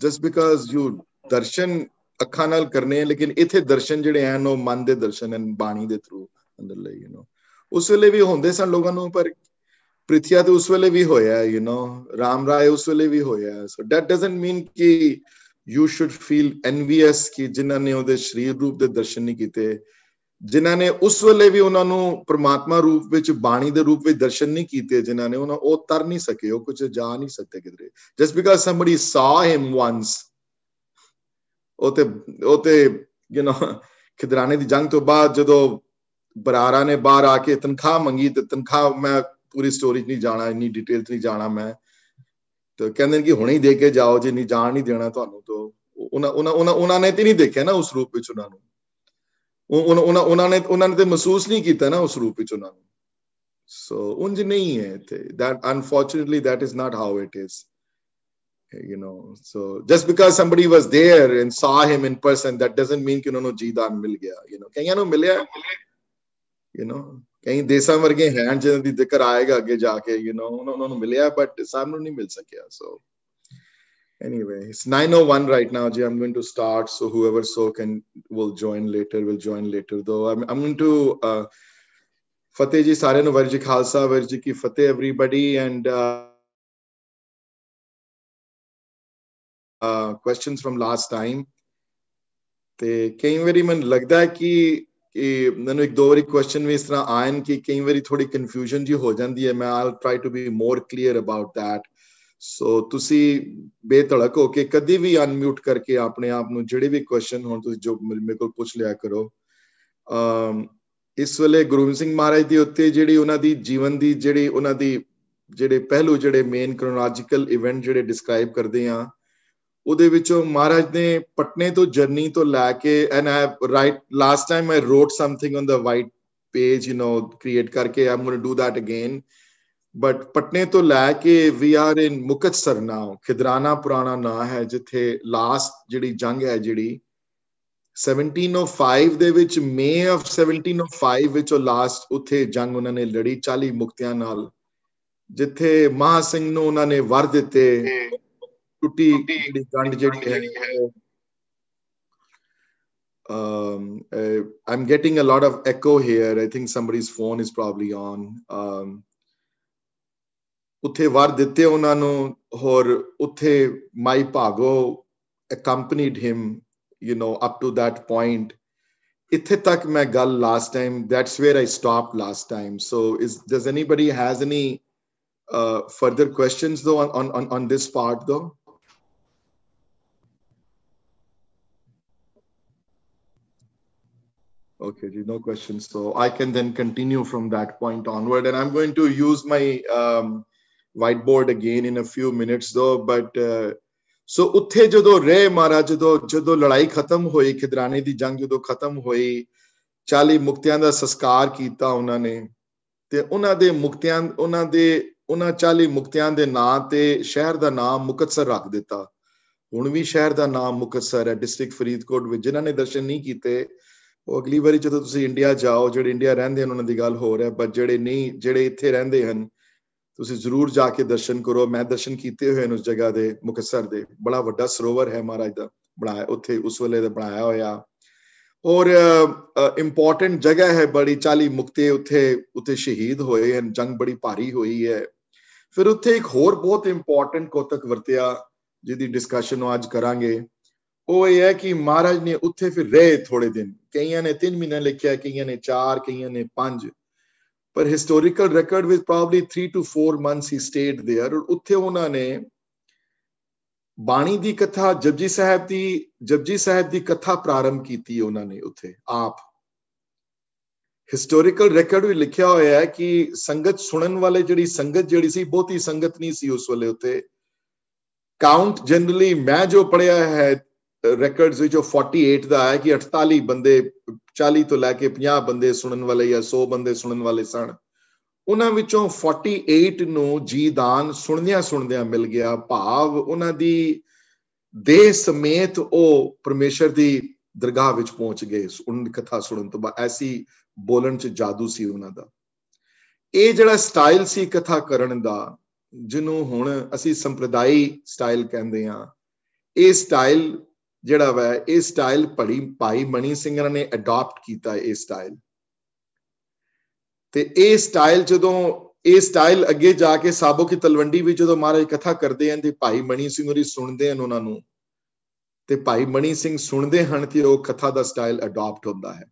just because you darshan ਅੱਖਾਂ ਨਾਲ ਕਰਨੇ, ਲੇਕਿਨ ਇੱਥੇ ਦਰਸ਼ਨ ਜਿਹੜੇ ਹਨ ਉਹ ਮਨ ਦੇ ਦਰਸ਼ਨ ਹਨ, ਬਾਣੀ ਦੇ ਥਰੂ ਅੰਦਰਲੇ, ਯੂ نو ਉਸ ਵੇਲੇ ਵੀ ਹੁੰਦੇ ਸਨ ਲੋਕਾਂ ਨੂੰ, ਪਰ ਪ੍ਰਿਥਿਆ ਤੇ ਉਸ ਵੇਲੇ ਵੀ ਹੋਇਆ, ਯੂ نو ਰਾਮ ਰਾਏ ਉਸ ਵੇਲੇ ਵੀ ਹੋਇਆ। ਸੋ ਦੈਟ ਡਜ਼ਨਟ ਮੀਨ ਕਿ you should feel envious ਕਿ ਜਿਨ੍ਹਾਂ ਨੇ ਉਹਦੇ ਸਰੀਰ ਰੂਪ ਦੇ ਦਰਸ਼ਨ ਨਹੀਂ ਕੀਤੇ, ਜਿਨ੍ਹਾਂ ਨੇ ਉਸ ਵੇਲੇ ਵੀ ਉਹਨਾਂ ਨੂੰ ਪ੍ਰਮਾਤਮਾ ਰੂਪ ਵਿੱਚ ਬਾਣੀ ਦੇ ਰੂਪ ਵਿੱਚ ਦਰਸ਼ਨ ਨਹੀਂ ਕੀਤੇ, ਜਿਨ੍ਹਾਂ ਨੇ ਉਹ ਤਰ ਨਹੀਂ ਸਕੇ, ਉਹ ਕੁਝ ਜਾ ਨਹੀਂ ਸਕਦੇ ਕਿਧਰੇ, just because somebody saw him once। ਉਹ ਤੇ you know ਖਿਦਰਾਣੇ ਦੀ ਜੰਗ ਤੋਂ ਬਾਅਦ ਜਦੋਂ ਬਰਾੜਾ ਨੇ ਬਾਹਰ ਆ ਕੇ ਤਨਖਾਹ ਮੰਗੀ, ਤੇ ਤਨਖਾਹ ਮੈਂ ਪੂਰੀ ਸਟੋਰੀ 'ਚ ਨਹੀਂ ਜਾਣਾ, ਇੰਨੀ ਡਿਟੇਲ 'ਚ ਨਹੀਂ ਜਾਣਾ ਮੈਂ, ਤੇ ਕਹਿੰਦੇ ਕਿ ਹੁਣੇ ਹੀ ਦੇ ਕੇ ਜਾਓ, ਜੇ ਨਹੀਂ ਜਾਣ ਨਹੀਂ ਦੇਣਾ ਤੁਹਾਨੂੰ। ਤਾਂ ਉਹਨਾਂ ਨੇ ਤੇ ਨਹੀਂ ਦੇਖਿਆ ਨਾ ਉਸ ਰੂਪ ਵਿੱਚ ਉਹਨਾਂ ਨੂੰ, ਉਹਨਾਂ ਨੇ ਤੇ ਮਹਿਸੂਸ ਨਹੀਂ ਕੀਤਾ ਨਾ ਉਸ ਰੂਪ ਵਿੱਚ ਉਹਨਾਂ ਨੂੰ। ਸੋ ਉਂਝ ਨਹੀਂ ਹੈ ਇੱਥੇ, that unfortunately that is not how it is, you know। so just because somebody was there and saw him in person, that doesn't mean ਕਿ ਉਹਨਾਂ ਨੂੰ ਜੀਦਾਨ ਮਿਲ ਗਿਆ, you know। ਕਈਆਂ ਨੂੰ ਮਿਲਿਆ, you know, ਕਈ ਦੇਸਾਂ ਵਰਗੇ ਹਨ ਜਿਹਨਾਂ ਦੀ ਜ਼ਿਕਰ ਆਏਗਾ ਅੱਗੇ ਜਾ ਕੇ, you know, ਉਹਨਾਂ ਨੂੰ ਮਿਲਿਆ, ਬਟ ਸਾਨੂੰ ਨਹੀਂ ਮਿਲ ਸਕਿਆ। So anyway, it's 9:01 right now, I'm going to start, so whoever will join later though। I'm going to Fateh ji, ਸਾਰਿਆਂ ਨੂੰ ਵਾਹਿਗੁਰੂ ਜੀ ਖਾਲਸਾ, ਵਾਹਿਗੁਰੂ ਜੀ ਕੀ ਫਤਿਹ everybody, and questions from last time। ਤੇ ਕਈ ਵਾਰੀ ਮੈਨੂੰ ਲੱਗਦਾ ਹੈ ਕਿ ਮੈਨੂੰ ਇੱਕ ਦੋ ਵਾਰੀ ਕੁਐਸਚਨ ਵੀ ਇਸ ਤਰ੍ਹਾਂ ਆਏ ਕਿ ਕਈ ਵਾਰੀ ਥੋੜੀ ਕਨਫਿਊਜ਼ਨ ਜੀ ਹੋ ਜਾਂਦੀ ਹੈ। ਮੈਂ I'll try to be more clear about that। ਸੋ ਤੁਸੀਂ ਬੇਧੜਕ ਹੋ ਕੇ ਕਦੀ ਵੀ ਅਨਮਿਊਟ ਕਰਕੇ ਆਪਣੇ ਆਪ ਨੂੰ ਜਿਹੜੇ ਵੀ ਕੁਐਸਚਨ ਹੋਣ ਤੁਸੀਂ ਜੋ ਮੇਰੇ ਕੋਲ ਪੁੱਛ ਲਿਆ ਕਰੋ। ਇਸ ਵੇਲੇ ਗੁਰੂ ਗੋਬਿੰਦ ਸਿੰਘ ਮਹਾਰਾਜ ਦੇ ਉੱਤੇ ਜਿਹੜੀ ਉਹਨਾਂ ਦੀ ਜੀਵਨ ਦੀ ਜਿਹੜੀ ਉਹਨਾਂ ਦੀ ਜਿਹੜੇ ਪਹਿਲੂ ਜਿਹੜੇ ਮੇਨ ਕ੍ਰੋਨੋਲੋਜੀਕਲ ਇਵੈਂਟ ਜਿਹੜੇ ਡਿਸਕ੍ਰਾਈਬ ਕਰਦੇ ਆ, ਉਹਦੇ ਵਿੱਚੋਂ ਮਹਾਰਾਜ ਨੇ ਪਟਨੇ ਤੋਂ ਜਰਨੀ ਤੋਂ ਲੈ ਕੇ, and I last time I wrote something on the white page, you know, create ਕਰਕੇ, I am going to do that again. But ਪਟਨੇ ਤੋਂ ਲੈ ਕੇ we are in Muktsar now. Khidrana ਪੁਰਾਣਾ ਨਾਂ ਹੈ, ਜਿੱਥੇ ਲਾਸਟ ਜਿਹੜੀ ਜੰਗ ਹੈ ਜਿਹੜੀ 1705 ਦੇ ਵਿੱਚ, ਮਈ ਆਫ 1705 ਵਿੱਚ ਉਹ ਲਾਸਟ ਉੱਥੇ ਜੰਗ ਉਹਨਾਂ ਨੇ ਲੜੀ 40 ਮੁਕਤਿਆਂ ਨਾਲ, ਜਿੱਥੇ ਮਹਾ ਸਿੰਘ ਨੂੰ ਉਹਨਾਂ ਨੇ ਵਰ ਦਿੱਤੇ ਟੁੱਟੀ ਜਿਹੜੀ ਗੰਢ ਜਿਹੜੀ ਹੈ। I'm getting a lot of echo here, I think somebody's phone is probably on। ਉੱਥੇ ਵਰ ਦਿੱਤੇ ਉਹਨਾਂ ਨੂੰ, ਹੋਰ ਉੱਥੇ Mai Bhago accompanied him, you know, up to that point। ਇੱਥੇ ਤੱਕ ਮੈਂ ਗੱਲ last time, that's where I stopped last time। So does anybody has any further questions though on this part though? Okay, no questions, so I can then continue from that point onward, and I'm going to use my whiteboard again in a few minutes though। But so ਉੱਥੇ ਜਦੋਂ ਰਹੇ ਮਹਾਰਾਜ, ਜਦੋਂ ਲੜਾਈ ਖਤਮ ਹੋਈ, ਖਿਦਰਾਣੇ ਦੀ ਜੰਗ ਜਦੋਂ ਖਤਮ ਹੋਈ, 40 ਮੁਕਤਿਆਂ ਦਾ ਸੰਸਕਾਰ ਕੀਤਾ ਉਹਨਾਂ ਨੇ, ਤੇ ਉਹਨਾਂ ਦੇ ਮੁਕਤਿਆਂ ਉਹਨਾਂ 40 ਮੁਕਤਿਆਂ ਦੇ ਨਾਂ ਤੇ ਸ਼ਹਿਰ ਦਾ ਨਾਮ ਮੁਕਤਸਰ ਰੱਖ ਦਿੱਤਾ। ਹੁਣ ਵੀ ਸ਼ਹਿਰ ਦਾ ਨਾਮ ਮੁਕਤਸਰ ਹੈ, ਡਿਸਟ੍ਰਿਕਟ ਫਰੀਦਕੋਟ ਵਿੱਚ। ਜਿਨ੍ਹਾਂ ਨੇ ਦਰਸ਼ਨ ਨਹੀਂ ਕੀਤੇ ਉਹ ਅਗਲੀ ਵਾਰੀ ਜਦੋਂ ਤੁਸੀਂ ਇੰਡੀਆ ਜਾਓ, ਜਿਹੜੇ ਇੰਡੀਆ ਰਹਿੰਦੇ ਹਨ ਉਹਨਾਂ ਦੀ ਗੱਲ ਹੋ ਰਿਹਾ, ਬਟ ਜਿਹੜੇ ਨਹੀਂ, ਜਿਹੜੇ ਇੱਥੇ ਰਹਿੰਦੇ ਹਨ, ਤੁਸੀਂ ਜ਼ਰੂਰ ਜਾ ਕੇ ਦਰਸ਼ਨ ਕਰੋ। ਮੈਂ ਦਰਸ਼ਨ ਕੀਤੇ ਹੋਏ ਨੇ ਉਸ ਜਗ੍ਹਾ ਦੇ, ਮੁਕਤਸਰ ਦੇ। ਬੜਾ ਵੱਡਾ ਸਰੋਵਰ ਹੈ ਮਹਾਰਾਜ ਦਾ ਬਣਾਇਆ ਉੱਥੇ, ਉਸ ਵੇਲੇ ਦਾ ਬਣਾਇਆ ਹੋਇਆ, ਔਰ ਇੰਪੋਰਟੈਂਟ ਜਗ੍ਹਾ ਹੈ ਬੜੀ। 40 ਮੁਕਤੇ ਉੱਥੇ ਸ਼ਹੀਦ ਹੋਏ ਹਨ, ਜੰਗ ਬੜੀ ਭਾਰੀ ਹੋਈ ਹੈ। ਫਿਰ ਉੱਥੇ ਇੱਕ ਹੋਰ ਬਹੁਤ ਇੰਪੋਰਟੈਂਟ ਕੋਤਕ ਵਰਤਿਆ, ਜਿਹਦੀ ਡਿਸਕਸ਼ਨ ਅੱਜ ਕਰਾਂਗੇ। ਉਹ ਇਹ ਹੈ ਕਿ ਮਹਾਰਾਜ ਨੇ ਉੱਥੇ ਫਿਰ ਰਹੇ ਥੋੜੇ ਦਿਨ, ਕਈਆਂ ਨੇ 3 ਮਹੀਨੇ ਲਿਖਿਆ, ਕਈਆਂ ਨੇ 4, ਕਈਆਂ ਨੇ 5, ਪਰ ਹਿਸਟੋਰੀਕਲ ਰਿਕਾਰਡ ਵਿੱਚ probably 3 to 4 months he stayed there। ਉੱਥੇ ਉਹਨਾਂ ਨੇ ਬਾਣੀ ਦੀ ਕਥਾ, ਜਪਜੀ ਸਾਹਿਬ ਦੀ ਕਥਾ ਪ੍ਰਾਰੰਭ ਕੀਤੀ ਉਹਨਾਂ ਨੇ ਉੱਥੇ ਆਪ। ਹਿਸਟੋਰੀਕਲ ਰਿਕਾਰਡ ਵੀ ਲਿਖਿਆ ਹੋਇਆ ਹੈ ਕਿ ਸੰਗਤ ਸੁਣਨ ਵਾਲੇ ਜਿਹੜੀ ਸੰਗਤ ਸੀ, ਬਹੁਤੀ ਸੰਗਤ ਨਹੀਂ ਸੀ ਉਸ ਵੇਲੇ ਉੱਥੇ। ਕਾਊਂਟ ਜਨਰਲੀ ਮੈਂ ਜੋ ਪੜ੍ਹਿਆ ਹੈ ਰਿਕਾਰਡਸ ਵਿੱਚ, ਉਹ 48 ਦਾ ਹੈ ਕਿ 48 ਬੰਦੇ, 40 ਤੋਂ ਲੈ ਕੇ 50 ਬੰਦੇ ਸੁਣਨ ਵਾਲੇ ਜਾਂ 100 ਬੰਦੇ ਸੁਣਨ ਵਾਲੇ ਸਨ। ਉਹਨਾਂ ਵਿੱਚੋਂ 48 ਨੂੰ ਜੀਦਾਨ ਸੁਣਦਿਆਂ ਮਿਲ ਗਿਆ। ਭਾਵ ਉਹਨਾਂ ਦੀ ਦੇਹ ਸਮੇਤ ਉਹ ਪਰਮੇਸ਼ਰ ਦੀ ਦਰਗਾਹ ਵਿੱਚ ਪਹੁੰਚ ਗਏ ਉਹਨਾਂ ਦੀ ਕਥਾ ਸੁਣਨ ਤੋਂ ਬਾਅਦ। ਐਸੀ ਬੋਲਣ 'ਚ ਜਾਦੂ ਸੀ ਉਹਨਾਂ ਦਾ। ਇਹ ਜਿਹੜਾ ਸਟਾਈਲ ਸੀ ਕਥਾ ਕਰਨ ਦਾ, ਜਿਹਨੂੰ ਹੁਣ ਅਸੀਂ ਸੰਪਰਦਾਈ ਸਟਾਈਲ ਕਹਿੰਦੇ ਹਾਂ, ਇਹ ਸਟਾਈਲ ਜਿਹੜਾ ਵਾ ਇਹ ਸਟਾਈਲ ਭਾਈ ਮਣੀ ਸਿੰਘ ਨੇ ਅਡਾਪਟ ਕੀਤਾ ਇਹ ਸਟਾਈਲ। ਤੇ ਇਹ ਸਟਾਈਲ ਜਦੋਂ ਇਹ ਸਟਾਈਲ ਅੱਗੇ ਜਾ ਕੇ ਸਾਬੋ ਕੀ ਤਲਵੰਡੀ ਵਿੱਚ ਜਦੋਂ ਮਹਾਰਾਜ ਕਥਾ ਕਰਦੇ ਹਨ ਤੇ ਭਾਈ ਮਣੀ ਸਿੰਘ ਹੋਰੀ ਸੁਣਦੇ ਹਨ ਉਹਨਾਂ ਨੂੰ, ਤੇ ਭਾਈ ਮਣੀ ਸਿੰਘ ਸੁਣਦੇ ਹਨ ਤੇ ਉਹ ਕਥਾ ਦਾ ਸਟਾਈਲ ਅਡਾਪਟ ਹੁੰਦਾ ਹੈ।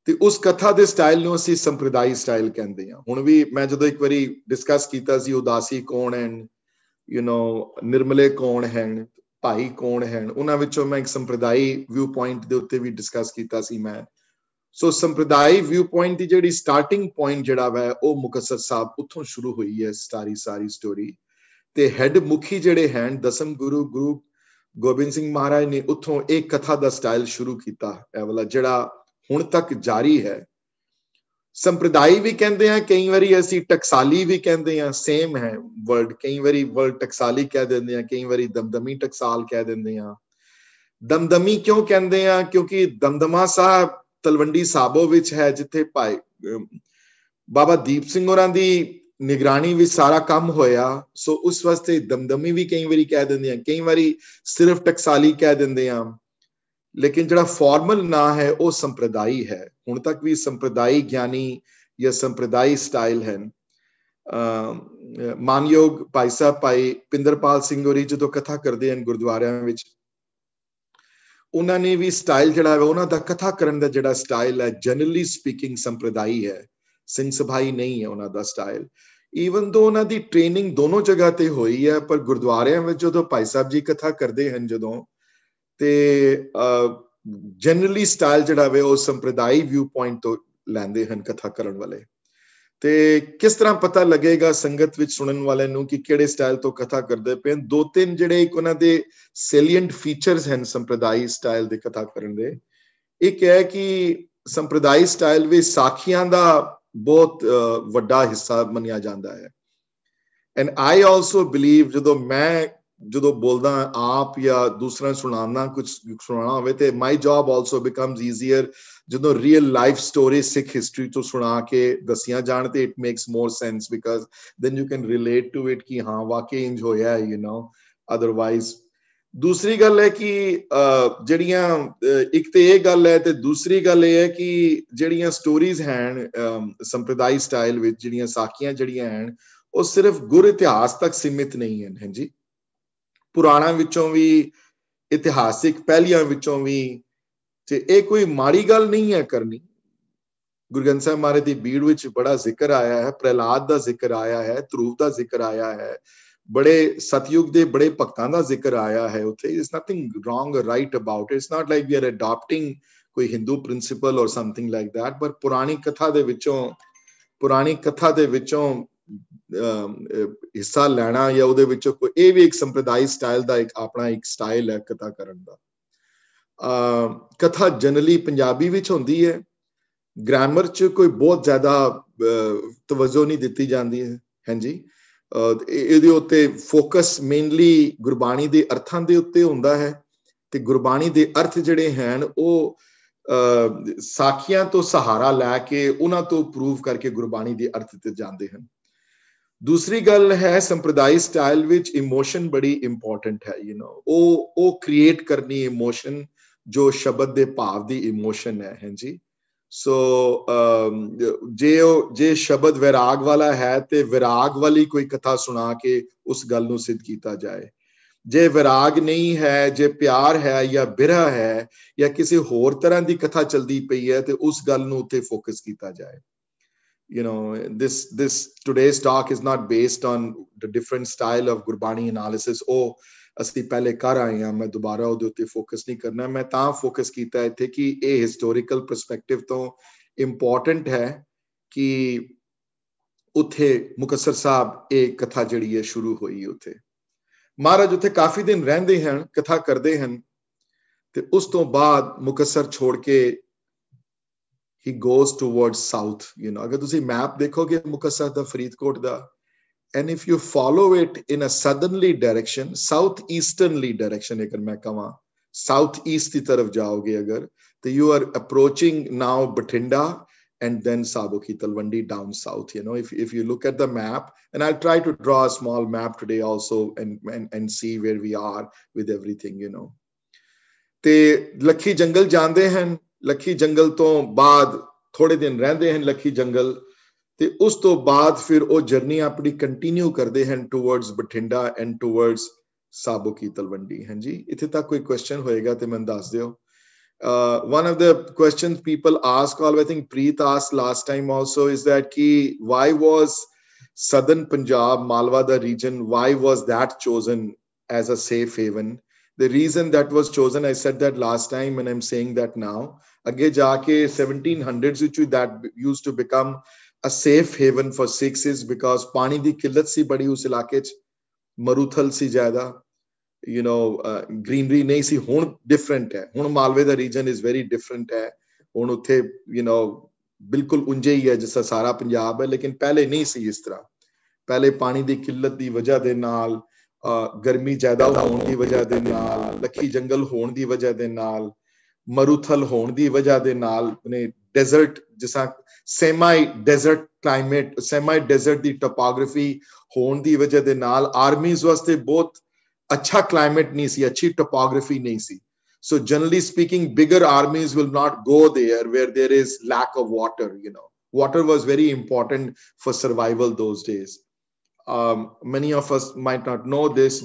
ਤੇ ਉਸ ਕਥਾ ਦੇ ਸਟਾਈਲ ਨੂੰ ਅਸੀਂ ਸੰਪਰਦਾਈ ਸਟਾਈਲ ਕਹਿੰਦੇ ਹਾਂ। ਹੁਣ ਵੀ ਮੈਂ ਜਦੋਂ ਇੱਕ ਵਾਰੀ ਡਿਸਕਸ ਕੀਤਾ ਸੀ ਉਦਾਸੀ ਕੌਣ ਹਨ, ਨਿਰਮਲੇ ਕੌਣ ਹਨ, ਭਾਈ ਕੌਣ ਹਨ, ਉਹਨਾਂ ਵਿੱਚੋਂ ਮੈਂ ਇੱਕ ਸੰਪਰਦਾਈ ਵਿਊ ਪੁਆਇੰਟ ਦੇ ਉੱਤੇ ਵੀ ਡਿਸਕਸ ਕੀਤਾ ਸੀ ਮੈਂ। ਸੋ ਸੰਪਰਦਾਈ ਵਿਊ ਪੁਆਇੰਟ ਦੀ ਜਿਹੜੀ ਸਟਾਰਟਿੰਗ ਪੁਆਇੰਟ ਜਿਹੜਾ ਵਾ ਉਹ ਮੁਕਤਸਰ ਸਾਹਿਬ ਉੱਥੋਂ ਸ਼ੁਰੂ ਹੋਈ ਹੈ ਸਾਰੀ ਸਟੋਰੀ। ਤੇ ਹੈਡ ਮੁਖੀ ਜਿਹੜੇ ਹਨ ਦਸਮ ਗੁਰੂ ਗੋਬਿੰਦ ਸਿੰਘ ਮਹਾਰਾਜ ਨੇ ਉੱਥੋਂ ਇਹ ਕਥਾ ਦਾ ਸਟਾਈਲ ਸ਼ੁਰੂ ਕੀਤਾ, ਇਹ ਵਾਲਾ ਜਿਹੜਾ ਹੁਣ ਤੱਕ ਜਾਰੀ ਹੈ। ਸੰਪਰਦਾਈ ਵੀ ਕਹਿੰਦੇ ਆ, ਕਈ ਵਾਰੀ ਅਸੀਂ ਟਕਸਾਲੀ ਵੀ ਕਹਿੰਦੇ ਆ, ਸੇਮ ਹੈ ਵਰਡ। ਕਈ ਵਾਰੀ ਵਰਡ ਟਕਸਾਲੀ ਕਹਿ ਦਿੰਦੇ ਆ, ਕਈ ਵਾਰੀ ਦਮਦਮੀ ਟਕਸਾਲ ਕਹਿ ਦਿੰਦੇ ਆ। ਦਮਦਮੀ ਕਿਉਂ ਕਹਿੰਦੇ ਆ? ਕਿਉਂਕਿ ਦਮਦਮਾ ਸਾਹਿਬ ਤਲਵੰਡੀ ਸਾਬੋ ਵਿੱਚ ਹੈ, ਜਿੱਥੇ ਭਾਈ ਬਾਬਾ ਦੀਪ ਸਿੰਘ ਹੋਰਾਂ ਦੀ ਨਿਗਰਾਨੀ ਵਿੱਚ ਸਾਰਾ ਕੰਮ ਹੋਇਆ। ਸੋ ਉਸ ਵਾਸਤੇ ਦਮਦਮੀ ਵੀ ਕਈ ਵਾਰੀ ਕਹਿ ਦਿੰਦੇ ਆ, ਕਈ ਵਾਰੀ ਸਿਰਫ ਟਕਸਾਲੀ ਕਹਿ ਦਿੰਦੇ ਆ। ਲੇਕਿਨ ਜਿਹੜਾ ਫਾਰਮਲ ਨਾਂ ਹੈ ਉਹ ਸੰਪਰਦਾਈ ਹੈ। ਹੁਣ ਤੱਕ ਵੀ ਸੰਪਰਦਾਈ ਗਿਆਨੀ ਜਾਂ ਸੰਪਰਦਾਈ ਸਟਾਈਲ ਹੈ। ਮਾਨਯੋਗ ਭਾਈ ਸਾਹਿਬ ਭਾਈ ਪਿੰਦਰਪਾਲ ਸਿੰਘ ਹੋਰੀ ਜਦੋਂ ਕਥਾ ਕਰਦੇ ਹਨ ਗੁਰਦੁਆਰਿਆਂ ਵਿੱਚ, ਉਹਨਾਂ ਨੇ ਵੀ ਸਟਾਈਲ ਜਿਹੜਾ ਹੈ ਉਹਨਾਂ ਦਾ ਕਥਾ ਕਰਨ ਦਾ ਜਿਹੜਾ ਸਟਾਈਲ ਹੈ ਜਨਰਲੀ ਸਪੀਕਿੰਗ ਸੰਪਰਦਾਈ ਹੈ, ਸਿੰਘ ਸਭਾਈ ਨਹੀਂ ਹੈ ਉਹਨਾਂ ਦਾ ਸਟਾਈਲ। ਈਵਨ ਦੋ ਉਹਨਾਂ ਦੀ ਟ੍ਰੇਨਿੰਗ ਦੋਨੋਂ ਜਗ੍ਹਾ ਤੇ ਹੋਈ ਹੈ, ਪਰ ਗੁਰਦੁਆਰਿਆਂ ਵਿੱਚ ਜਦੋਂ ਭਾਈ ਸਾਹਿਬ ਜੀ ਕਥਾ ਕਰਦੇ ਹਨ ਜਦੋਂ, ਤੇ ਜਨਰਲੀ ਸਟਾਈਲ ਜਿਹੜਾ ਵੇ ਉਹ ਸੰਪਰਦਾਈ ਵਿਊ ਪੁਆਇੰਟ ਤੋਂ ਲੈਂਦੇ ਹਨ ਕਥਾ ਕਰਨ ਵਾਲੇ। ਤੇ ਕਿਸ ਤਰ੍ਹਾਂ ਪਤਾ ਲੱਗੇਗਾ ਸੰਗਤ ਵਿੱਚ ਸੁਣਨ ਵਾਲਿਆਂ ਨੂੰ ਕਿ ਕਿਹੜੇ ਸਟਾਈਲ ਤੋਂ ਕਥਾ ਕਰਦੇ ਪਏ? ਦੋ ਤਿੰਨ ਜਿਹੜੇ ਇੱਕ ਉਹਨਾਂ ਦੇ ਸੈਲੀਐਂਟ ਫੀਚਰਸ ਹਨ ਸੰਪਰਦਾਈ ਸਟਾਈਲ ਦੇ ਕਥਾ ਕਰਨ ਦੇ। ਇੱਕ ਹੈ ਕਿ ਸੰਪਰਦਾਈ ਸਟਾਈਲ ਵਿੱਚ ਸਾਖੀਆਂ ਦਾ ਬਹੁਤ ਵੱਡਾ ਹਿੱਸਾ ਮੰਨਿਆ ਜਾਂਦਾ ਹੈ। ਐਂਡ ਆਈ ਆਲਸੋ ਬਿਲੀਵ ਜਦੋਂ ਬੋਲਦਾ ਆਪ ਜਾਂ ਦੂਸਰਾ ਸੁਣਾਉਣਾ ਕੁਝ ਸੁਣਾਉਣਾ ਹੋਵੇ ਤੇ my job also becomes easier ਜਦੋਂ real life story Sikh history ਤੋਂ ਸੁਣਾ ਕੇ ਦੱਸੀਆਂ ਜਾਣ ਤੇ it makes more sense, because then you can relate to it ਕਿ ਹਾਂ ਵਾਕਈ ਇੰਜ ਹੋਇਆ ਅਦਰਵਾਈਜ਼। ਦੂਸਰੀ ਗੱਲ ਹੈ ਕਿ ਜਿਹੜੀਆਂ ਇੱਕ ਤੇ ਇਹ ਗੱਲ ਹੈ ਤੇ ਦੂਸਰੀ ਗੱਲ ਇਹ ਹੈ ਕਿ ਜਿਹੜੀਆਂ ਸਟੋਰੀਜ਼ ਹਨ ਸੰਪਰਦਾਈ ਸਟਾਈਲ ਵਿੱਚ, ਜਿਹੜੀਆਂ ਸਾਖੀਆਂ ਜਿਹੜੀਆਂ ਹਨ ਉਹ ਸਿਰਫ ਗੁਰ ਇਤਿਹਾਸ ਤੱਕ ਸੀਮਿਤ ਨਹੀਂ ਹਨ। ਹਾਂਜੀ, ਪੁਰਾਣਾਂ ਵਿੱਚੋਂ ਵੀ, ਇਤਿਹਾਸਿਕ ਪਹਿਲੀਆਂ ਵਿੱਚੋਂ ਵੀ, ਤੇ ਇਹ ਕੋਈ ਮਾੜੀ ਗੱਲ ਨਹੀਂ ਹੈ ਕਰਨੀ। ਗੁਰੂ ਗ੍ਰੰਥ ਸਾਹਿਬ ਮਹਾਰਾਜ ਦੀ ਬੀੜ ਵਿੱਚ ਬੜਾ ਜ਼ਿਕਰ ਆਇਆ ਹੈ, ਪ੍ਰਹਿਲਾਦ ਦਾ ਜ਼ਿਕਰ ਆਇਆ ਹੈ, ਧਰੂਵ ਦਾ ਜ਼ਿਕਰ ਆਇਆ ਹੈ, ਬੜੇ ਸਤਯੁਗ ਦੇ ਬੜੇ ਭਗਤਾਂ ਦਾ ਜ਼ਿਕਰ ਆਇਆ ਹੈ ਉੱਥੇ। It's nothing wrong or right about it. It's not like we are adopting ਕੋਈ Hindu principal or something like that, ਪਰ ਪੁਰਾਣੀ ਕਥਾ ਦੇ ਵਿੱਚੋਂ ਹਿੱਸਾ ਲੈਣਾ ਜਾਂ ਉਹਦੇ ਵਿੱਚੋਂ ਕੋਈ, ਇਹ ਵੀ ਇੱਕ ਸੰਪਰਦਾਈ ਸਟਾਈਲ ਦਾ ਇੱਕ ਆਪਣਾ ਇੱਕ ਸਟਾਈਲ ਹੈ ਕਥਾ ਕਰਨ ਦਾ। ਕਥਾ ਜਨਰਲੀ ਪੰਜਾਬੀ ਵਿੱਚ ਹੁੰਦੀ ਹੈ, ਗ੍ਰਾਮਰ 'ਚ ਕੋਈ ਬਹੁਤ ਜ਼ਿਆਦਾ ਤਵੱਜੋ ਨਹੀਂ ਦਿੱਤੀ ਜਾਂਦੀ ਹੈ। ਹਾਂਜੀ, ਇਹਦੇ ਉੱਤੇ ਫੋਕਸ ਮੇਨਲੀ ਗੁਰਬਾਣੀ ਦੇ ਅਰਥਾਂ ਦੇ ਉੱਤੇ ਹੁੰਦਾ ਹੈ, ਤੇ ਗੁਰਬਾਣੀ ਦੇ ਅਰਥ ਜਿਹੜੇ ਹਨ ਉਹ ਸਾਖੀਆਂ ਤੋਂ ਸਹਾਰਾ ਲੈ ਕੇ ਉਹਨਾਂ ਤੋਂ ਪ੍ਰੂਵ ਕਰਕੇ ਗੁਰਬਾਣੀ ਦੇ ਅਰਥ ਤੇ ਜਾਂਦੇ ਹਨ। ਦੂਸਰੀ ਗੱਲ ਹੈ ਸੰਪਰਦਾਈ ਸਟਾਈਲ ਵਿੱਚ ਇਮੋਸ਼ਨ ਬੜੀ ਇੰਪੋਰਟੈਂਟ ਹੈ। ਉਹ ਕ੍ਰੀਏਟ ਕਰਨੀ ਇਮੋਸ਼ਨ ਜੋ ਸ਼ਬਦ ਦੇ ਭਾਵ ਦੀ ਇਮੋਸ਼ਨ ਹੈ। ਹਾਂਜੀ, ਸੋ ਜੇ ਸ਼ਬਦ ਵਿਰਾਗ ਵਾਲਾ ਹੈ ਤੇ ਵਿਰਾਗ ਵਾਲੀ ਕੋਈ ਕਥਾ ਸੁਣਾ ਕੇ ਉਸ ਗੱਲ ਨੂੰ ਸਿੱਧ ਕੀਤਾ ਜਾਏ। ਜੇ ਵਿਰਾਗ ਨਹੀਂ ਹੈ, ਜੇ ਪਿਆਰ ਹੈ ਜਾਂ ਬਿਰਹਾ ਹੈ ਜਾਂ ਕਿਸੇ ਹੋਰ ਤਰ੍ਹਾਂ ਦੀ ਕਥਾ ਚਲਦੀ ਪਈ ਹੈ ਤੇ ਉਸ ਗੱਲ ਨੂੰ ਉੱਤੇ ਫੋਕਸ ਕੀਤਾ ਜਾਏ। This today's talk is not based on the different style of Gurbani analysis. ਉਹ ਅਸੀਂ ਪਹਿਲੇ ਕਰ ਆਏ ਹਾਂ, ਮੈਂ ਦੁਬਾਰਾ ਉਹਦੇ ਉੱਤੇ ਫੋਕਸ ਨਹੀਂ ਕਰਨਾ। ਮੈਂ ਤਾਂ ਫੋਕਸ ਕੀਤਾ ਇੱਥੇ ਕਿ ਇਹ ਹਿਸਟੋਰੀਕਲ ਪਰਸਪੈਕਟਿਵ ਤੋਂ ਇੰਪੋਰਟੈਂਟ ਹੈ ਕਿ ਉੱਥੇ ਮੁਕਤਸਰ ਸਾਹਿਬ ਇਹ ਕਥਾ ਜਿਹੜੀ ਹੈ ਸ਼ੁਰੂ ਹੋਈ। ਉੱਥੇ ਮਹਾਰਾਜ ਉੱਥੇ ਕਾਫੀ ਦਿਨ ਰਹਿੰਦੇ ਹਨ, ਕਥਾ ਕਰਦੇ ਹਨ, ਤੇ ਉਸ ਤੋਂ ਬਾਅਦ ਮੁਕਤਸਰ ਛੋੜ ਕੇ he goes towards south. ਅਗਰ ਤੁਸੀਂ ਮੈਪ ਦੇਖੋਗੇ ਮੁਕਤਸਰ ਦਾ, ਫਰੀਦਕੋਟ ਦਾ, and if you follow it in a southerly direction, south easternly direction, ਅਗਰ ਮੈਂ ਕਹਾਂ south east ਦੀ ਤਰਫ ਜਾਓਗੇ ਅਗਰ, ਤੇ you are approaching now Bathinda and then Sabo ki Talwandi down south. You know, if you look at the map, and I'll try to draw a small map today also and see where we are with everything, you know. ਤੇ ਲੱਖੀ ਜੰਗਲ ਜਾਂਦੇ ਹਨ, ਲੱਖੀ ਜੰਗਲ ਤੋਂ ਬਾਅਦ ਥੋੜੇ ਦਿਨ ਰਹਿੰਦੇ ਹਨ ਲੱਖੀ ਜੰਗਲ, ਤੇ ਉਸ ਤੋਂ ਬਾਅਦ ਫਿਰ ਉਹ ਜਰਨੀ ਆਪਣੀ ਕੰਟੀਨਿਊ ਕਰਦੇ ਹਨ towards Bathinda and towards Sabo ਕੀ ਤਲਵੰਡੀ। ਹਾਂਜੀ, ਇੱਥੇ ਤੱਕ ਕੋਈ ਕੁਐਸਚਨ ਹੋਏਗਾ ਤੇ ਮੈਨੂੰ ਦੱਸ ਦਿਓ। One of the questions people ask, I think Preet asked last time also, is that why was southern Punjab, Malwa the region, why was that chosen as a safe haven? The reason that was chosen, I said that last time and I'm saying that now, agge jaake 1700s which that used to become a safe haven for Sikhs is because pani di killat si badi us ilake ch, maruthal si zyada, you know, greenery nahi si, hun different hai, hun Malwe da region is very different hai, hun utthe you know bilkul unje hi hai jaisa sara Punjab hai, lekin pehle nahi si is tarah, pehle pani di killat di wajah de naal, गर्मी ज्यादा होने की वजह दे नाल, लखी जंगल होने की वजह दे नाल, मरुथल होने की वजह दे नाल, ने डेजर्ट जिसा semi desert climate, semi desert दी टोपोग्राफी होने की वजह दे नाल आर्मीज वास्ते बहुत अच्छा क्लाइमेट नहीं सी, अच्छी टोपोग्राफी नहीं सी। So generally speaking, bigger armies will not go there where there is lack of water, you know. Water was very important for survival those days. Many of us might not know this,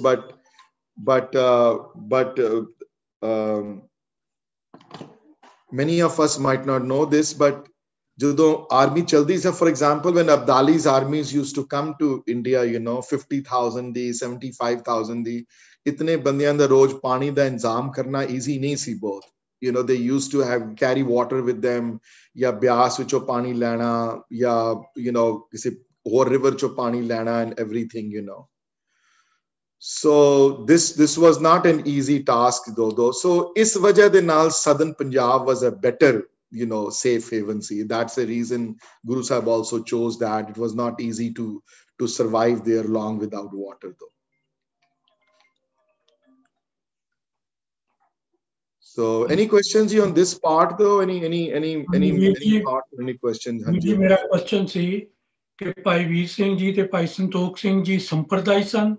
many of us might not know this, but ਜਦੋਂ army ਚਲਦੀ ਸੀ, for example, when Abdali's armies used to come to India, you know, 50,000 ਦੀ 75,000 ਦੀ, ਇਤਨੇ ਬੰਦਿਆਂ ਦਾ ਰੋਜ਼ ਪਾਣੀ ਦਾ ਇੰਤਜ਼ਾਮ ਕਰਨਾ easy ਨਹੀਂ ਸੀ ਬਹੁਤ। You know, they used to carry water with them, ਜਾਂ ਬਿਆਸ ਵਿੱਚੋਂ ਪਾਣੀ ਲੈਣਾ, ਜਾਂ you know ਕਿਸੇ or river cho pani lana and everything, you know. So this was not an easy task though. So is wajah de naal southern Punjab was a better, you know, safe haven. See, that's the reason Guru Sahib also chose that. It was not easy to survive there long without water though. So any questions on this part though? Any thoughts, any questions? जी मेरा question ਸੀ ਕਿ ਭਾਈ ਵੀਰ ਸਿੰਘ ਜੀ ਤੇ ਭਾਈ ਸੰਤੋਖ ਸਿੰਘ ਜੀ ਸੰਪਰਦਾਇ ਸਨ।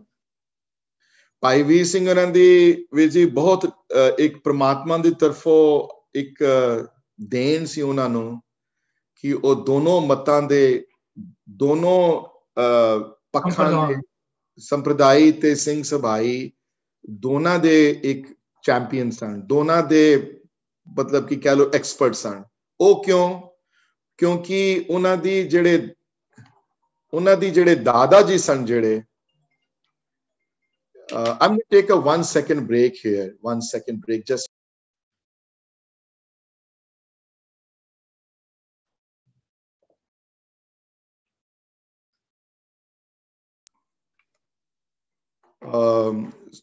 ਭਾਈ ਵੀਰ ਸਿੰਘ ਉਹਨਾਂ ਦੀ ਵੀਰ ਜੀ ਬਹੁਤ ਇੱਕ ਪ੍ਰਮਾਤਮਾ ਦੀ ਤਰਫੋਂ ਇੱਕ ਦੇਣ ਸੀ ਉਹਨਾਂ ਨੂੰ ਕਿ ਉਹ ਦੋਨੋਂ ਮਤਾਂ ਦੇ, ਦੋਨੋਂ ਪੱਖਾਂ ਦੇ, ਸੰਪਰਦਾਇ ਤੇ ਸਿੰਘ ਸਭਾਈ ਦੋਨਾਂ ਦੇ ਇੱਕ ਚੈਂਪੀਅਨ ਸਨ, ਦੋਨਾਂ ਦੇ ਮਤਲਬ ਕਿ ਕਹਿ ਲਓ ਐਕਸਪਰਟ ਸਨ। ਉਹ ਕਿਉਂਕਿ ਉਹਨਾਂ ਦੀ ਜਿਹੜੇ ਦਾਦਾ ਜੀ ਸਨ ਜਿਹੜੇ, I'm going to take a 1 second break here. 1 second break. Just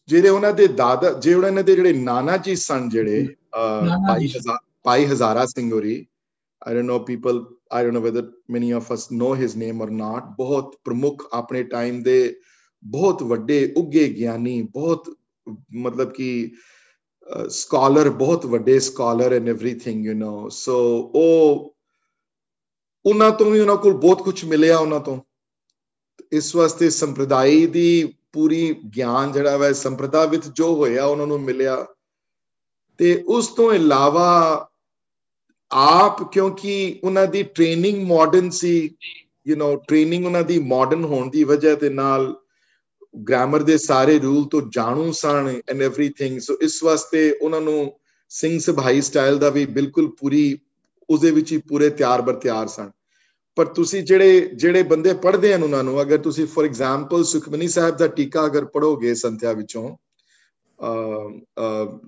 ਜਿਹੜੇ ਉਹਨਾਂ ਦੇ ਦਾਦਾ, ਜਿਹੜੇ ਉਹਨਾਂ ਦੇ ਜਿਹੜੇ ਨਾਨਾ ਜੀ ਸਨ ਜਿਹੜੇ ਭਾਈ ਹਜ਼ਾਰਾ ਸਿੰਘ ਹੋਰੀ, I don't know people, I don't know whether many of us know his name or not. ਬਹੁਤ ਪ੍ਰਮੁੱਖ ਆਪਣੇ ਟਾਈਮ ਦੇ ਬਹੁਤ ਵੱਡੇ ਉੱਗੇ ਗਿਆਨੀ, ਬਹੁਤ ਮਤਲਬ ਕਿ scholar, ਬਹੁਤ ਵੱਡੇ scholar and everything, you know. So ਉਹਨਾਂ ਤੋਂ ਵੀ ਉਹਨਾਂ ਕੋਲ ਬਹੁਤ ਕੁਝ ਮਿਲਿਆ ਉਹਨਾਂ ਤੋਂ। ਇਸ ਵਾਸਤੇ ਸੰਪਰਦਾਇ ਦੀ ਪੂਰੀ ਗਿਆਨ ਜਿਹੜਾ ਵਾ ਸੰਪਰਦਾ ਵਿੱਚ ਜੋ ਹੋਇਆ ਉਹਨਾਂ ਨੂੰ ਮਿਲਿਆ। ਤੇ ਉਸ ਤੋਂ ਇਲਾਵਾ ਆਪ ਕਿਉਂਕਿ ਉਹਨਾਂ ਦੀ training modern C, you know, training ਉਹਨਾਂ ਦੀ ਮਾਡਰਨ ਹੋਣ ਦੀ ਵਜ੍ਹਾ ਦੇ ਨਾਲ ਗ੍ਰਾਮਰ ਦੇ ਸਾਰੇ ਰੂਲ ਤੋਂ ਜਾਣੂ ਸਨ ਐਂਡ ਐਵਰੀਥਿੰਗ। ਸੋ ਇਸ ਵਾਸਤੇ ਉਹਨਾਂ ਨੂੰ ਸਿੰਘ ਸਭਾਈ ਸਟਾਈਲ ਦਾ ਵੀ ਬਿਲਕੁਲ ਪੂਰੀ ਉਹਦੇ ਵਿੱਚ ਹੀ ਪੂਰੇ ਤਿਆਰ ਬਰ ਤਿਆਰ ਸਨ। ਪਰ ਤੁਸੀਂ ਜਿਹੜੇ ਬੰਦੇ ਪੜ੍ਹਦੇ ਹਨ ਉਹਨਾਂ ਨੂੰ, ਅਗਰ ਤੁਸੀਂ ਫੋਰ ਐਗਜ਼ਾਮਪਲ ਸੁਖਮਨੀ ਸਾਹਿਬ ਦਾ ਟੀਕਾ ਅਗਰ ਪੜ੍ਹੋਗੇ ਸੰਥਿਆ ਵਿੱਚੋਂ,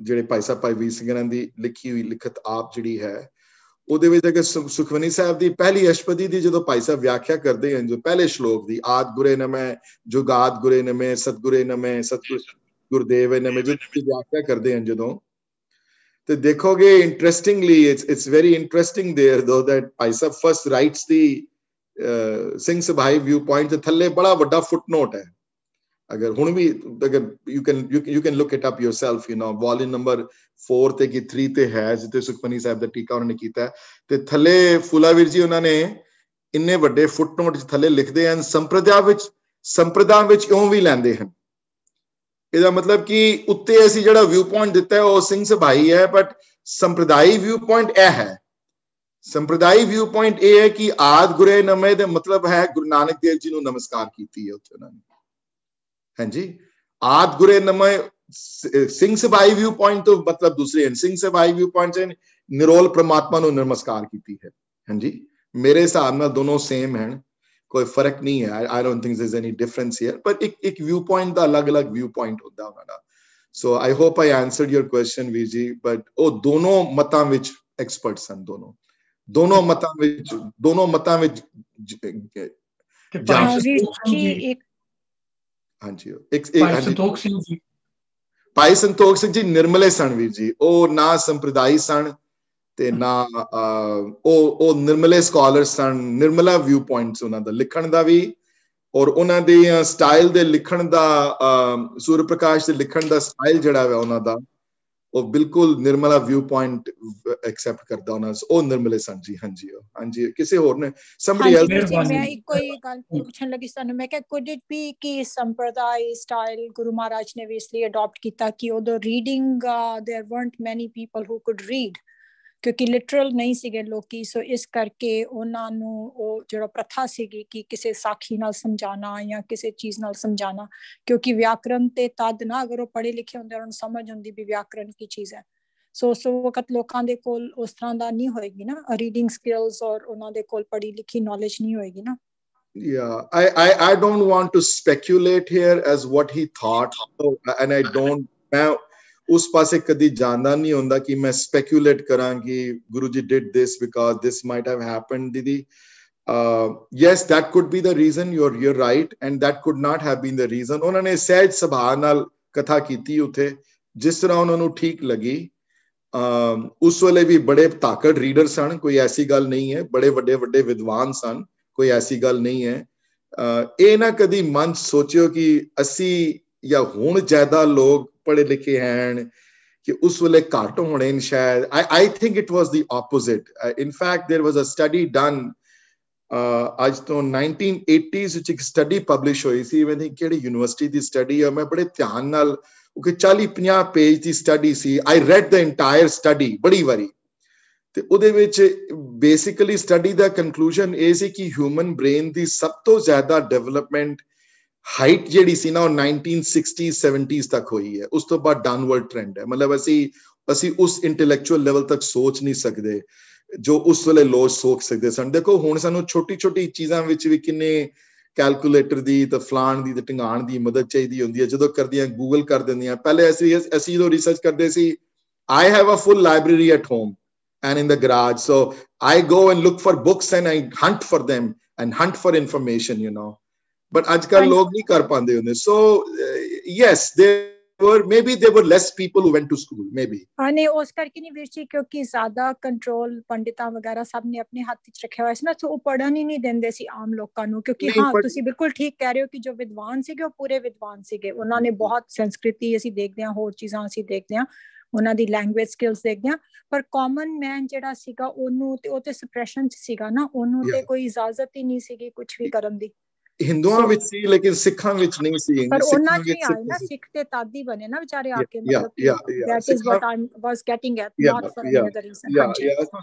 ਜਿਹੜੇ ਭਾਈ ਸਾਹਿਬ ਭਾਈ ਵੀਰ ਸਿੰਘ ਦੀ ਲਿਖੀ ਹੋਈ ਲਿਖਤ ਆਪ ਜਿਹੜੀ ਹੈ, ਉਹਦੇ ਵਿੱਚ ਅਗਰ ਸੁਖਮਨੀ ਸਾਹਿਬ ਦੀ ਪਹਿਲੀ ਅਸ਼ਟਪਦੀ ਦੀ ਜਦੋਂ ਭਾਈ ਸਾਹਿਬ ਵਿਆਖਿਆ ਕਰਦੇ ਹਨ, ਜੋ ਪਹਿਲੇ ਸ਼ਲੋਕ ਦੀ ਆਦ ਗੁਰੇ ਨਮੈ ਜੁਗਾਦ ਗੁਰੇ ਨਮੈ ਸਤਗੁਰੇ ਨਮੈ ਸਤਿਗੁਰ ਗੁਰਦੇਵ ਨਮੈ, ਜੋ ਵਿਆਖਿਆ ਕਰਦੇ ਹਨ ਜਦੋਂ, ਤੇ ਦੇਖੋਗੇ interestingly it's very interesting there though that Bhai Sahib first writes the Singh ਸਭਾਈ viewpoint, ਤੇ ਥੱਲੇ ਬੜਾ ਵੱਡਾ footnote ਹੈ अगर हुण भी अगर you can look it up yourself, you know, volume number 4 ਤੇ ਕੀ 3 ਤੇ ਹੈ, ਜਿੱਥੇ ਸੁਖਮਨੀ ਸਾਹਿਬ ਦਾ ਟੀਕਾ ਉਹਨਾਂ ਨੇ ਕੀਤਾ, ਤੇ ਥੱਲੇ ਫੁਲਾਵੀਰ ਜੀ ਉਹਨਾਂ ਨੇ ਇੰਨੇ ਵੱਡੇ ਫੁੱਟਨੋਟ ਥੱਲੇ ਲਿਖਦੇ ਹਨ, ਸੰਪਰਦਾ ਵਿੱਚ ਇਉਂ ਵੀ ਲੈਂਦੇ ਹਨ। ਇਹਦਾ ਮਤਲਬ ਕਿ ਉੱਤੇ ਅਸੀਂ ਜਿਹੜਾ ਵਿਊ ਪੁਆਇੰਟ ਦਿੱਤਾ ਹੈ ਉਹ ਸਿੰਘ ਸਭਾਈ ਹੈ, ਬਟ ਸੰਪਰਦਾਈ ਵਿਊ ਪੁਆਇੰਟ ਇਹ ਹੈ। ਸੰਪਰਦਾਈ ਵਿਊ ਪੁਆਇੰਟ ਇਹ ਹੈ ਕਿ ਆਦਿ ਗੁਰੇ ਨਮੇ ਦਾ ਮਤਲਬ ਹੈ ਗੁਰੂ ਨਾਨਕ ਦੇਵ ਜੀ ਨੂੰ ਨਮਸਕਾਰ ਕੀਤੀ ਹੈ ਉੱਥੇ ਉਹਨਾਂ ਨੇ। ਹਾਂਜੀ, ਆਦਿ ਗੁਰੇ ਨਮੇ ਸਿੰਘ ਸਭਾਈ ਵਿਊ ਪੁਆਇੰਟ ਤੋਂ ਮਤਲਬ ਦੂਸਰੇ ਹਨ। ਸਿੰਘ ਸਭਾਈ ਵਿਊ ਪੁਆਇੰਟ ਸੇ ਨਿਰੋਲ ਪ੍ਰਮਾਤਮਾ ਨੂੰ ਨਮਸਕਾਰ ਕੀਤੀ ਹੈ। ਹਾਂਜੀ, ਮੇਰੇ ਹਿਸਾਬ ਨਾਲ ਦੋਨੋਂ ਸੇਮ ਹਨ, ਕੋਈ ਫਰਕ ਨਹੀਂ ਹੈ। I don't think there's any difference here, but ਇੱਕ ਵਿਊ ਪੁਆਇੰਟ ਦਾ ਅਲੱਗ-ਅਲੱਗ ਵਿਊ ਪੁਆਇੰਟ ਹੁੰਦਾ ਉਹਨਾਂ ਦਾ। So I hope I answered your question, ਵੀਰ ਜੀ, but ਉਹ ਦੋਨੋਂ ਮਤਾਂ ਵਿੱਚ ਐਕਸਪਰਟ ਸਨ। ਦੋਨੋਂ ਮਤਾਂ ਵਿੱਚ ਹਾਂਜੀ, ਭਾਈ ਸੰਤੋਖ ਸਿੰਘ ਜੀ, ਭਾਈ ਸੰਤੋਖ ਸਿੰਘ ਜੀ ਨਿਰਮਲੇ ਸਨ ਵੀਰ ਜੀ। ਉਹ ਨਾ ਸੰਪਰਦਾਈ ਸਨ ਤੇ ਨਾ ਉਹ ਨਿਰਮਲੇ ਸਕਾਲਰ ਸਨ। ਨਿਰਮਲਾ ਵਿਊ ਪੁਆਇੰਟਸ ਉਹਨਾਂ ਦਾ ਲਿਖਣ ਦਾ ਵੀ, ਔਰ ਉਹਨਾਂ ਦੇ ਸਟਾਈਲ ਦੇ ਲਿਖਣ ਦਾ, ਸੂਰਜ ਪ੍ਰਕਾਸ਼ ਦੇ ਲਿਖਣ ਦਾ ਸਟਾਈਲ ਜਿਹੜਾ ਹੈ ਉਹਨਾਂ ਦਾ, ਉਹ ਬਿਲਕੁਲ ਨਿਰਮਲਾ ਵਿਊ ਪੁਆਇੰਟ ਐਕਸੈਪਟ ਕਰਦਾ ਉਹਨਾਂ। ਉਹ ਨਿਰਮਲੇ ਸਨ ਜੀ। ਹਾਂਜੀ, ਹਾਂਜੀ। ਕਿਸੇ ਹੋਰ ਨੇ somebody else? ਮੈਂ ਇੱਕੋ ਹੀ ਗੱਲ ਪੁੱਛਣ ਲੱਗੀ ਸਾਨੂੰ, ਮੈਂ ਕਿਹਾ could it be ਕਿ ਸੰਪਰਦਾਇ ਸਟਾਈਲ ਗੁਰੂ ਮਹਾਰਾਜ ਨੇ ਵੀ ਇਸ ਲਈ ਅਡਾਪਟ ਕੀਤਾ ਕਿ ਉਦੋਂ reading there weren't many people who could read, ਕਿਉਂਕਿ ਲਿਟਰਲ ਨਹੀਂ ਸੀਗੇ ਲੋਕੀ। ਸੋ ਇਸ ਕਰਕੇ ਉਹਨਾਂ ਨੂੰ ਉਹ ਜਿਹੜਾ ਪ੍ਰਥਾ ਸੀਗੀ ਕਿ ਕਿਸੇ ਸਾਖੀ ਨਾਲ ਸਮਝਾਣਾ ਜਾਂ ਕਿਸੇ ਚੀਜ਼ ਨਾਲ ਸਮਝਾਣਾ, ਕਿਉਂਕਿ ਵਿਆਕਰਨ ਤੇ ਤਦ ਨਾ ਅਗਰ ਉਹ ਪੜ੍ਹੇ ਲਿਖੇ ਹੁੰਦੇ ਉਹਨਾਂ ਨੂੰ ਸਮਝ ਹੁੰਦੀ ਵੀ ਵਿਆਕਰਨ ਕੀ ਚੀਜ਼ ਹੈ। ਸੋ ਉਸ ਵਕਤ ਲੋਕਾਂ ਦੇ ਕੋਲ ਉਸ ਤਰ੍ਹਾਂ ਦਾ ਨਹੀਂ ਹੋਏਗੀ ਨਾ ਰੀਡਿੰਗ ਸਕਿੱਲਸ, ਔਰ ਉਹਨਾਂ ਦੇ ਕੋਲ ਪੜ੍ਹੀ ਲਿਖੀ ਨੌਲੇਜ ਨਹੀਂ ਹੋਏਗੀ ਨਾ। Yeah, I don't want to speculate here as what he thought, and I don't, मैं उस पासे कदी जानना नहीं होता कि मैं speculate करा कि गुरु जी did this because this might have happened, दीदी। Yes, that could be the reason, you're right, and that could not have been the reason। उन्होंने सहज सभा नाल कथा कीती उथे जिस तरह उन्होंने ठीक लगी। उस वेले भी बड़े ताकत रीडर सन, कोई ऐसी गल नहीं है, बड़े वड्डे वड्डे विद्वान सन, कोई ऐसी गल नहीं है। ਇਹ ਨਾ ਕਦੀ ਮਨ ਸੋਚਿਓ ਕਿ ਅਸੀਂ ਜਾਂ ਹੁਣ ਜ਼ਿਆਦਾ ਲੋਕ ਪੜ੍ਹੇ ਲਿਖੇ ਹਨ ਕਿ ਉਸ ਵੇਲੇ ਘੱਟ ਹੋਣੇ ਨੇ ਸ਼ਾਇਦ। I think it was the opposite. In fact, there was a study done ਅੱਜ ਤੋਂ 1980s ਵਿੱਚ ਇੱਕ ਸਟੱਡੀ ਪਬਲਿਸ਼ ਹੋਈ ਸੀ, ਮੈਂ ਨਹੀਂ ਕਿਹੜੀ ਯੂਨੀਵਰਸਿਟੀ ਦੀ ਸਟੱਡੀ ਹੈ, ਮੈਂ ਬੜੇ ਧਿਆਨ ਨਾਲ, ਕਿ 40-50 page the study C. I read the entire study ਬੜੀ ਵਾਰੀ, ਤੇ ਉਹਦੇ ਵਿੱਚ ਬੇਸਿਕਲੀ ਸਟੱਡੀ ਦਾ ਕੰਕਲੂਜਨ ਇਹ ਸੀ ਕਿ ਹਿਊਮਨ ਬ੍ਰੇਨ ਦੀ ਸਭ ਤੋਂ ਜ਼ਿਆਦਾ ਡਿਵੈਲਪਮੈਂਟ ਹਾਈਟ ਜਿਹੜੀ ਸੀ ਨਾ ਉਹ 1960s 70s ਤੱਕ ਹੋਈ ਹੈ। ਉਸ ਤੋਂ ਬਾਅਦ ਡਾਊਨਵਰਡ ਟ੍ਰੈਂਡ ਹੈ। ਮਤਲਬ ਅਸੀਂ ਉਸ ਇੰਟੈਲੈਕਚੁਅਲ ਲੈਵਲ ਤੱਕ ਸੋਚ ਨਹੀਂ ਸਕਦੇ ਜੋ ਉਸ ਵੇਲੇ ਲੋਕ ਸੋਚ ਸਕਦੇ ਸਨ। ਦੇਖੋ ਹੁਣ ਸਾਨੂੰ ਛੋਟੀ ਛੋਟੀ ਚੀਜ਼ਾਂ ਵਿੱਚ ਵੀ ਕਿੰਨੇ ਕੈਲਕੂਲੇਟਰ ਦੀ ਤੇ ਫਲਾਣ ਦੀ ਤੇ ਢੰਗਾਣ ਦੀ ਮਦਦ ਚਾਹੀਦੀ ਹੁੰਦੀ ਹੈ। ਜਦੋਂ ਕਰਦੀਆਂ ਗੂਗਲ ਕਰ ਦਿੰਦੀਆਂ। ਪਹਿਲੇ ਅਸੀਂ ਜਦੋਂ ਰਿਸਰਚ ਕਰਦੇ ਸੀ, I have a full library at home and in the garage, so I go and look for books and I hunt for them and hunt for information, you know, but ajkal log nahi kar pande hunde। So yes, there were less people who went to school, maybe। नहीं, उस करके नहीं वीर जी, क्योंकि ज्यादा control पंडितां वगैरह सब ने अपने हाथ ਵਿੱਚ ਰੱਖਿਆ ਹੋਇਆ ਸੀ ਨਾ, ਸੋ ਉਹ ਪੜਨ ਹੀ ਨਹੀਂ ਦਿੰਦੇ ਸੀ ਆਮ ਲੋਕਾਂ ਨੂੰ। ਕਿਉਂਕਿ ਹਾਂ, ਤੁਸੀਂ ਬਿਲਕੁਲ ਠੀਕ ਕਹਿ ਰਹੇ ਹੋ ਕਿ ਜੋ ਵਿਦਵਾਨ ਸੀਗੇ ਉਹ ਪੂਰੇ ਵਿਦਵਾਨ ਸੀਗੇ। ਉਹਨਾਂ ਨੇ ਬਹੁਤ ਸੰਸਕ੍ਰਿਤੀ ਅਸੀਂ ਦੇਖਦੇ ਹਾਂ, ਹੋਰ ਚੀਜ਼ਾਂ ਅਸੀਂ ਦੇਖਦੇ ਹਾਂ, ਉਹਨਾਂ ਦੀ ਲੈਂਗੁਏਜ ਸਕਿੱਲਸ ਦੇਖਦੇ ਹਾਂ, ਪਰ ਕਾਮਨ ਮੈਨ ਜਿਹੜਾ ਸੀਗਾ ਉਹਨੂੰ ਤੇ ਉਹ ਤੇ ਸਪਰੈਸ਼ਨ ਚ ਸੀਗਾ ਨਾ, ਉਹਨੂੰ ਤੇ ਕੋਈ ਇਜਾਜ਼ਤ ਹੀ ਨਹੀਂ ਸੀਗੀ ਕੁਝ ਵੀ ਕਰਨ ਦੀ। ਹਿੰਦੂਆਂ ਵਿੱਚ ਸੀ ਲੇਕਿਨ ਸਿੱਖਾਂ ਵਿੱਚ ਨਹੀਂ ਸੀ। ਪਰ ਉਹਨਾਂ ਚ ਵੀ ਆਏ ਨਾ, ਸਿੱਖ ਤੇ ਤਾਦੀ ਬਣੇ ਨਾ ਵਿਚਾਰੇ ਆ ਕੇ। ਮਤਲਬ that is what I was getting at, not for any other reason।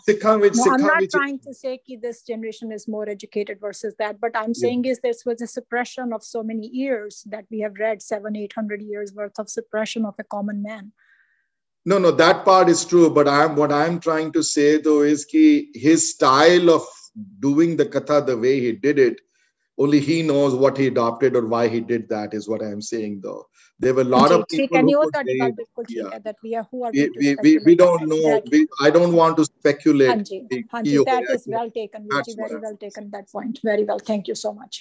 ਸਿੱਖਾਂ ਵਿੱਚ I'm not trying to say that this generation is more educated versus that, but I'm saying is this was a suppression of so many years that we have read 700-800 years worth of suppression of a common man। No, that part is true, but what I'm trying to say though is that his style of doing the katha, the way he did it, only he knows what he adopted or why he did that, is what I am saying though। There were a lot of people who could say, we don't know, I don't want to speculate। That is well taken, very well taken, that point, very well, thank you so much।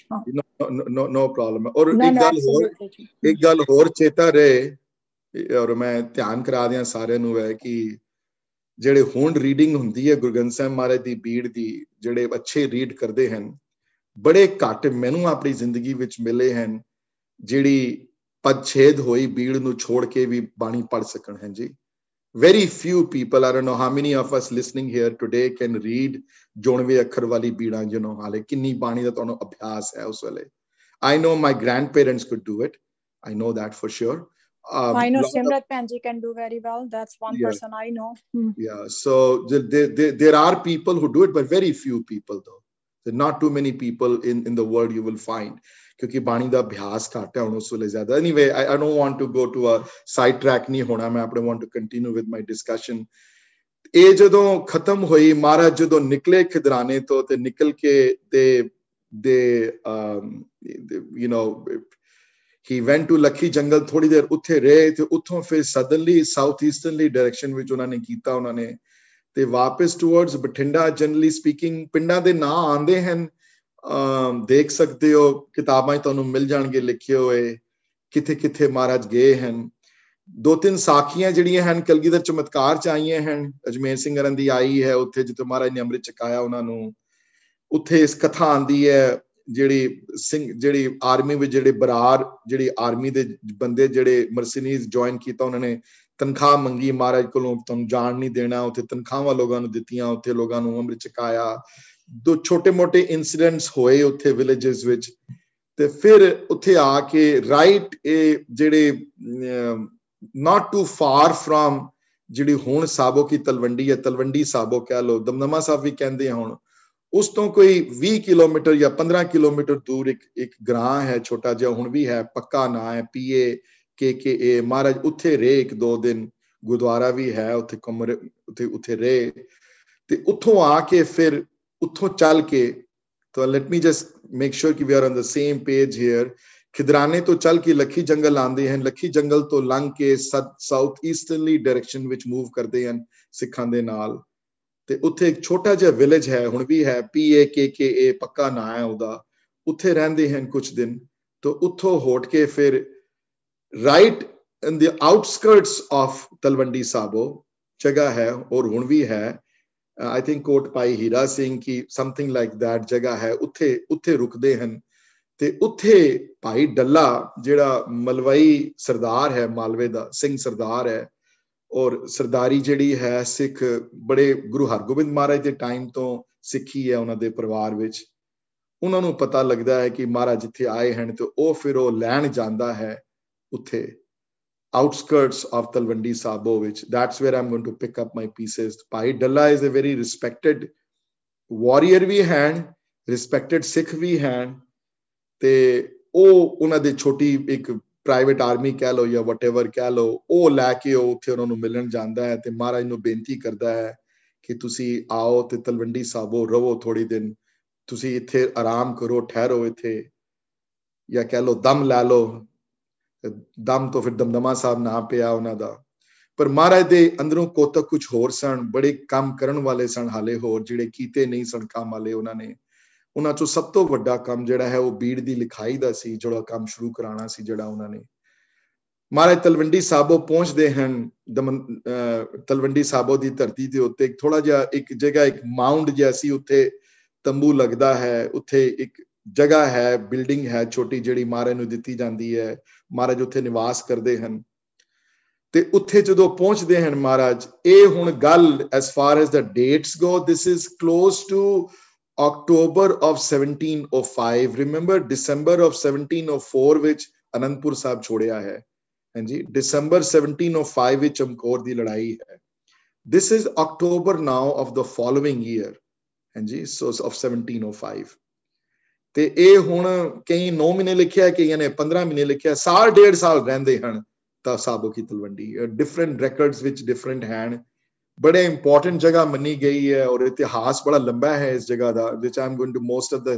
No problem। और एक गल और चेता रहे, और मैं ध्यान करा दिया सारे ਨੂੰ है कि ਜਿਹੜੇ ਹੁਣ ਰੀਡਿੰਗ ਹੁੰਦੀ ਹੈ ਗੁਰੂ ਗ੍ਰੰਥ ਸਾਹਿਬ ਮਹਾਰਾਜ ਦੀ ਬੀੜ ਦੀ, ਜਿਹੜੇ ਅੱਛੇ ਰੀਡ ਕਰਦੇ ਹਨ, ਬੜੇ ਘੱਟ ਮੈਨੂੰ ਆਪਣੀ ਜ਼ਿੰਦਗੀ ਵਿੱਚ ਮਿਲੇ ਹਨ ਜਿਹੜੀ ਪਦਛੇਦ ਹੋਈ ਬੀੜ ਨੂੰ ਛੋੜ ਕੇ ਵੀ ਬਾਣੀ ਪੜ੍ਹ ਸਕਣ। ਹੈ ਜੀ, very few people, I don't know how many of us listening here today can read ਜੋਣਵੇਂ ਅੱਖਰ ਵਾਲੀ ਬੀੜਾਂ, you know, ਹਾਲੇ ਕਿੰਨੀ ਬਾਣੀ ਦਾ ਤੁਹਾਨੂੰ ਅਭਿਆਸ ਹੈ ਉਸ ਵੇਲੇ। I know my grandparents could do it, I know that for sure. I know Simrat Panji can do very well, that's one person I know. Yeah, so there are people who do it, but very few people though. There are not too many people in the world you will find, क्योंकि बाणी ਦਾ ਅਭਿਆਸ ਘੱਟ ਹੈ ਹੁਣ ਉਸ ਵੇਲੇ ਜ਼ਿਆਦਾ। Anyway, I don't want to go to a side track ਨਹੀਂ ਹੋਣਾ ਮੈਂ, ਆਪਣੇ want to continue with my discussion. ਇਹ ਜਦੋਂ ਖਤਮ ਹੋਈ, ਮਹਾਰਾਜ ਜਦੋਂ ਨਿਕਲੇ ਖਿਦਰਾਣੇ ਤੋਂ ਤੇ ਨਿਕਲ ਕੇ ਤੇ you know, he went to Lakhi ਜੰਗਲ, ਥੋੜੀ ਦੇਰ ਉੱਥੇ ਰਹੇ ਤੇ ਉੱਥੋਂ ਫਿਰ ਸਦਰਲੀ ਸਾਊਥ ਈਸਟਰਨਲੀ ਡਾਇਰੈਕਸ਼ਨ ਵਿੱਚ ਉਹਨਾਂ ਨੇ ਕੀਤਾ, ਉਹਨਾਂ ਨੇ ਤੇ ਵਾਪਸ ਟੂਵਰਡਸ ਬਠਿੰਡਾ। ਜਨਰਲੀ ਸਪੀਕਿੰਗ ਪਿੰਡਾਂ ਦੇ ਨਾਂ ਆਉਂਦੇ ਹਨ, ਦੇਖ ਸਕਦੇ ਹੋ ਕਿਤਾਬਾਂ 'ਚ ਤੁਹਾਨੂੰ ਮਿਲ ਜਾਣਗੇ ਲਿਖੇ ਹੋਏ ਕਿੱਥੇ ਕਿੱਥੇ ਮਹਾਰਾਜ ਗਏ ਹਨ। 2-3 ਸਾਖੀਆਂ ਜਿਹੜੀਆਂ ਹਨ ਕਲਗੀਧਰ ਚਮਤਕਾਰ 'ਚ ਆਈਆਂ ਹਨ, ਅਜਮੇਰ ਸਿੰਘ ਅਰਨ ਦੀ ਆਈ ਹੈ ਉੱਥੇ ਜਿੱਥੇ ਮਹਾਰਾਜ ਨੇ ਅੰਮ੍ਰਿਤ ਛਕਾਇਆ ਉਹਨਾਂ ਨੂੰ। ਉੱਥੇ ਇਸ ਕਥਾ ਆਉਂਦੀ ਹੈ ਜਿਹੜੀ ਆਰਮੀ ਵਿੱਚ ਜਿਹੜੇ ਬਰਾਰ, ਜਿਹੜੀ ਆਰਮੀ ਦੇ ਬੰਦੇ ਜਿਹੜੇ ਮਰਸੀਨੀਜ਼ ਜੁਆਇਨ ਕੀਤਾ, ਉਹਨਾਂ ਨੇ ਤਨਖਾਹ ਮੰਗੀ ਮਹਾਰਾਜ ਕੋਲੋਂ, ਤੁਹਾਨੂੰ ਜਾਣ ਨਹੀਂ ਦੇਣਾ। ਉੱਥੇ ਤਨਖਾਹਾਂ ਲੋਕਾਂ ਨੂੰ ਦਿੱਤੀਆਂ, ਉੱਥੇ ਲੋਕਾਂ ਨੂੰ ਅੰਮ੍ਰਿਤ ਛਕਾਇਆ। 2 ਛੋਟੇ-ਮੋਟੇ ਇਨਸੀਡੈਂਟਸ ਹੋਏ ਉੱਥੇ ਵਿਲੇजेस ਵਿੱਚ। ਤੇ ਫਿਰ ਉੱਥੇ ਆ ਕੇ ਰਾਈਟ ਇਹ ਜਿਹੜੇ not too far from ਜਿਹੜੀ ਹੁਣ ਸਾਬੋ ਕੀ ਤਲਵੰਡੀ ਹੈ, ਤਲਵੰਡੀ ਸਾਬੋ ਕਹਿ ਲਓ, ਦਮਦਮਾ ਸਾਹਿਬ ਵੀ ਕਹਿੰਦੇ ਆ ਹੁਣ, ਉਸ ਤੋਂ ਕੋਈ 20 ਕਿਲੋਮੀਟਰ ਜਾਂ 15 ਕਿਲੋਮੀਟਰ ਦੂਰ ਇੱਕ ਗ੍ਰਾਂ ਹੈ ਛੋਟਾ ਜਿਹਾ, ਹੁਣ ਵੀ ਹੈ, ਪੱਕਾ ਨਾਂ ਹੈ PAKKA। ਮਹਾਰਾਜ ਉੱਥੇ ਰਹੇ 1-2 ਦਿਨ, ਗੁਰਦੁਆਰਾ ਵੀ ਹੈ ਉੱਥੇ, ਕਮਰੇ ਉੱਥੇ ਰਹੇ ਤੇ ਉੱਥੋਂ ਆ ਕੇ ਫਿਰ ਉੱਥੋਂ ਚੱਲ ਕੇ, ਤਾਂ let me just make sure ਕਿ we are on the same page here. ਖਿਦਰਾਣੇ ਤੋਂ ਚੱਲ ਕੇ ਲੱਖੀ ਜੰਗਲ ਆਉਂਦੇ ਹਨ, ਲੱਖੀ ਜੰਗਲ ਤੋਂ ਲੰਘ ਕੇ ਸਾਊਥ ਈਸਟਰਨਲੀ ਡਾਇਰੈਕਸ਼ਨ ਵਿੱਚ ਮੂਵ ਕਰਦੇ ਹਨ ਸਿੱਖਾਂ ਦੇ ਨਾਲ। ਤੇ ਉੱਥੇ ਇੱਕ ਛੋਟਾ ਜਿਹਾ ਵਿਲੇਜ ਹੈ, ਹੁਣ ਵੀ ਹੈ, PAKKA ਪੱਕਾ ਨਾਂ ਹੈ ਉਹਦਾ। ਉੱਥੇ ਰਹਿੰਦੇ ਹਨ ਕੁਝ ਦਿਨ, ਤਾਂ ਉੱਥੋਂ ਹੋਟ ਕੇ ਫਿਰ right in the outskirts of Talwandi Sabo ਜਗ੍ਹਾ ਹੈ, ਔਰ ਹੁਣ ਵੀ ਹੈ, I think coat Bhai Hira Singh Ki something like that ਜਗ੍ਹਾ ਹੈ, ਉੱਥੇ ਰੁਕਦੇ ਹਨ। ਤੇ ਉੱਥੇ ਭਾਈ ਡੱਲਾ ਜਿਹੜਾ ਮਲਵਈ ਸਰਦਾਰ ਹੈ, ਮਾਲਵੇ ਦਾ ਸਿੰਘ ਸਰਦਾਰ ਹੈ, ਔਰ ਸਰਦਾਰੀ ਜਿਹੜੀ ਹੈ ਸਿੱਖ ਬੜੇ ਗੁਰੂ ਹਰਗੋਬਿੰਦ ਮਹਾਰਾਜ ਦੇ ਟਾਈਮ ਤੋਂ ਸਿੱਖੀ ਹੈ ਉਹਨਾਂ ਦੇ ਪਰਿਵਾਰ ਵਿੱਚ। ਉਹਨਾਂ ਨੂੰ ਪਤਾ ਲੱਗਦਾ ਹੈ ਕਿ ਮਹਾਰਾਜ ਜਿੱਥੇ ਆਏ ਹਨ ਤੇ ਫਿਰ ਉਹ ਲੈਣ ਜਾਂਦਾ ਹੈ ਉੱਥੇ outskirts of Talwandi Sabo, which that's where I'm going to pick up my pieces. Bhai Dalla is a very respected warrior ਵੀ ਹਨ, respected Sikh ਵੀ ਹਨ, ਤੇ ਉਹ ਉਹਨਾਂ ਦੇ ਛੋਟੀ ਇੱਕ ਪ੍ਰਾਈਵੇਟ ਆਰਮੀ ਕਹਿ ਲਓ ਜਾਂ whatever ਕਹਿ ਲਓ, ਉਹ ਲੈ ਕੇ ਉਹ ਉੱਥੇ ਉਹਨਾਂ ਨੂੰ ਮਿਲਣ ਜਾਂਦਾ ਹੈ ਤੇ ਮਹਾਰਾਜ ਨੂੰ ਬੇਨਤੀ ਕਰਦਾ ਹੈ ਕਿ ਤੁਸੀਂ ਆਓ ਤੇ ਤਲਵੰਡੀ ਸਾਬੋ ਰਹੋ ਥੋੜੀ ਦਿਨ, ਤੁਸੀਂ ਇੱਥੇ ਆਰਾਮ ਕਰੋ, ਠਹਿਰੋ ਇੱਥੇ, ਜਾਂ ਕਹਿ ਲਓ ਦਮ ਲੈ ਲਓ। ਦਮ ਤੋਂ ਫਿਰ ਦਮਦਮਾ ਸਾਹਿਬ ਨਾਂ ਪਿਆ ਉਹਨਾਂ ਦਾ। ਪਰ ਮਹਾਰਾਜ ਦੇ ਅੰਦਰੋਂ ਕੋਤਕ ਕੁਝ ਹੋਰ ਸਨ, ਬੜੇ ਕੰਮ ਕਰਨ ਵਾਲੇ ਸਨ ਹਾਲੇ ਹੋਰ, ਜਿਹੜੇ ਕੀਤੇ ਨਹੀਂ ਸਨ ਕੰਮ ਵਾਲੇ ਉਹਨਾਂ ਨੇ। ਉਹਨਾਂ ਚੋਂ ਸਭ ਤੋਂ ਵੱਡਾ ਕੰਮ ਜਿਹੜਾ ਹੈ ਉਹ ਬੀੜ ਦੀ ਲਿਖਾਈ ਦਾ ਸੀ, ਜਿਹੜਾ ਕੰਮ ਸ਼ੁਰੂ ਕਰਾਉਣਾ ਸੀ ਜਿਹੜਾ ਉਹਨਾਂ ਨੇ। ਮਹਾਰਾਜ ਤਲਵੰਡੀ ਸਾਬੋ ਪਹੁੰਚਦੇ ਹਨ, ਤਲਵੰਡੀ ਸਾਬੋ ਦੀ ਧਰਤੀ ਦੇ ਉੱਤੇ ਥੋੜਾ ਜਿਹਾ ਇੱਕ ਜਗ੍ਹਾ, ਇੱਕ ਮਾਊਂਡ ਜਿਹਾ ਸੀ, ਉੱਥੇ ਤੰਬੂ ਲੱਗਦਾ ਹੈ, ਉੱਥੇ ਇੱਕ ਜਗ੍ਹਾ ਹੈ, ਬਿਲਡਿੰਗ ਹੈ ਛੋਟੀ ਜਿਹੜੀ ਮਹਾਰਾਜ ਨੂੰ ਦਿੱਤੀ ਜਾਂਦੀ ਹੈ, ਮਹਾਰਾਜ ਉੱਥੇ ਨਿਵਾਸ ਕਰਦੇ ਹਨ। ਤੇ ਉੱਥੇ ਜਦੋਂ ਪਹੁੰਚਦੇ ਹਨ ਮਹਾਰਾਜ, ਇਹ ਹੁਣ ਗੱਲ as far as the dates go, this is close to October of 1705. Remember December of 1704 ਵਿੱਚ ਅਨੰਦਪੁਰ ਸਾਹਿਬ ਛੋੜਿਆ ਹੈ, ਹਾਂਜੀ, December 1705 ਵਿੱਚ ਚਮਕੌਰ ਦੀ ਲੜਾਈ ਹੈ। This is October now of the following year, ਹਾਂਜੀ, so of 1705। ਤੇ ਇਹ ਹੁਣ ਕਈ 9 ਮਹੀਨੇ ਲਿਖਿਆ, ਕਈਆਂ ਨੇ 15 ਮਹੀਨੇ ਲਿਖਿਆ, ਸਾਲ 1.5 ਸਾਲ ਰਹਿੰਦੇ ਹਨ ਤਾਂ ਸਾਬੋ ਕੀ ਤਲਵੰਡੀ। ਡਿਫਰੈਂਟ ਰੈਕਰਡਸ ਵਿੱਚ ਡਿਫਰੈਂਟ ਹਨ, ਬੜੇ ਇੰਪੋਰਟੈਂਟ ਜਗ੍ਹਾ ਮੰਨੀ ਗਈ ਹੈ, ਔਰ ਇਤਿਹਾਸ ਬੜਾ ਲੰਬਾ ਹੈ ਇਸ ਜਗ੍ਹਾ ਦਾ, which I'm going to most of the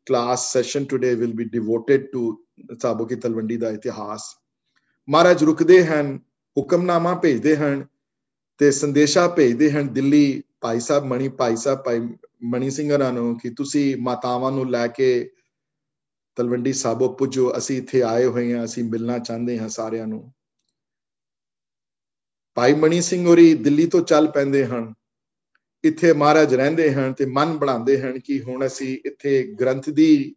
class session today will be devoted to Sabo ਕੀ ਤਲਵੰਡੀ ਦਾ ਇਤਿਹਾਸ। ਮਹਾਰਾਜ ਰੁਕਦੇ ਹਨ, ਹੁਕਮਨਾਮਾ ਭੇਜਦੇ ਹਨ ਤੇ ਸੰਦੇਸ਼ਾ ਭੇਜਦੇ ਹਨ ਦਿੱਲੀ ਭਾਈ ਮਣੀ ਸਿੰਘ ਹੋਰਾਂ ਨੂੰ ਕਿ ਤੁਸੀਂ ਮਾਤਾਵਾਂ ਨੂੰ ਲੈ ਕੇ ਤਲਵੰਡੀ ਸਾਬੋ ਪੁੱਜੋ, ਅਸੀਂ ਇੱਥੇ ਆਏ ਹੋਏ ਹਾਂ, ਅਸੀਂ ਮਿਲਣਾ ਚਾਹੁੰਦੇ ਹਾਂ ਸਾਰਿਆਂ ਨੂੰ। ਭਾਈ ਮਣੀ ਸਿੰਘ ਹੋਰੀ ਦਿੱਲੀ ਤੋਂ ਚੱਲ ਪੈਂਦੇ ਹਨ, ਇੱਥੇ ਮਹਾਰਾਜ ਰਹਿੰਦੇ ਹਨ ਤੇ ਮਨ ਬਣਾਉਂਦੇ ਹਨ ਕਿ ਹੁਣ ਅਸੀਂ ਇੱਥੇ ਗ੍ਰੰਥ ਦੀ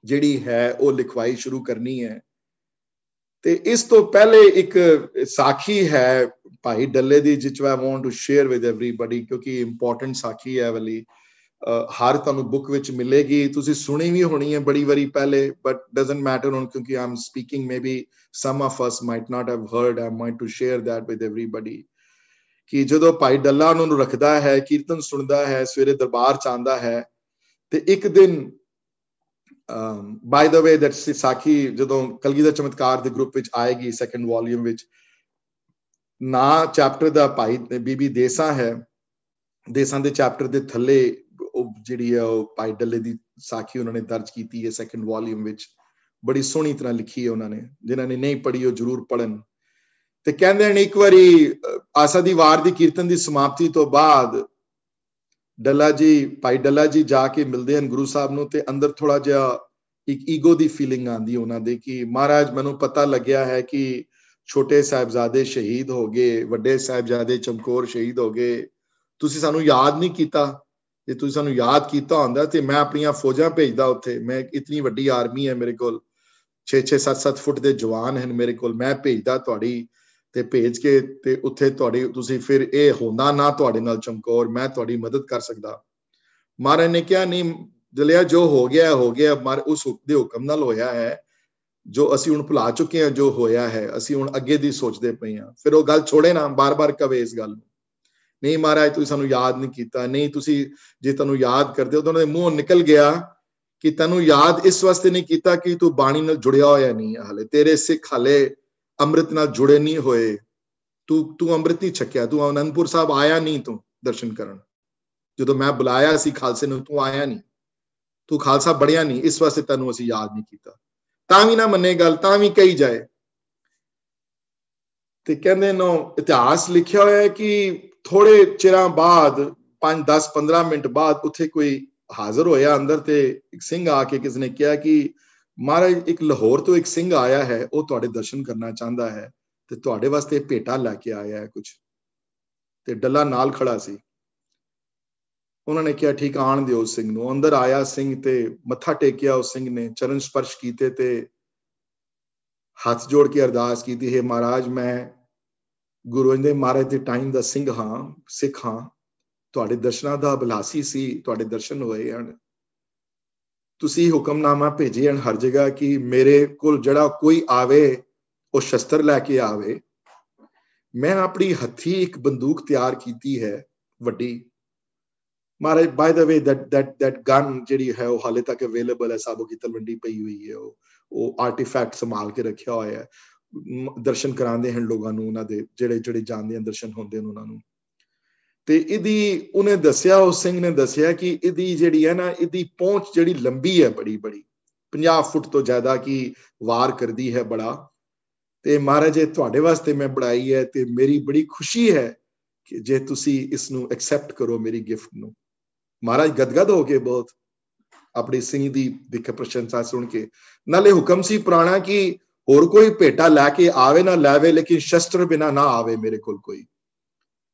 ਜਿਹੜੀ ਹੈ ਉਹ ਲਿਖਵਾਈ ਸ਼ੁਰੂ ਕਰਨੀ ਹੈ। ਤੇ ਇਸ ਤੋਂ ਪਹਿਲੇ ਇੱਕ ਸਾਖੀ ਹੈ ਭਾਈ ਡੱਲੇ ਦੀ, ਜਿਸ I want to share with everybody, ਕਿਉਂਕਿ ਇੰਪੋਰਟੈਂਟ ਸਾਖੀ ਹੈ ਵਾਲੀ। ਹਰ ਤੁਹਾਨੂੰ ਬੁੱਕ ਵਿੱਚ ਮਿਲੇਗੀ, ਤੁਸੀਂ ਸੁਣੀ ਵੀ ਹੋਣੀ ਹੈ ਬੜੀ ਵਾਰੀ ਪਹਿਲੇ, ਬਟ ਡਜ਼ਨਟ ਮੈਟਰ ਹੁਣ, ਕਿਉਂਕਿ I am speaking, maybe some of us might not have heard. I might to share that with everybody, ਕਿ ਜਦੋਂ ਭਾਈ ਡੱਲਾ ਨੂੰ ਰੱਖਦਾ ਹੈ, ਕੀਰਤਨ ਸੁਣਦਾ ਹੈ, ਸਵੇਰੇ ਦਰਬਾਰ ਚ ਆਉਂਦਾ ਹੈ, ਤੇ ਇੱਕ ਦਿਨ ਬਾਈ ਦਾ ਵੇ ਦੈਟ ਸਾਖੀ ਜਦੋਂ ਕਲਗੀਧਰ ਚਮਤਕਾਰ ਦੇ ਗਰੁੱਪ ਵਿੱਚ ਆਏਗੀ ਸੈਕੰਡ ਵੋਲੀਅਮ ਵਿੱਚ, ਨਾ ਚੈਪਟਰ ਦਾ ਭਾਈ ਬੀਬੀ ਦੇਸਾਂ ਹੈ, ਦੇਸਾਂ ਦੇ ਚੈਪਟਰ ਦੇ ਥੱਲੇ ਉਹ ਜਿਹੜੀ ਹੈ ਉਹ ਭਾਈ ਡੱਲੇ ਦੀ ਸਾਖੀ ਉਹਨਾਂ ਨੇ ਦਰਜ ਕੀਤੀ ਹੈ ਸੈਕੰਡ ਵੋਲੀਅਮ ਵਿੱਚ, ਬੜੀ ਸੋਹਣੀ ਤਰ੍ਹਾਂ ਲਿਖੀ ਹੈ ਉਹਨਾਂ ਨੇ, ਜਿਨ੍ਹਾਂ ਨੇ ਨਹੀਂ ਪੜ੍ਹੀ ਉਹ ਜ਼ਰੂਰ ਪੜ੍ਹਨ। ਤੇ ਕਹਿੰਦੇ ਨੇ ਇੱਕ ਵਾਰੀ ਆਸਾ ਦੀ ਵਾਰ ਦੀ ਕੀਰਤਨ ਦੀ ਸਮਾਪਤੀ ਤੋਂ ਬਾਅਦ ਡੱਲਾ ਜੀ, ਭਾਈ ਡੱਲਾ ਜੀ ਜਾ ਕੇ ਮਿਲਦੇ ਹਨ ਗੁਰੂ ਸਾਹਿਬ ਨੂੰ, ਤੇ ਅੰਦਰ ਥੋੜਾ ਜਿਹਾ ਇੱਕ ਈਗੋ ਦੀ ਫੀਲਿੰਗ ਆਉਂਦੀ ਉਹਨਾਂ ਦੇ ਕਿ ਮਹਾਰਾਜ ਮੈਨੂੰ ਪਤਾ ਲੱਗਿਆ ਹੈ ਕਿ ਛੋਟੇ ਸਾਹਿਬਜ਼ਾਦੇ ਸ਼ਹੀਦ ਹੋ ਗਏ, ਵੱਡੇ ਸਾਹਿਬਜ਼ਾਦੇ ਚਮਕੌਰ ਸ਼ਹੀਦ ਹੋ ਗਏ, ਤੁਸੀਂ ਸਾਨੂੰ ਯਾਦ ਨਹੀਂ ਕੀਤਾ। ਜੇ ਤੁਸੀਂ ਸਾਨੂੰ ਯਾਦ ਕੀਤਾ ਹੁੰਦਾ ਤੇ ਮੈਂ ਆਪਣੀਆਂ ਫੌਜਾਂ ਭੇਜਦਾ ਉੱਥੇ, ਮੈਂ ਇਤਨੀ ਵੱਡੀ ਆਰਮੀ ਹੈ ਮੇਰੇ ਕੋਲ, 6-6 7-7 ਫੁੱਟ ਦੇ ਜਵਾਨ ਹਨ ਮੇਰੇ ਕੋਲ, ਮੈਂ ਭੇਜਦਾ ਤੁਹਾਡੀ, ਤੇ ਭੇਜ ਕੇ ਤੇ ਉੱਥੇ ਤੁਹਾਡੀ ਤੁਸੀਂ ਫਿਰ ਇਹ ਹੁੰਦਾ ਨਾ ਤੁਹਾਡੇ ਨਾਲ ਚਮਕੌਰ, ਮੈਂ ਤੁਹਾਡੀ ਮਦਦ ਕਰ ਸਕਦਾ। ਮਹਾਰਾਜ ਨੇ ਕਿਹਾ ਨਹੀਂ ਦਲਿਆ, ਜੋ ਹੋ ਗਿਆ ਹੋ ਗਿਆ, ਮਾਰ ਉਸ ਦੇ ਹੁਕਮ ਨਾਲ ਹੋਇਆ ਹੈ, ਜੋ ਅਸੀਂ ਹੁਣ ਭੁਲਾ ਚੁੱਕੇ ਹਾਂ, ਜੋ ਹੋਇਆ ਹੈ ਅਸੀਂ ਹੁਣ ਅੱਗੇ ਦੀ ਸੋਚਦੇ ਪਏ ਹਾਂ। ਫਿਰ ਉਹ ਗੱਲ ਛੋੜੇ ਨਾ, ਬਾਰ-ਬਾਰ ਕਵੇ ਇਸ ਗੱਲ ਨੂੰ, ਨਹੀਂ ਮਹਾਰਾਜ ਤੁਸੀਂ ਸਾਨੂੰ ਯਾਦ ਨਹੀਂ ਕੀਤਾ, ਨਹੀਂ ਤੁਸੀਂ ਜੇ ਤੁਹਾਨੂੰ ਯਾਦ ਕਰਦੇ ਹੋ ਤਾਂ ਉਹਨਾਂ ਦੇ ਮੂੰਹੋਂ ਨਿਕਲ ਗਿਆ ਕਿ ਤੈਨੂੰ ਯਾਦ ਇਸ ਵਾਸਤੇ ਨਹੀਂ ਕੀਤਾ ਕਿ ਤੂੰ ਬਾਣੀ ਨਾਲ ਜੁੜਿਆ ਹੋਇਆ ਨਹੀਂ, ਹਾਲੇ ਤੇਰੇ ਸਿੱਖ ਹਾਲੇ ਅੰਮ੍ਰਿਤ ਨਾਲ ਜੁੜੇ ਨਹੀਂ ਹੋਏ, ਤੂੰ ਅੰਮ੍ਰਿਤ ਨਹੀਂ ਛਕਿਆ, ਤੂੰ ਅਨੰਦਪੁਰ ਸਾਹਿਬ ਆਇਆ ਨਹੀਂ, ਤੂੰ ਦਰਸ਼ਨ ਕਰਨ, ਜਦੋਂ ਮੈਂ ਬੁਲਾਇਆ ਸੀ ਖਾਲਸੇ ਨੂੰ ਤੂੰ ਆਇਆ ਨਹੀਂ, ਤੂੰ ਖਾਲਸਾ ਬੜਿਆ ਨਹੀਂ, ਇਸ ਵਾਸਤੇ ਤੈਨੂੰ ਅਸੀਂ ਯਾਦ ਨਹੀਂ ਕੀਤਾ। ਤਾਂ ਵੀ ਨਾ ਮੰਨੇ ਗੱਲ, ਤਾਂ ਵੀ ਕਹੀ ਜਾਏ। ਤੇ ਕਹਿੰਦੇ ਨੋ ਇਤਿਹਾਸ ਲਿਖਿਆ ਹੋਇਆ ਹੈ ਕਿ ਥੋੜੇ ਚਿਰਾਂ ਬਾਅਦ 5-10-15 ਮਿੰਟ ਬਾਅਦ ਉੱਥੇ ਕੋਈ ਹਾਜ਼ਰ ਹੋਇਆ ਅੰਦਰ, ਤੇ ਇੱਕ ਸਿੰਘ ਆ ਕੇ ਕਿਸ ਨੇ ਕਿਹਾ ਕਿ ਮਹਾਰਾਜ ਇੱਕ ਲਾਹੌਰ ਤੋਂ ਇੱਕ ਸਿੰਘ ਆਇਆ ਹੈ, ਉਹ ਤੁਹਾਡੇ ਦਰਸ਼ਨ ਕਰਨਾ ਚਾਹੁੰਦਾ ਹੈ ਤੇ ਤੁਹਾਡੇ ਵਾਸਤੇ ਭੇਟਾ ਲੈ ਕੇ ਆਇਆ ਹੈ ਕੁਝ। ਤੇ ਡੱਲਾ ਨਾਲ ਖੜਾ ਸੀ, ਉਹਨਾਂ ਨੇ ਕਿਹਾ ਠੀਕ ਆਣ ਦਿਓ ਉਸ ਸਿੰਘ ਨੂੰ। ਅੰਦਰ ਆਇਆ ਸਿੰਘ ਤੇ ਮੱਥਾ ਟੇਕਿਆ, ਉਸ ਸਿੰਘ ਨੇ ਚਰਨ ਸਪਰਸ਼ ਕੀਤੇ ਤੇ ਹੱਥ ਜੋੜ ਕੇ ਅਰਦਾਸ ਕੀਤੀ, ਹੈ ਮਹਾਰਾਜ ਮੈਂ ਗੁਰੂ ਅੰਗਦ ਮਹਾਰਾਜ ਦੇ ਟਾਈਮ ਦਾ ਸਿੰਘ ਹਾਂ, ਸਿੱਖ ਹਾਂ, ਤੁਹਾਡੇ ਦਰਸ਼ਨਾਂ ਦਾ ਅਭਿਲਾਸੀ ਸੀ, ਤੁਹਾਡੇ ਦਰਸ਼ਨ ਹੋਏ ਹਨ, ਤੁਸੀਂ ਹੁਕਮਨਾਮਾ ਭੇਜੇ ਹਨ ਹਰ ਜਗ੍ਹਾ ਕਿ ਮੇਰੇ ਕੋਲ ਜਿਹੜਾ ਕੋਈ ਆਵੇ ਉਹ ਸ਼ਸਤਰ ਲੈ ਕੇ ਆਵੇ। ਮੈਂ ਆਪਣੀ ਹੱਥੀ ਇੱਕ ਬੰਦੂਕ ਤਿਆਰ ਕੀਤੀ ਹੈ ਵੱਡੀ। ਮਹਾਰਾਜ ਬਾਈ ਦਾ ਵੇ that gun ਜਿਹੜੀ ਹੈ ਉਹ ਹਾਲੇ ਤੱਕ ਅਵੇਲੇਬਲ ਹੈ, ਸਾਬੋ ਕੀ ਤਲਵੰਡੀ ਪਈ ਹੋਈ ਹੈ, ਉਹ ਆਰਟੀਫੈਕਟ ਸੰਭਾਲ ਕੇ ਰੱਖਿਆ ਹੋਇਆ ਹੈ, ਦਰਸ਼ਨ ਕਰਾਉਂਦੇ ਹਨ ਲੋਕਾਂ ਨੂੰ, ਉਹਨਾਂ ਦੇ ਜਿਹੜੇ ਜਾਣਦੇ ਹਨ ਦਰਸ਼ਨ ਹੁੰਦੇ ਨੇ ਉਹਨਾਂ ਨੂੰ। ਤੇ ਇਹਦੀ ਉਹਨੇ ਦੱਸਿਆ, ਉਸ ਸਿੰਘ ਨੇ ਦੱਸਿਆ ਕਿ ਇਹਦੀ ਜਿਹੜੀ ਹੈ ਨਾ, ਇਹਦੀ ਪਹੁੰਚ ਜਿਹੜੀ ਲੰਬੀ ਹੈ ਬੜੀ 50 ਫੁੱਟ ਤੋਂ ਜ਼ਿਆਦਾ ਕੀ ਵਾਰ ਕਰਦੀ ਹੈ ਬੜਾ। ਤੇ ਮਹਾਰਾਜ ਇਹ ਤੁਹਾਡੇ ਵਾਸਤੇ ਮੈਂ ਬਣਾਈ ਹੈ ਤੇ ਮੇਰੀ ਬੜੀ ਖੁਸ਼ੀ ਹੈ ਕਿ ਜੇ ਤੁਸੀਂ ਇਸ ਨੂੰ ਐਕਸੈਪਟ ਕਰੋ ਮੇਰੀ ਗਿਫਟ ਨੂੰ। ਮਹਾਰਾਜ ਗਦਗਦ ਹੋ ਕੇ ਬਹੁਤ ਆਪਣੀ ਸਿੰਘ ਦੀ ਪ੍ਰਸ਼ੰਸਾ ਸੁਣ ਕੇ। ਨਾਲੇ ਹੁਕਮ ਸੀ ਪੁਰਾਣਾ ਕਿ ਹੋਰ ਕੋਈ ਭੇਟਾ ਲੈ ਕੇ ਆਵੇ ਨਾ ਲਾਵੇ, ਲੇਕਿਨ ਸ਼ਸਤਰ ਬਿਨਾ ਨਾ ਆਵੇ ਮੇਰੇ ਕੋਲ, ਕੋਈ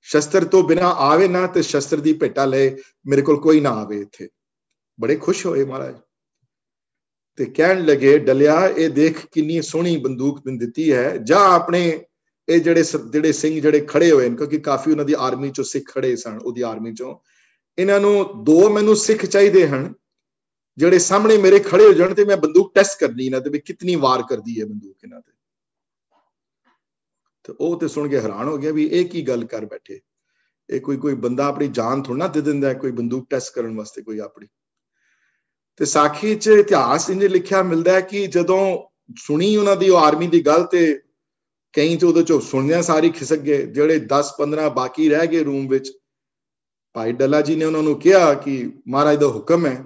ਸ਼ਸਤਰ ਤੋਂ ਬਿਨਾ ਆਵੇ ਨਾ, ਤੇ ਸ਼ਸਤਰ ਦੀ ਭੇਟਾ ਲਏ ਮੇਰੇ ਕੋਲ ਕੋਈ ਨਾ ਆਵੇ ਇੱਥੇ। ਬੜੇ ਖੁਸ਼ ਹੋਏ ਮਹਾਰਾਜ ਤੇ ਕਹਿਣ ਲੱਗੇ ਡਲਿਆ ਇਹ ਦੇਖ ਕਿੰਨੀ ਸੋਹਣੀ ਬੰਦੂਕ ਮੈਨੂੰ ਦਿੱਤੀ ਹੈ, ਜਾਂ ਆਪਣੇ ਇਹ ਜਿਹੜੇ ਸਿੰਘ ਜਿਹੜੇ ਖੜੇ ਹੋਏ ਨੇ, ਕਿਉਂਕਿ ਕਾਫੀ ਉਹਨਾਂ ਦੀ ਆਰਮੀ ਚੋਂ ਸਿੱਖ ਖੜੇ ਸਨ, ਉਹਦੀ ਆਰਮੀ ਚੋਂ, ਇਹਨਾਂ ਨੂੰ 2 ਮੈਨੂੰ ਸਿੱਖ ਚਾਹੀਦੇ ਹਨ ਜਿਹੜੇ ਸਾਹਮਣੇ ਮੇਰੇ ਖੜੇ ਹੋ ਜਾਣ ਤੇ ਮੈਂ ਬੰਦੂਕ ਟੈਸਟ ਕਰਨੀ ਇਹਨਾਂ ਤੇ ਵੀ ਕਿਤਨੀ ਵਾਰ ਕਰਦੀ ਹੈ ਬੰਦੂਕ ਇਹਨਾਂ ਤੇ। ਤੇ ਉਹ ਤੇ ਸੁਣ ਕੇ ਹੈਰਾਨ ਹੋ ਗਿਆ ਵੀ ਇਹ ਕੀ ਗੱਲ ਕਰ ਬੈਠੇ, ਇਹ ਕੋਈ ਬੰਦਾ ਆਪਣੀ ਜਾਨ ਥੋੜਾ ਨਾ ਦੇ ਦਿੰਦਾ ਕੋਈ ਬੰਦੂਕ ਟੈਸਟ ਕਰਨ ਵਾਸਤੇ ਕੋਈ ਆਪਣੀ। ਤੇ ਸਾਖੀ 'ਚ ਇਤਿਹਾਸ ਇੰਜ ਲਿਖਿਆ ਮਿਲਦਾ ਹੈ ਕਿ ਜਦੋਂ ਸੁਣੀ ਉਹਨਾਂ ਦੀ ਉਹ ਆਰਮੀ ਦੀ ਗੱਲ ਤੇ ਕਈ ਤੇ ਉਹਦੇ ਚੋਂ ਸੁਣਦਿਆਂ ਸਾਰੀ ਖਿਸਕ ਗਏ, ਜਿਹੜੇ 10-15 ਬਾਕੀ ਰਹਿ ਗਏ ਰੂਮ ਵਿੱਚ, ਭਾਈ ਡੱਲਾ ਜੀ ਨੇ ਉਹਨਾਂ ਨੂੰ ਕਿਹਾ ਕਿ ਮਹਾਰਾਜ ਦਾ ਹੁਕਮ ਹੈ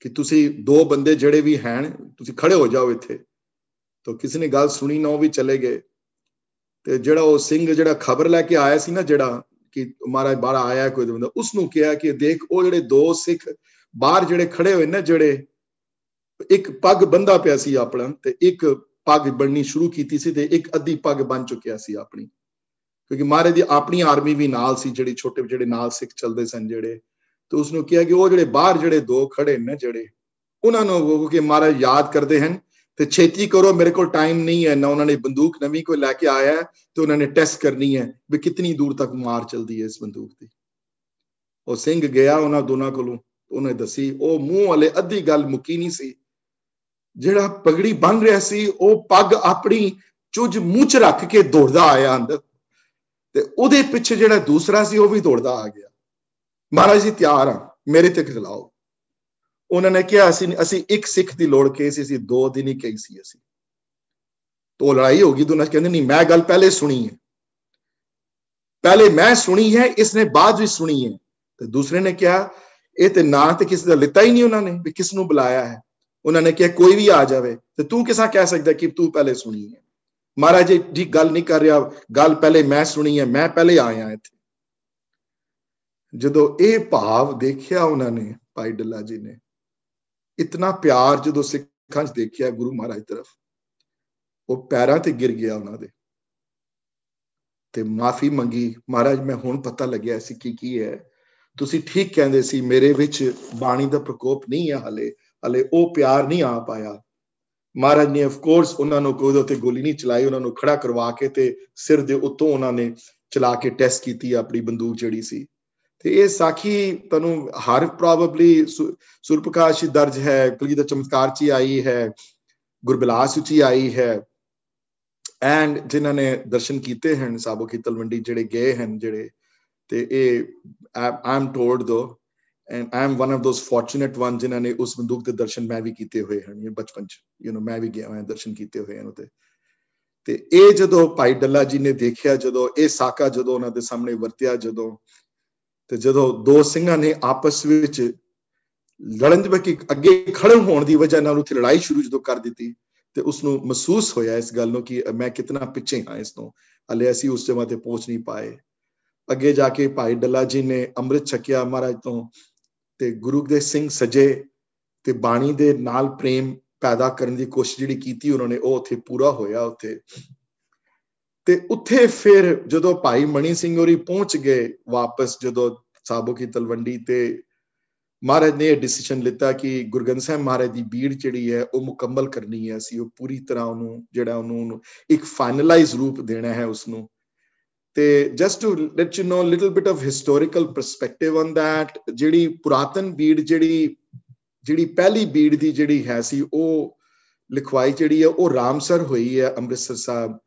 ਕਿ ਤੁਸੀਂ 2 ਬੰਦੇ ਜਿਹੜੇ ਵੀ ਹਨ ਤੁਸੀਂ ਖੜੇ ਹੋ ਜਾਓ ਇੱਥੇ। ਤਾਂ ਕਿਸੇ ਨੇ ਗੱਲ ਸੁਣੀ ਨਾ, ਉਹ ਵੀ ਚਲੇ ਗਏ। ਤੇ ਜਿਹੜਾ ਉਹ ਸਿੰਘ ਜਿਹੜਾ ਖਬਰ ਲੈ ਕੇ ਆਇਆ ਸੀ ਨਾ, ਜਿਹੜਾ ਕਿ ਮਹਾਰਾਜ ਬਾਹਰ ਆਇਆ ਕੋਈ ਬੰਦਾ, ਉਸਨੂੰ ਕਿਹਾ ਕਿ ਦੇਖ ਉਹ ਜਿਹੜੇ 2 ਸਿੱਖ ਬਾਹਰ ਜਿਹੜੇ ਖੜੇ ਹੋਏ ਨਾ, ਜਿਹੜੇ ਇੱਕ ਪੱਗ ਬੰਦਾ ਪਿਆ ਸੀ ਆਪਣਾ, ਤੇ ਇੱਕ ਪੱਗ ਬਣਨੀ ਸ਼ੁਰੂ ਕੀਤੀ ਸੀ ਤੇ ਇੱਕ ਅੱਧੀ ਪੱਗ ਬਣ ਚੁੱਕਿਆ ਸੀ ਆਪਣੀ, ਕਿਉਂਕਿ ਮਹਾਰਾਜ ਦੀ ਆਪਣੀ ਆਰਮੀ ਵੀ ਨਾਲ ਸੀ, ਜਿਹੜੀ ਛੋਟੇ ਜਿਹੜੇ ਨਾਲ ਸਿੱਖ ਚੱਲਦੇ ਸਨ ਜਿਹੜੇ। ਤੇ ਉਸਨੂੰ ਕਿਹਾ ਕਿ ਉਹ ਜਿਹੜੇ ਬਾਹਰ ਜਿਹੜੇ 2 ਖੜੇ ਨੇ ਜਿਹੜੇ, ਉਹਨਾਂ ਨੂੰ ਕਿ ਮਹਾਰਾਜ ਯਾਦ ਕਰਦੇ ਹਨ ਤੇ ਛੇਤੀ ਕਰੋ, ਮੇਰੇ ਕੋਲ ਟਾਈਮ ਨਹੀਂ ਹੈ। ਨਾ ਉਹਨਾਂ ਨੇ ਬੰਦੂਕ ਨਵੀਂ ਕੋਈ ਲੈ ਕੇ ਆਇਆ ਹੈ ਤੇ ਉਹਨਾਂ ਨੇ ਟੈਸਟ ਕਰਨੀ ਹੈ ਵੀ ਕਿਤਨੀ ਦੂਰ ਤੱਕ ਮਾਰ ਚਲਦੀ ਹੈ ਇਸ ਬੰਦੂਕ ਦੀ। ਉਹ ਸਿੰਘ ਗਿਆ ਉਹਨਾਂ ਦੋਨਾਂ ਕੋਲੋਂ, ਉਹਨੇ ਦੱਸੀ। ਉਹ ਮੂੰਹ ਵਾਲੇ ਅੱਧੀ ਗੱਲ ਮੁੱਕੀ ਨਹੀਂ ਸੀ। ਜਿਹੜਾ ਪਗੜੀ ਬੰਨ ਰਿਹਾ ਸੀ ਉਹ ਪੱਗ ਆਪਣੀ ਚੁੱਜ ਮੂੰਹ ਚ ਰੱਖ ਕੇ ਦੌੜਦਾ ਆਇਆ ਅੰਦਰ, ਤੇ ਉਹਦੇ ਪਿੱਛੇ ਜਿਹੜਾ ਦੂਸਰਾ ਸੀ ਉਹ ਵੀ ਦੌੜਦਾ ਆ ਗਿਆ। ਮਹਾਰਾਜ ਜੀ ਤਿਆਰ ਆ, ਮੇਰੇ ਤੇ ਖਿਲਾਓ। ਉਹਨਾਂ ਨੇ ਕਿਹਾ ਅਸੀਂ ਇੱਕ ਸਿੱਖ ਦੀ ਲੋੜ ਕਹੀ ਸੀ, ਅਸੀਂ 2 ਦਿਨ ਹੀ ਕਹੀ ਸੀ। ਅਸੀਂ तो लड़ाई होगी। दोनों कहते नहीं, मैं गल पहले सुनी है, पहले मैं सुनी है, इसने बाद भी सुनी है। तो दूसरे ने कहा ये तो ना तो किसी का लिता ही नहीं उन्होंने भी किसनों बुलाया है। उन्होंने कहा कोई भी आ जाए तो तू किसा कह सकता कि तू पहले सुनी है। महाराज जी गल नहीं कर रहा, गल पहले मैं सुनी है, मैं पहले आया इत्थे। जदों ये भाव देखिया उन्होंने, भाई डल्ला जी ने इतना प्यार जदों सिखां च देखिया गुरु महाराज तरफ, वो पैरां ते गिर गया उन्होंने ते माफी मंगी। महाराज मैं हुण पता लग्या सी की है, तुसी ठीक कहंदे सी, मेरे विच बाणी दा प्रकोप नहीं है, हले वो प्यार नहीं आ पाया। महाराज ने ऑफ कोर्स उन्होंने कोई उते गोली नहीं चलाई, उन्होंने खड़ा करवा के ते सिर दे उत्तों उन्होंने चला के टेस्ट की अपनी बंदूक जिहड़ी सी। ते ये साखी तनु हर प्रॉबेबली सुरप्रकाश दर्ज है, कलगीधर चमत्कार च आई है, गुरबिलास च आई है। एंड जिन्होंने दर्शन किए हैं साबो की तलवंडी जिहड़े गए हैं जिहड़े, ते आई एम टोल्ड दो and I am one of those fortunate one जिन्होंने उस बंदूक के दर्शन मैं भी किए हुए हैं। ये बचपन च मैं भी गया मैं दर्शन किए हुए हैं। ते ये जदों भाई डल्ला जी ने देखिया, जदों ये साका जदों उन्हां दे सामने वरतिया, जदों 2 सिंघां ने आपस विच लड़न बल्कि अगे खड़े होने की वजह नाल उत्थे लड़ाई शुरू जदों कर दी, ते उसनों महसूस होया इस गल नूं कि मैं कितना पिछे हाँ इसनों, हले असीं उस जगह ते पहुंच नहीं पाए। अगे जाके भाई डल्ला जी ने अमृत छकिया महाराज तो, ते गुरु गोबिंद सिंह सजे ते बाणी दे नाल प्रेम पैदा करने की कोशिश जिहड़ी कीती उन्होंने, वो उत्थे पूरा होया। उत्थे फिर जदों भाई मणि सिंह होरी पहुंच गए वापस जदों साबो की तलवंडी, ते महाराज ने डिसीजन लिता कि गुरु ग्रंथ साहिब महाराज की बीड़ जिहड़ी है वो मुकम्मल करनी है, असीं वो पूरी तरह उन्होंने जिहड़ा उन्होंने एक फाइनलाइज रूप देना है उसनों। ते just to let you know little bit of historical perspective on that, जिहड़ी पुरातन बीड़ जिहड़ी पहली बीड़ दी जिहड़ी है सी वो लिखवाई जिहड़ी है वो रामसर हुई है अमृतसर साहब,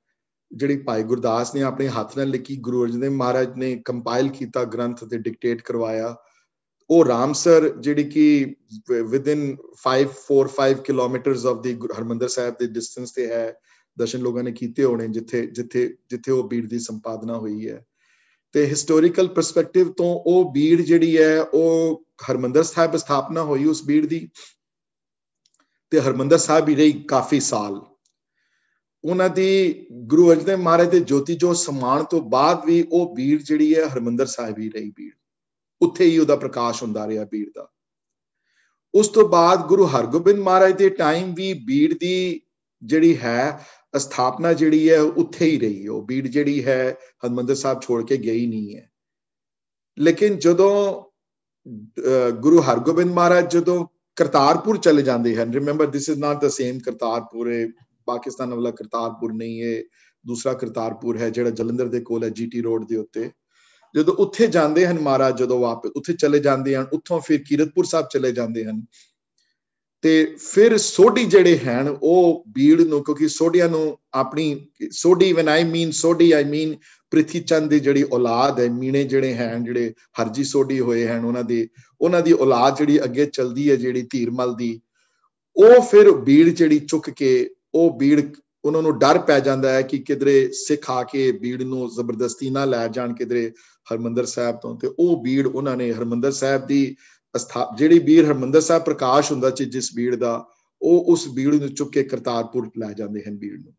जिहड़ी भाई गुरदास ने अपने हाथ नाल लिखी, गुरु अर्जन देव महाराज ने कंपाइल किया ग्रंथ ते डिक्टेट करवाया। वो रामसर जिहड़ी कि with in 4-5 kilometres of the Harmandir Sahib के डिस्टेंस ते है। दर्शन लोगों ने कीते होने जिथे जिथे जिथे वो बीड़ की संपादना हुई है। ते हिस्टोरिकल परस्पेक्टिव तो वो बीड़ जिहड़ी है वो हरमंदर साहिब स्थापना हुई उस बीड़ की, ते हरमंदर साहिब ही रही काफी साल। उन्हां दी गुरु अर्जन देव महाराज के ज्योति जो समान तो बाद भी वो बीड़ जिहड़ी है हरमंदर साहिब ही रही बीड़, उत्थे ही उहदा प्रकाश हुंदा रहा बीड़ दा। उस तो बाद गुरु हरगोबिंद महाराज के टाइम भी बीड़ दी जिहड़ी है स्थापना जिहड़ी है उत्थे ही रही, वो बीड़ जिहड़ी है हरमंदर साहब छोड़ के गई नहीं है। लेकिन जदों गुरु हरगोबिंद महाराज जदों करतारपुर चले जाते हैं, remember this is not the same Kartarpur, Pakistan वाला करतारपुर नहीं है, दूसरा करतारपुर है जिहड़ा जलंधर दे कोल है जीटी रोड दे उत्ते। जदों उत्थे जाते हैं महाराज, जदों वापस उत्थे चले जाते हैं, उत्थों फिर कीरतपुर साहब चले जाते हैं, ते फिर सोडी जिहड़े हैं वो बीड़ नूं, क्योंकि सोडियां नूं अपनी Sodhi when I mean Sodhi I mean Prithi Chand दी जिहड़ी औलाद है, मीणे जिहड़े हैं जिहड़े हरजी सोडी होए हैं उन्हां दी औलाद जिहड़ी अगे चलदी है जिहड़ी धीरमल दी, वो फिर बीड़ जिहड़ी चुक के वो बीड़ उन्होंने डर पै जाता है कि किधरे सिख आके बीड़ नूं जबरदस्ती ना लै जाण किधरे हरमंदर साहब तो, ते वो बीड़ उन्होंने हरमंदर साहब दी जिहड़ी बीड़ हरमंदर साहब प्रकाश हुंदा सी जिस बीड़ दा, वो उस बीड़ नूं चुक के करतारपुर लै जांदे हैं बीड़ नूं।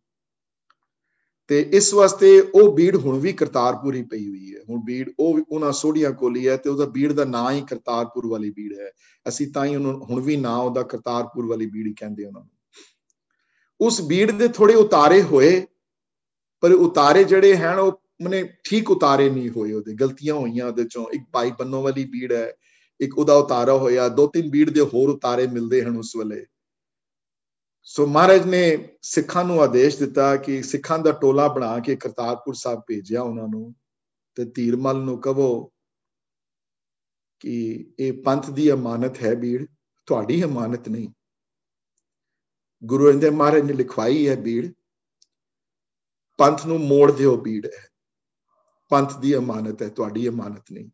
ते इस वास्ते वो बीड़ हुण भी करतारपुर ही पई हुई है। हुण बीड़ वो उन्हां सोडियां कोल ही है ते उहदा बीड़ दा नाम ही करतारपुर वाली बीड़ है। असीं तां ही हुण भी नाम उहदा करतारपुर वाली बीड़ ही कहंदे उहनां नूं। उस बीड़ दे थोड़े उतारे होए, पर उतारे जिहड़े हैं वो मने ठीक उतारे नहीं होए, उहदे गलतियां होईयां उहदे चों। एक भाई बन्नो वाली बीड़ है, एक उहदा उतारा होया, 2-3 बीड़ दे होर उतारे मिलदे हैं उस वेले। ਸੋ ਮਹਾਰਾਜ ਨੇ ਸਿੱਖਾਂ ਨੂੰ ਆਦੇਸ਼ ਦਿੱਤਾ ਕਿ ਸਿੱਖਾਂ ਦਾ ਟੋਲਾ ਬਣਾ ਕੇ ਕਰਤਾਰਪੁਰ ਸਾਹਿਬ ਭੇਜਿਆ ਉਹਨਾਂ ਨੂੰ, ਤੇ ਧੀਰਮਲ ਨੂੰ ਕਹੋ ਕਿ ਇਹ ਪੰਥ ਦੀ ਅਮਾਨਤ ਹੈ ਬੀੜ, ਤੁਹਾਡੀ ਅਮਾਨਤ ਨਹੀਂ। ਗੁਰੂ ਅਰਜਨ ਦੇਵ ਮਹਾਰਾਜ ਨੇ ਲਿਖਵਾਈ ਹੈ ਬੀੜ, ਪੰਥ ਨੂੰ ਮੋੜ ਦਿਓ ਬੀੜ, ਹੈ ਪੰਥ ਦੀ ਅਮਾਨਤ ਹੈ, ਤੁਹਾਡੀ ਅਮਾਨਤ ਨਹੀਂ।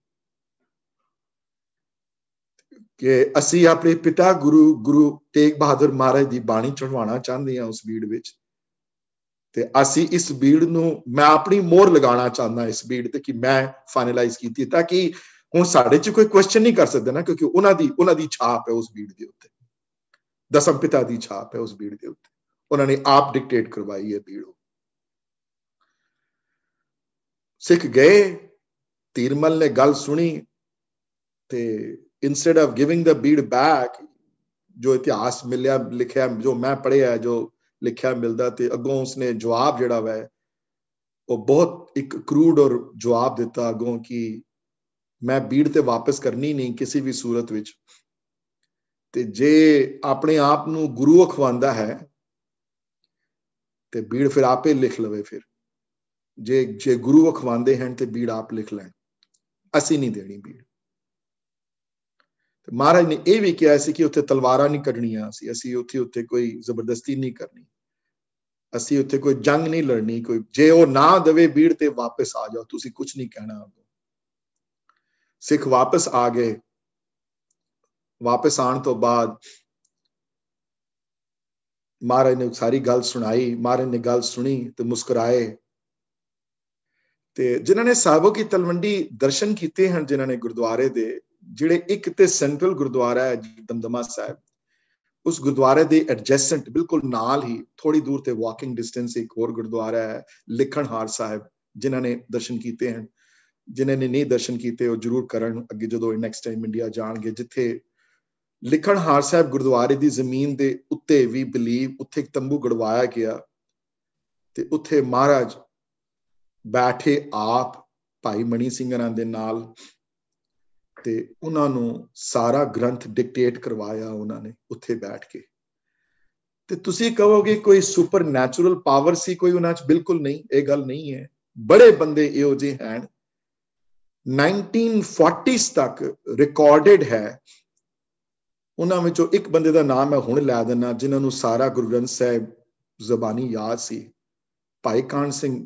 ਕਿ ਅਸੀਂ ਆਪਣੇ ਪਿਤਾ ਗੁਰੂ ਤੇਗ ਬਹਾਦਰ ਮਹਾਰਾਜ ਦੀ ਬਾਣੀ ਚੜਵਾਉਣਾ ਚਾਹੁੰਦੇ ਹਾਂ ਉਸ ਬੀੜ ਵਿੱਚ, ਤੇ ਅਸੀਂ ਇਸ ਬੀੜ ਨੂੰ, ਮੈਂ ਆਪਣੀ ਮੋਹਰ ਲਗਾਉਣਾ ਚਾਹੁੰਦਾ ਇਸ ਬੀੜ ਤੇ, ਕਿ ਮੈਂ ਫਾਈਨਲਾਈਜ਼ ਕੀਤੀ, ਤਾਂ ਕਿ ਹੁਣ ਸਾਡੇ ਚ ਕੋਈ ਕੁਐਸਚਨ ਨਹੀਂ ਕਰ ਸਕਦਾ ਨਾ, ਕਿਉਂਕਿ ਉਹਨਾਂ ਦੀ ਛਾਪ ਹੈ ਉਸ ਬੀੜ ਦੇ ਉੱਤੇ, ਦਸਮ ਪਿਤਾ ਦੀ ਛਾਪ ਹੈ ਉਸ ਬੀੜ ਦੇ ਉੱਤੇ, ਉਹਨਾਂ ਨੇ ਆਪ ਡਿਕਟੇਟ ਕਰਵਾਈ ਹੈ ਬੀੜ। ਸਿੱਖ ਗਏ, ਧੀਰਮਲ ਨੇ ਗੱਲ ਸੁਣੀ, ਤੇ instead of giving the bead back, ਜੋ ਇਤਿਹਾਸ ਮਿਲਿਆ ਲਿਖਿਆ, ਜੋ ਮੈਂ ਪੜ੍ਹਿਆ, ਜੋ ਲਿਖਿਆ ਮਿਲਦਾ, ਤੇ ਅੱਗੋਂ ਉਸਨੇ ਜਵਾਬ ਜਿਹੜਾ ਵੈ ਉਹ ਬਹੁਤ ਇੱਕ ਕਰੂਡ ਔਰ ਜਵਾਬ ਦਿੱਤਾ ਅੱਗੋਂ ਕਿ ਮੈਂ ਬੀੜ ਤੇ ਵਾਪਸ ਕਰਨੀ ਨਹੀਂ ਕਿਸੇ ਵੀ ਸੂਰਤ ਵਿੱਚ, ਤੇ ਜੇ ਆਪਣੇ ਆਪ ਨੂੰ ਗੁਰੂ ਅਖਵਾਉਂਦਾ ਹੈ ਤੇ ਬੀੜ ਫਿਰ ਆਪੇ ਲਿਖ ਲਵੇ, ਫਿਰ ਜੇ ਗੁਰੂ ਅਖਵਾਉਂਦੇ ਹਨ ਤੇ ਬੀੜ ਆਪ ਲਿਖ ਲੈਣ, ਅਸੀਂ ਨਹੀਂ ਦੇਣੀ ਬੀੜ। ਮਹਾਰਾਜ ਨੇ ਇਹ ਵੀ ਕਿਹਾ ਸੀ ਕਿ ਉੱਥੇ ਤਲਵਾਰਾਂ ਨਹੀਂ ਕੱਢਣੀਆਂ, ਅਸੀਂ ਉੱਥੇ ਕੋਈ ਜ਼ਬਰਦਸਤੀ ਨਹੀਂ ਕਰਨੀ, ਅਸੀਂ ਉੱਥੇ ਕੋਈ ਜੰਗ ਨਹੀਂ ਲੜਨੀ, ਕੋਈ ਜੇ ਉਹ ਨਾ ਦੇਵੇ ਬੀੜ ਤੇ ਵਾਪਸ ਆ ਜਾਓ, ਤੁਸੀਂ ਕੁਝ ਨਹੀਂ ਕਹਿਣਾ। ਸਿੱਖ ਵਾਪਸ ਆ ਗਏ। ਵਾਪਸ ਆਉਣ ਤੋਂ ਬਾਅਦ ਮਹਾਰਾਜ ਨੇ ਸਾਰੀ ਗੱਲ ਸੁਣਾਈ, ਮਹਾਰਾਜ ਨੇ ਗੱਲ ਸੁਣੀ ਤੇ ਮੁਸਕਰਾਏ। ਤੇ ਜਿਨ੍ਹਾਂ ਨੇ ਸਾਹਿਬੋ ਕੀ ਤਲਵੰਡੀ ਦਰਸ਼ਨ ਕੀਤੇ ਹਨ, ਜਿਨ੍ਹਾਂ ਨੇ ਗੁਰਦੁਆਰੇ ਦੇ, ਜਿਹੜੇ ਇੱਕ ਤੇ ਸੈਂਟਰਲ ਗੁਰਦੁਆਰਾ ਹੈ ਦਮਦਮਾ ਸਾਹਿਬ, ਉਸ ਗੁਰਦੁਆਰੇ ਦੇ ਐਡਜੈਸੈਂਟ ਬਿਲਕੁਲ ਨਾਲ ਹੀ ਥੋੜੀ ਦੂਰ ਤੇ ਵਾਕਿੰਗ ਡਿਸਟੈਂਸ ਇੱਕ ਹੋਰ ਗੁਰਦੁਆਰਾ ਹੈ ਲਿਖਣਹਾਰ ਸਾਹਿਬ, ਜਿਨ੍ਹਾਂ ਨੇ ਦਰਸ਼ਨ ਕੀਤੇ ਹਨ। ਜਿਨ੍ਹਾਂ ਨੇ ਨਹੀਂ ਦਰਸ਼ਨ ਕੀਤੇ ਉਹ ਜ਼ਰੂਰ ਕਰਨ ਅੱਗੇ ਜਦੋਂ ਨੈਕਸਟ ਟਾਈਮ ਇੰਡੀਆ ਜਾਣਗੇ, ਜਿੱਥੇ ਲਿਖਣਹਾਰ ਸਾਹਿਬ ਗੁਰਦੁਆਰੇ ਦੀ ਜ਼ਮੀਨ ਦੇ ਉੱਤੇ ਵੀ ਬਲੀਵ ਉੱਥੇ ਇੱਕ ਤੰਬੂ ਗੜਵਾਇਆ ਗਿਆ, ਤੇ ਉੱਥੇ ਮਹਾਰਾਜ ਬੈਠੇ ਆਪ ਭਾਈ ਮਣੀ ਸਿੰਘਾਂ ਦੇ ਨਾਲ, ਤੇ ਉਹਨਾਂ ਨੂੰ ਸਾਰਾ ਗ੍ਰੰਥ ਡਿਕਟੇਟ ਕਰਵਾਇਆ ਉਹਨਾਂ ਨੇ ਉੱਥੇ ਬੈਠ ਕੇ। ਤੇ ਤੁਸੀਂ ਕਹੋਗੇ ਕੋਈ ਸੁਪਰ ਨੈਚੁਰਲ ਪਾਵਰ ਸੀ ਕੋਈ ਉਹਨਾਂ 'ਚ? ਬਿਲਕੁਲ ਨਹੀਂ, ਇਹ ਗੱਲ ਨਹੀਂ ਹੈ। ਬੜੇ ਬੰਦੇ ਇਹੋ ਜਿਹੇ ਹਨ 1940s ਤੱਕ ਰਿਕਾਰਡਡ ਹੈ। ਉਹਨਾਂ ਵਿੱਚੋਂ ਇੱਕ ਬੰਦੇ ਦਾ ਨਾਮ ਮੈਂ ਹੁਣ ਲੈ ਦਿੰਦਾ, ਜਿਨ੍ਹਾਂ ਨੂੰ ਸਾਰਾ ਗੁਰੂ ਗ੍ਰੰਥ ਸਾਹਿਬ ਜ਼ਬਾਨੀ ਯਾਦ ਸੀ, ਭਾਈ ਕਾਹਨ ਸਿੰਘ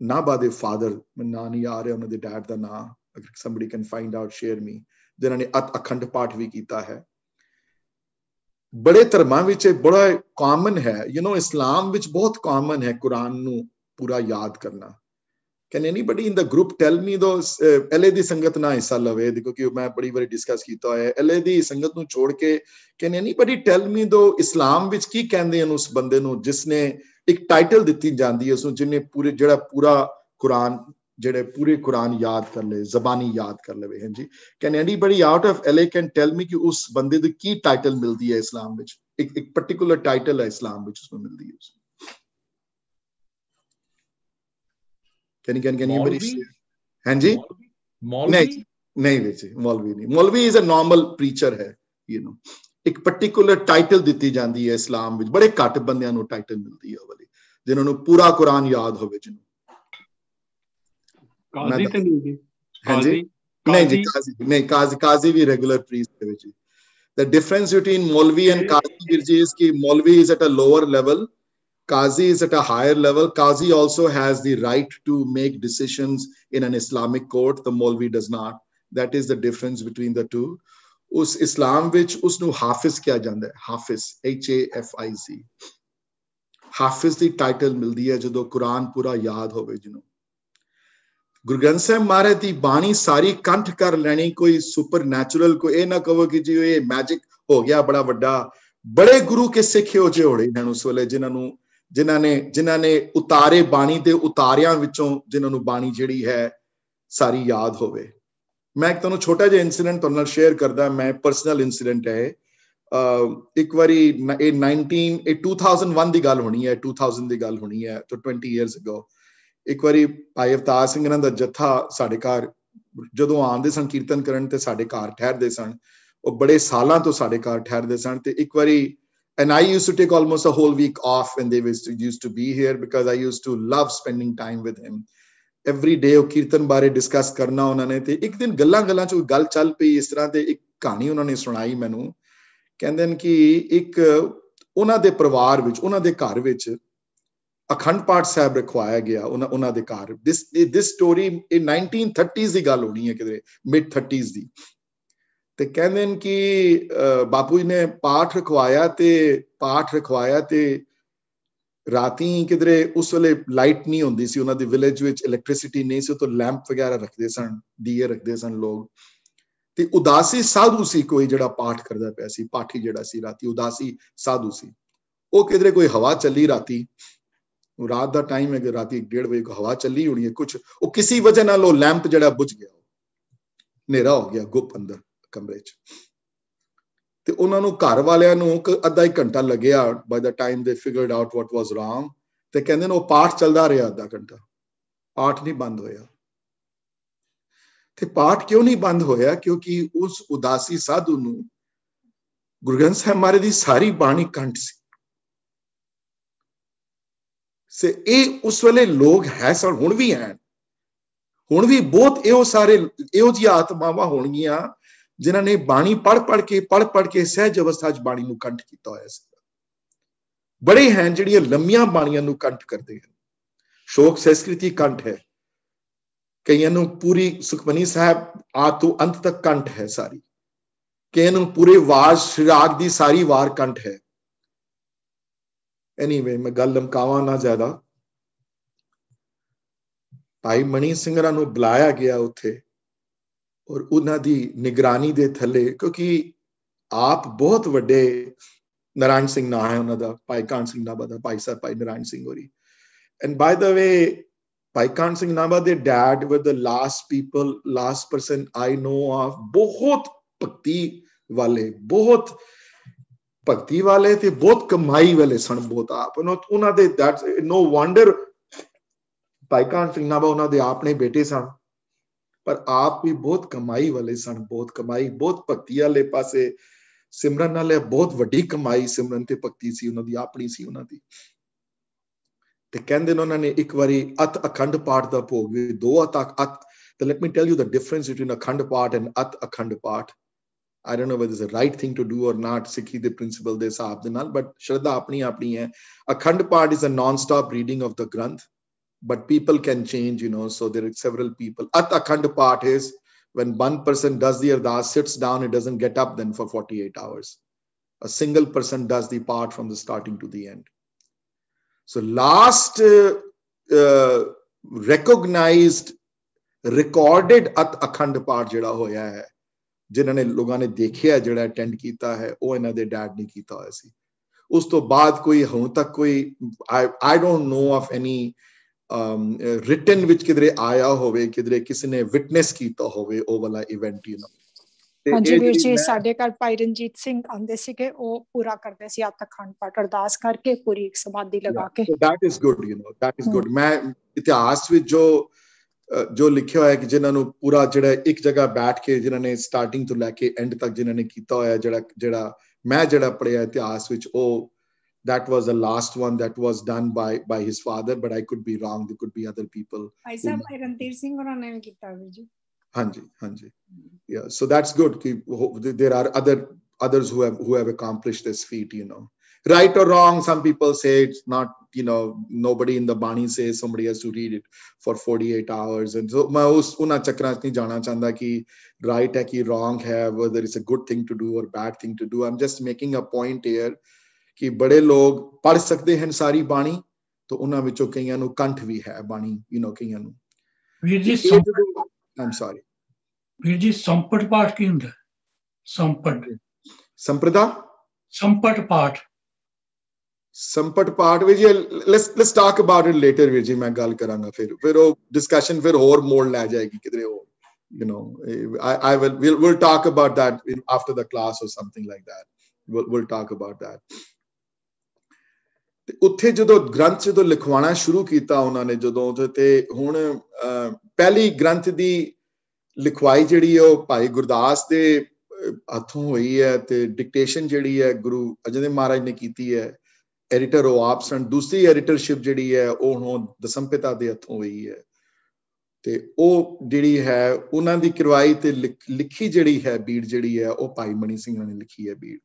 ਨਾਭਾ ਦੇ ਫਾਦਰ, ਮੈਨੂੰ ਨਾਂ ਨਹੀਂ ਆ ਰਿਹਾ ਉਹਨਾਂ ਦੇ ਡੈਡ ਦਾ ਨਾਂ, somebody can find out, share me, ਜਿਨ੍ਹਾਂ ਨੇ ਅਖੰਡ ਪਾਠ ਵੀ ਕੀਤਾ ਹੈ। ਬੜੇ ਧਰਮਾਂ ਵਿੱਚ ਇਹ ਬੜਾ ਕਾਮਨ ਹੈ, ਇਸਲਾਮ ਵਿੱਚ ਬਹੁਤ ਕਾਮਨ ਹੈ ਕੁਰਾਨ ਨੂੰ ਪੂਰਾ ਯਾਦ ਕਰਨਾ। Can anybody in the group tell me LA ਦੀ ਸੰਗਤ ਨਾ ਹਿੱਸਾ ਲਵੇ, ਕਿਉਂਕਿ ਮੈਂ ਬੜੀ ਵਾਰੀ ਡਿਸਕਸ ਕੀਤਾ ਹੋਇਆ LA ਦੀ ਸੰਗਤ ਨੂੰ ਛੋੜ ਕੇ। Can anybody tell me ਇਸਲਾਮ ਵਿੱਚ ਕੀ ਕਹਿੰਦੇ ਹਨ ਉਸ ਬੰਦੇ ਨੂੰ ਜਿਸਨੇ ਇੱਕ ਟਾਈਟਲ ਦਿੱਤੀ ਜਾਂਦੀ ਹੈ ਉਸਨੂੰ, ਜਿਹਨੇ ਪੂਰਾ ਕੁਰਾਨ ਯਾਦ ਕਰ ਲਏ, ਜ਼ਬਾਨੀ ਯਾਦ ਕਰ ਲਵੇ? ਹਾਂਜੀ, can anybody out of LA can tell me ਕਿ ਉਸ ਬੰਦੇ ਦੀ ਕੀ ਟਾਈਟਲ ਮਿਲਦੀ ਹੈ ਇਸਲਾਮ ਵਿੱਚ? ਇੱਕ ਪਾਰਟਿਕੂਲਰ ਟਾਈਟਲ ਹੈ ਇਸਲਾਮ ਵਿੱਚ ਉਸਨੂੰ ਮਿਲਦੀ ਹੈ। Can anybody say? ਹਾਂਜੀ, ਨਹੀਂ ਵਿੱਚ ਮੌਲਵੀ ਨਹੀਂ, ਮੌਲਵੀ ਇਜ਼ ਅ ਨਾਰਮਲ ਪ੍ਰੀਚਰ ਹੈ। ਇੱਕ ਪਾਰਟਿਕੂਲਰ ਟਾਈਟਲ ਦਿੱਤੀ ਜਾਂਦੀ ਹੈ ਇਸਲਾਮ ਵਿੱਚ, ਬੜੇ ਘੱਟ ਬੰਦਿਆਂ ਨੂੰ ਟਾਈਟਲ ਮਿਲਦੀ ਹੈ ਉਹ ਵਾਲੀ, ਜਿਨ੍ਹਾਂ ਨੂੰ ਪੂਰਾ ਕੁਰਾਨ ਯਾਦ ਹੋਵੇ। ਜਿਹਨੂੰ ਕਾਜ਼ੀ ਤੇ ਨਹੀਂ ਜੀ, ਕਾਜ਼ੀ ਨਹੀਂ ਜੀ, ਕਾਜ਼ੀ ਵੀ ਰੈਗੂਲਰ ਪ੍ਰੀਸਟ ਦੇ ਵਿੱਚ। The difference between Maulvi and Qazi Virji is that Maulvi is at a lower level, Qazi is at a higher level. Qazi also has the right to make decisions in an Islamic court. The Maulvi does not. That is the difference between the two. Us Islam which usnu Hafiz kiya janda hai, Hafiz, HAFIZ. Hafiz the title ਮਿਲਦੀ ਹੈ ਜਦੋਂ ਕੁਰਾਨ ਪੂਰਾ ਯਾਦ ਹੋਵੇ ਜਿਹਨੂੰ। ਗੁਰੂ ਗ੍ਰੰਥ ਸਾਹਿਬ ਮਹਾਰਾਜ ਦੀ ਬਾਣੀ ਸਾਰੀ ਕੰਠ ਕਰ ਲੈਣੀ, ਕੋਈ ਸੁਪਰ ਨੈਚੁਰਲ, ਕੋਈ ਇਹ ਨਾ ਕਹੋ ਕਿ ਜੀ ਇਹ ਮੈਜਿਕ ਹੋ ਗਿਆ ਬੜਾ ਵੱਡਾ। ਬੜੇ ਗੁਰੂ ਕੇ ਸਿੱਖ ਹੋ ਜਿਹੇ ਹੋੜੇ ਹਨ ਉਸ ਵੇਲੇ, ਜਿਨ੍ਹਾਂ ਨੇ ਉਤਾਰੇ ਬਾਣੀ ਦੇ ਉਤਾਰਿਆਂ ਵਿੱਚੋਂ, ਜਿਨ੍ਹਾਂ ਨੂੰ ਬਾਣੀ ਜਿਹੜੀ ਹੈ ਸਾਰੀ ਯਾਦ ਹੋਵੇ। ਮੈਂ ਇੱਕ ਤੁਹਾਨੂੰ ਛੋਟਾ ਜਿਹਾ ਇਨਸੀਡੈਂਟ ਤੁਹਾਡੇ ਨਾਲ ਸ਼ੇਅਰ ਕਰਦਾ, ਮੈਂ ਪਰਸਨਲ ਇਨਸੀਡੈਂਟ ਹੈ। ਇੱਕ ਵਾਰੀ ਇਹ 2001 ਦੀ ਗੱਲ ਹੋਣੀ ਹੈ, 2000 ਦੀ ਗੱਲ ਹੋਣੀ ਹੈ, ਤਾਂ 20 years ago। ਇੱਕ ਵਾਰੀ ਭਾਈ ਅਵਤਾਰ ਸਿੰਘ ਇਹਨਾਂ ਦਾ ਜੱਥਾ ਸਾਡੇ ਘਰ ਜਦੋਂ ਆਉਂਦੇ ਸਨ ਕੀਰਤਨ ਕਰਨ, ਤੇ ਸਾਡੇ ਘਰ ਠਹਿਰਦੇ ਸਨ। ਉਹ ਬੜੇ ਸਾਲਾਂ ਤੋਂ ਸਾਡੇ ਘਰ ਠਹਿਰਦੇ ਸਨ। ਤੇ ਇੱਕ ਵਾਰੀ And I used to take almost a whole week off when they used to be here, because I used to love spending time with him. Every day ਉਹ ਕੀਰਤਨ ਬਾਰੇ ਡਿਸਕਸ ਕਰਨਾ ਉਹਨਾਂ ਨੇ। ਤੇ ਇੱਕ ਦਿਨ ਗੱਲਾਂ ਚ ਕੋਈ ਗੱਲ ਚੱਲ ਪਈ ਇਸ ਤਰ੍ਹਾਂ, ਤੇ ਇੱਕ ਕਹਾਣੀ ਉਹਨਾਂ ਨੇ ਸੁਣਾਈ ਮੈਨੂੰ। ਕਹਿੰਦੇ ਨੇ ਕਿ ਇੱਕ ਉਹਨਾਂ ਦੇ ਪਰਿਵਾਰ ਵਿੱਚ, ਉਹਨਾਂ ਦੇ ਘਰ ਵਿੱਚ ਅਖੰਡ ਪਾਠ ਸਾਹਿਬ ਰਖਵਾਇਆ ਗਿਆ ਉਹਨਾਂ ਦੇ ਘਰ। this story in 1930s ਦੀ ਗੱਲ ਹੋਣੀ ਹੈ, ਕਿਤੇ mid 30s ਦੀ। ਤੇ ਕਹਿੰਦੇ ਨੇ ਕਿ ਬਾਪੂ ਜੀ ਨੇ ਪਾਠ ਰਖਵਾਇਆ ਤੇ ਰਾਤੀ ਕਿਧਰੇ ਉਸ ਵੇਲੇ ਲਾਈਟ ਨਹੀਂ ਹੁੰਦੀ ਸੀ ਉਹਨਾਂ ਦੀ ਵਿਲੇਜ ਵਿੱਚ, ਇਲੈਕਟ੍ਰਿਸਿਟੀ ਨਹੀਂ ਸੀ, ਤਾਂ ਲੈਂਪ ਵਗੈਰਾ ਰੱਖਦੇ ਸਨ, ਦੀਏ ਰੱਖਦੇ ਸਨ ਲੋਕ। ਤੇ ਉਦਾਸੀ ਸਾਧੂ ਸੀ ਕੋਈ ਜਿਹੜਾ ਪਾਠ ਕਰਦਾ ਪਿਆ ਸੀ, ਪਾਠੀ ਜਿਹੜਾ ਸੀ ਰਾਤੀ ਉਦਾਸੀ ਸਾਧੂ ਸੀ। ਉਹ ਕਿਧਰੇ ਕੋਈ ਹਵਾ ਚੱਲੀ ਰਾਤੀ, ਰਾਤ ਦਾ ਟਾਈਮ ਹੈ, ਰਾਤੀ 1:30 ਵਜੇ ਹਵਾ ਚੱਲੀ ਹੋਣੀ ਹੈ ਕੁਛ, ਉਹ ਕਿਸੇ ਵਜ੍ਹਾ ਨਾਲ ਉਹ ਲੈਂਪ ਜਿਹੜਾ ਬੁਝ ਗਿਆ, ਹਨੇਰਾ ਹੋ ਗਿਆ ਗੁੱਪ ਅੰਦਰ ਕਮਰੇ ਚ। ਤੇ ਉਹਨਾਂ ਨੂੰ ਘਰ ਵਾਲਿਆਂ ਨੂੰ ਅੱਧਾ 1 ਘੰਟਾ ਲੱਗਿਆ, ਬਾਈ ਦਾ ਟਾਈਮ ਦੇ ਫਿਗਰਡ ਆਊਟ ਵਾਟ ਵਾਸ ਰੌਂਗ। ਤੇ ਕਹਿੰਦੇ ਨੇ ਉਹ ਪਾਠ ਚੱਲਦਾ ਰਿਹਾ ਅੱਧਾ ਘੰਟਾ, ਪਾਠ ਨਹੀਂ ਬੰਦ ਹੋਇਆ। ਤੇ ਪਾਠ ਕਿਉਂ ਨਹੀਂ ਬੰਦ ਹੋਇਆ? ਕਿਉਂਕਿ ਉਸ ਉਦਾਸੀ ਸਾਧੂ ਨੂੰ ਗੁਰੂ ਗ੍ਰੰਥ ਸਾਹਿਬ ਮਹਾਰਾਜ ਦੀ ਸਾਰੀ ਬਾਣੀ ਕੰਠ ਸੀ। ਇਹ ਉਸ ਵੇਲੇ ਲੋਕ ਹੈ ਸਨ, ਹੁਣ ਵੀ ਹੈ, ਹੁਣ ਵੀ ਬਹੁਤ ਇਹੋ ਜਿਹੀ ਆਤਮਾਵਾਂ ਹੋਣਗੀਆਂ ਜਿਨ੍ਹਾਂ ਨੇ ਬਾਣੀ ਪੜ੍ਹ ਕੇ ਸਹਿਜ ਅਵਸਥਾ ਚ ਬਾਣੀ ਨੂੰ ਕੰਠ ਕੀਤਾ ਹੋਇਆ ਸੀ। ਬੜੇ ਹੈ ਜਿਹੜੀਆਂ ਲੰਮੀਆਂ ਬਾਣੀਆਂ ਨੂੰ ਕੰਠ ਕਰਦੇ ਹਨ। ਸ਼ੋਕ ਸੰਸਕ੍ਰਿਤੀ ਕੰਠ ਹੈ, ਕਈਆਂ ਨੂੰ ਪੂਰੀ ਸੁਖਮਨੀ ਸਾਹਿਬ ਆਦ ਤੋਂ ਅੰਤ ਤੱਕ ਕੰਠ ਹੈ ਸਾਰੀ, ਕਈਆਂ ਨੂੰ ਪੂਰੇ ਵਾਰ ਸ਼ਰਾਗ ਦੀ ਸਾਰੀ ਵਾਰ ਕੰਠ ਹੈ। ਐਨੀਵੇ ਮੈਂ ਗੱਲ ਲਮਕਾਵਾਂ ਨਾ ਜ਼ਿਆਦਾ। ਭਾਈ ਮਣੀ ਸਿੰਘਰਾਂ ਨੂੰ ਬੁਲਾਇਆ ਗਿਆ ਉੱਥੇ, ਔਰ ਉਹਨਾਂ ਦੀ ਨਿਗਰਾਨੀ ਦੇ ਥੱਲੇ, ਕਿਉਂਕਿ ਆਪ ਬਹੁਤ ਵੱਡੇ ਨਾਰਾਇਣ ਸਿੰਘ ਨਾਂ ਹੈ ਉਹਨਾਂ ਦਾ, ਭਾਈ ਕਾਹਨ ਸਿੰਘ ਨਾਭਾ ਦਾ ਭਾਈ ਸਾਹਿਬ, ਭਾਈ ਨਾਰਾਇਣ ਸਿੰਘ ਹੋਰੀ। ਐਂਡ ਬਾਏ ਦਾ ਵੇ, ਭਾਈ ਕਾਹਨ ਸਿੰਘ ਨਾਭਾ ਦੇ dad were the last person I know of, ਬਹੁਤ ਭਗਤੀ ਵਾਲੇ ਤੇ ਬਹੁਤ ਕਮਾਈ ਵਾਲੇ ਸਨ ਬਹੁਤ ਆਪ। ਉਹਨਾਂ ਦੇ no wonder ਭਾਈ ਕਾਹਨ ਸਿੰਘ ਨਾਭਾ ਉਹਨਾਂ ਦੇ ਆਪਣੇ ਬੇਟੇ ਸਨ, ਪਰ ਆਪ ਵੀ ਬਹੁਤ ਕਮਾਈ ਵਾਲੇ ਸਨ, ਬਹੁਤ ਭਗਤੀ ਵਾਲੇ ਪਾਸੇ ਸਿਮਰਨ ਵਾਲੇ, ਬਹੁਤ ਵੱਡੀ ਕਮਾਈ ਸਿਮਰਨ ਤੇ ਭਗਤੀ ਸੀ ਉਹਨਾਂ ਦੀ, ਆਪਣੀ ਸੀ ਉਹਨਾਂ ਦੀ। ਤੇ ਕਹਿੰਦੇ ਨੇ ਉਹਨਾਂ ਨੇ ਇੱਕ ਵਾਰੀ ਅਖੰਡ ਪਾਠ ਦਾ ਭੋਗ ਵੀ, 2 ਅਤ। ਤੇ let me tell you the difference between Akhand Path and Akhand Path. I don't know whether it's the right thing to do or not, ਸਿੱਖੀ ਦੇ ਪ੍ਰਿੰਸੀਪਲ ਦੇ ਹਿਸਾਬ ਦੇ ਨਾਲ, but ਸ਼ਰਧਾ ਆਪਣੀ ਹੈ। Akhand Path is a non-stop reading of the Granth, but people can change, so there are several people. Akhand Path is when one person does the ardas, sits down, it doesn't get up then for 48 hours. A single person does the part from the starting to the end. So last recognized, recorded Akhand Path jehda hoya hai, ਜਿਨ੍ਹਾਂ ਨੇ ਲੋਕਾਂ ਨੇ ਦੇਖਿਆ, ਜਿਹੜਾ attend ਕੀਤਾ ਹੈ, ਉਹ ਇਹਨਾਂ ਦੇ ਡੈਡ ਨੇ ਕੀਤਾ ਹੋਇਆ ਸੀ। ਉਸ ਤੋਂ ਬਾਅਦ ਕੋਈ ਹੁਣ ਤੱਕ ਕੋਈ I don't know of any written ਵਿੱਚ ਕਿਧਰੇ ਆਇਆ ਹੋਵੇ, ਕਿਧਰੇ ਕਿਸੇ ਨੇ ਵਿਟਨੈਸ ਕੀਤਾ ਹੋਵੇ ਉਹ ਵਾਲਾ ਇਵੈਂਟ। ਹਾਂਜੀ ਵੀਰ ਜੀ, ਸਾਡੇ ਘਰ ਭਾਈ ਰਣਜੀਤ ਸਿੰਘ ਆਉਂਦੇ ਸੀਗੇ, ਉਹ ਪੂਰਾ ਕਰਦੇ ਸੀ ਅਖੰਡ ਪਾਠ, ਅਰਦਾਸ ਕਰਕੇ ਪੂਰੀ ਇੱਕ ਸਮਾਧੀ ਲਗਾ ਕੇ। that is good, that is good। ਮੈਂ ਇਤਿਹਾਸ ਵਿੱਚ ਜੋ ਲਿਖਿਆ ਹੋਇਆ ਕਿ ਜਿਨ੍ਹਾਂ ਨੂੰ ਪੂਰਾ ਜਿਹੜਾ ਇੱਕ ਜਗ੍ਹਾ ਬੈਠ ਕੇ ਜਿਨ੍ਹਾਂ ਨੇ ਸਟਾਰਟਿੰਗ ਤੋਂ ਲੈ ਕੇ ਐਂਡ ਤੱਕ ਜਿਨ੍ਹਾਂ ਨੇ ਕੀਤਾ ਹੋਇਆ, ਜਿਹੜਾ ਪੜ੍ਹਿਆ ਇਤਿਹਾਸ ਵਿੱਚ, ਉਹ that was the last one that was done by his father, but I could be wrong, there could be other people। Bhai Sahib ਭਾਈ ਰਣਧੀਰ ਸਿੰਘ ਹੋਰਾਂ ਨੇ ਵੀ ਕੀਤਾ ਵੀਰ ਜੀ। ਹਾਂਜੀ yeah, so that's good ki there are others who have accomplished this feat, right or wrong. Some people say it's not, nobody in the Bani says somebody has to read it for 48 hours, and so main una chakran nahi jana chahta ki right hai ki wrong hai, whether it's a good thing to do or bad thing to do। I'm just making a point here ਕਿ ਬੜੇ ਲੋਕ ਪੜ੍ਹ ਸਕਦੇ ਹਨ ਸਾਰੀ ਬਾਣੀ, ਤਾਂ ਉਹਨਾਂ ਵਿੱਚੋਂ ਕਈਆਂ ਨੂੰ ਕੰਠ ਵੀ ਹੈ ਬਾਣੀ, ਕਈਆਂ ਨੂੰ। ਵੀਰ ਜੀ I'm sorry ਵੀਰ ਜੀ, ਸੰਪਟ ਪਾਠ ਕੀ ਹੁੰਦਾ? ਸੰਪਟ ਪਾਠ ਵੀ ਜੀ, let's talk about it later ਵੀਰ ਜੀ, ਮੈਂ ਗੱਲ ਕਰਾਂਗਾ ਫਿਰ ਉਹ ਡਿਸਕਸ਼ਨ ਫਿਰ ਹੋਰ ਮੋੜ ਲੈ ਜਾਏਗੀ ਕਿਧਰੇ ਉਹ, we'll talk about that after the class or something like that। we'll talk about that। ਤੇ ਉੱਥੇ ਜਦੋਂ ਗ੍ਰੰਥ ਜਦੋਂ ਲਿਖਵਾਉਣਾ ਸ਼ੁਰੂ ਕੀਤਾ ਉਹਨਾਂ ਨੇ, ਜਦੋਂ ਤੇ ਹੁਣ ਪਹਿਲੀ ਗ੍ਰੰਥ ਦੀ ਲਿਖਵਾਈ ਜਿਹੜੀ ਉਹ ਭਾਈ ਗੁਰਦਾਸ ਦੇ ਹੱਥੋਂ ਹੋਈ ਹੈ ਤੇ ਡਿਕਟੇਸ਼ਨ ਜਿਹੜੀ ਹੈ ਗੁਰੂ ਅਰਜਨ ਦੇਵ ਮਹਾਰਾਜ ਨੇ ਕੀਤੀ ਹੈ, ਐਡੀਟਰ ਉਹ ਆਪ ਸਨ। ਦੂਸਰੀ ਐਡੀਟਰਸ਼ਿਪ ਜਿਹੜੀ ਹੈ ਉਹ ਹੁਣ ਦਸਮ ਪਿਤਾ ਦੇ ਹੱਥੋਂ ਹੋਈ ਹੈ, ਤੇ ਉਹ ਜਿਹੜੀ ਹੈ ਉਹਨਾਂ ਦੀ ਕਰਵਾਈ ਤੇ ਲਿਖੀ ਜਿਹੜੀ ਹੈ ਬੀੜ ਜਿਹੜੀ ਹੈ ਉਹ ਭਾਈ ਮਣੀ ਸਿੰਘ ਨੇ ਲਿਖੀ ਹੈ ਬੀੜ।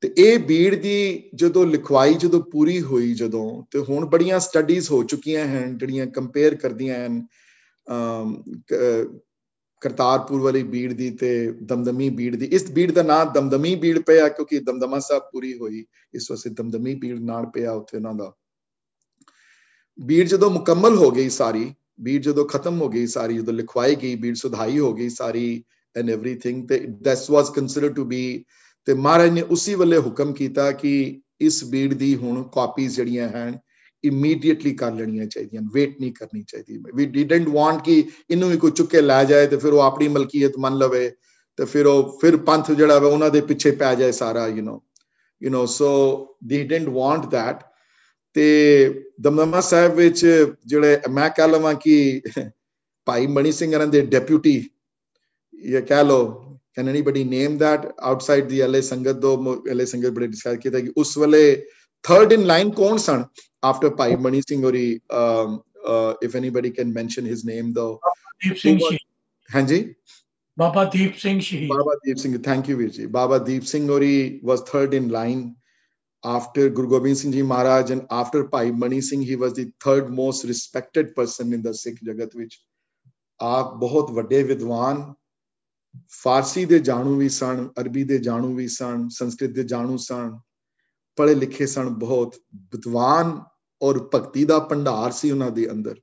ਤੇ ਇਹ ਬੀੜ ਦੀ ਜਦੋਂ ਲਿਖਵਾਈ ਜਦੋਂ ਪੂਰੀ ਹੋਈ ਜਦੋਂ, ਤੇ ਹੁਣ ਬੜੀਆਂ ਸਟੱਡੀਜ਼ ਹੋ ਚੁੱਕੀਆਂ ਹਨ ਜਿਹੜੀਆਂ ਕੰਪੇਅਰ ਕਰਦੀਆਂ ਹਨ ਕਰਤਾਰਪੁਰ ਵਾਲੀ ਬੀੜ ਦੀ ਤੇ ਦਮਦਮੀ ਬੀੜ ਦੀ। ਇਸ ਬੀੜ ਦਾ ਨਾਂ ਦਮਦਮੀ ਬੀੜ ਪਿਆ ਕਿਉਂਕਿ ਦਮਦਮਾ ਸਾਹਿਬ ਪੂਰੀ ਹੋਈ, ਇਸ ਵਾਸਤੇ ਦਮਦਮੀ ਬੀੜ ਨਾਂ ਪਿਆ ਉੱਥੇ ਉਹਨਾਂ ਦਾ। ਬੀੜ ਜਦੋਂ ਮੁਕੰਮਲ ਹੋ ਗਈ ਸਾਰੀ, ਬੀੜ ਜਦੋਂ ਖਤਮ ਹੋ ਗਈ ਸਾਰੀ, ਜਦੋਂ ਲਿਖਵਾਈ ਗਈ ਬੀੜ, ਸੁਧਾਈ ਹੋ ਗਈ ਸਾਰੀ ਐਂਡ ਐਵਰੀਥਿੰਗ, ਤੇ ਦਿਸ ਵਾਸ ਕੰਸੀਡਰਡ ਟੂ ਬੀ, ਤੇ ਮਹਾਰਾਜ ਨੇ ਉਸੇ ਵੇਲੇ ਹੁਕਮ ਕੀਤਾ ਕਿ ਇਸ ਬੀੜ ਦੀ ਹੁਣ ਕਾਪੀਜ਼ ਜਿਹੜੀਆਂ ਹਨ ਇਮੀਡੀਏਟਲੀ ਕਰ ਲੈਣੀਆਂ ਚਾਹੀਦੀਆਂ, ਵੇਟ ਨਹੀਂ ਕਰਨੀ ਚਾਹੀਦੀ। ਵੀ ਡਿਡਨਟ ਵਾਂਟ ਕਿ ਇਹਨੂੰ ਵੀ ਕੋਈ ਚੁੱਕ ਕੇ ਲੈ ਜਾਏ ਤੇ ਫਿਰ ਉਹ ਆਪਣੀ ਮਲਕੀਅਤ ਮੰਨ ਲਵੇ ਤੇ ਫਿਰ ਪੰਥ ਜਿਹੜਾ ਵਾ ਉਹਨਾਂ ਦੇ ਪਿੱਛੇ ਪੈ ਜਾਏ ਸਾਰਾ, ਯੂ ਨੋ ਸੋ ਦੇ ਡਿਡਨਟ ਵਾਂਟ ਦੈਟ। ਤੇ ਦਮਦਮਾ ਸਾਹਿਬ ਵਿੱਚ ਜਿਹੜੇ ਮੈਂ ਕਹਿ ਲਵਾਂ ਕਿ ਭਾਈ ਮਣੀ ਸਿੰਘ ਇਹਨਾਂ ਦੇ ਡੈਪਿਊਟੀ, ਇਹ ਕਹਿ ਲਓ, can anybody name that outside the LA Sangat? though LA Sangat ਬੜੇ ਡਿਸਕਸ ਕੀਤਾ ਕਿ ਉਸ ਵੇਲੇ third in line ਕੌਣ ਸਨ after ਭਾਈ ਮਣੀ ਸਿੰਘ ਹੋਰੀ, if anybody can mention his name though? Deep Singh ji. ਹਾਂਜੀ, ਬਾਬਾ ਦੀਪ ਸਿੰਘ ਸ਼ਹੀਦ। ਬਾਬਾ ਦੀਪ ਸਿੰਘ, ਥੈਂਕ ਯੂ ਵੀਰ ਜੀ। ਬਾਬਾ ਦੀਪ ਸਿੰਘ ਹੋਰੀ was third in line after Guru Gobind Singh Ji Maharaj, and after Bhai Mani Singh he was the third most respected person in the Sikh ਜਗਤ ਵਿੱਚ। ਆਪ ਬਹੁਤ ਵੱਡੇ ਵਿਦਵਾਨ, ਫਾਰਸੀ ਦੇ ਜਾਣੂ ਵੀ ਸਨ, ਅਰਬੀ ਦੇ ਜਾਣੂ ਵੀ ਸਨ, ਸੰਸਕ੍ਰਿਤ ਦੇ ਜਾਣੂ ਸਨ, ਪੜ੍ਹੇ ਲਿਖੇ ਸਨ, ਬਹੁਤ ਵਿਦਵਾਨ ਔਰ ਭਗਤੀ ਦਾ ਭੰਡਾਰ ਸੀ ਉਹਨਾਂ ਦੇ ਅੰਦਰ।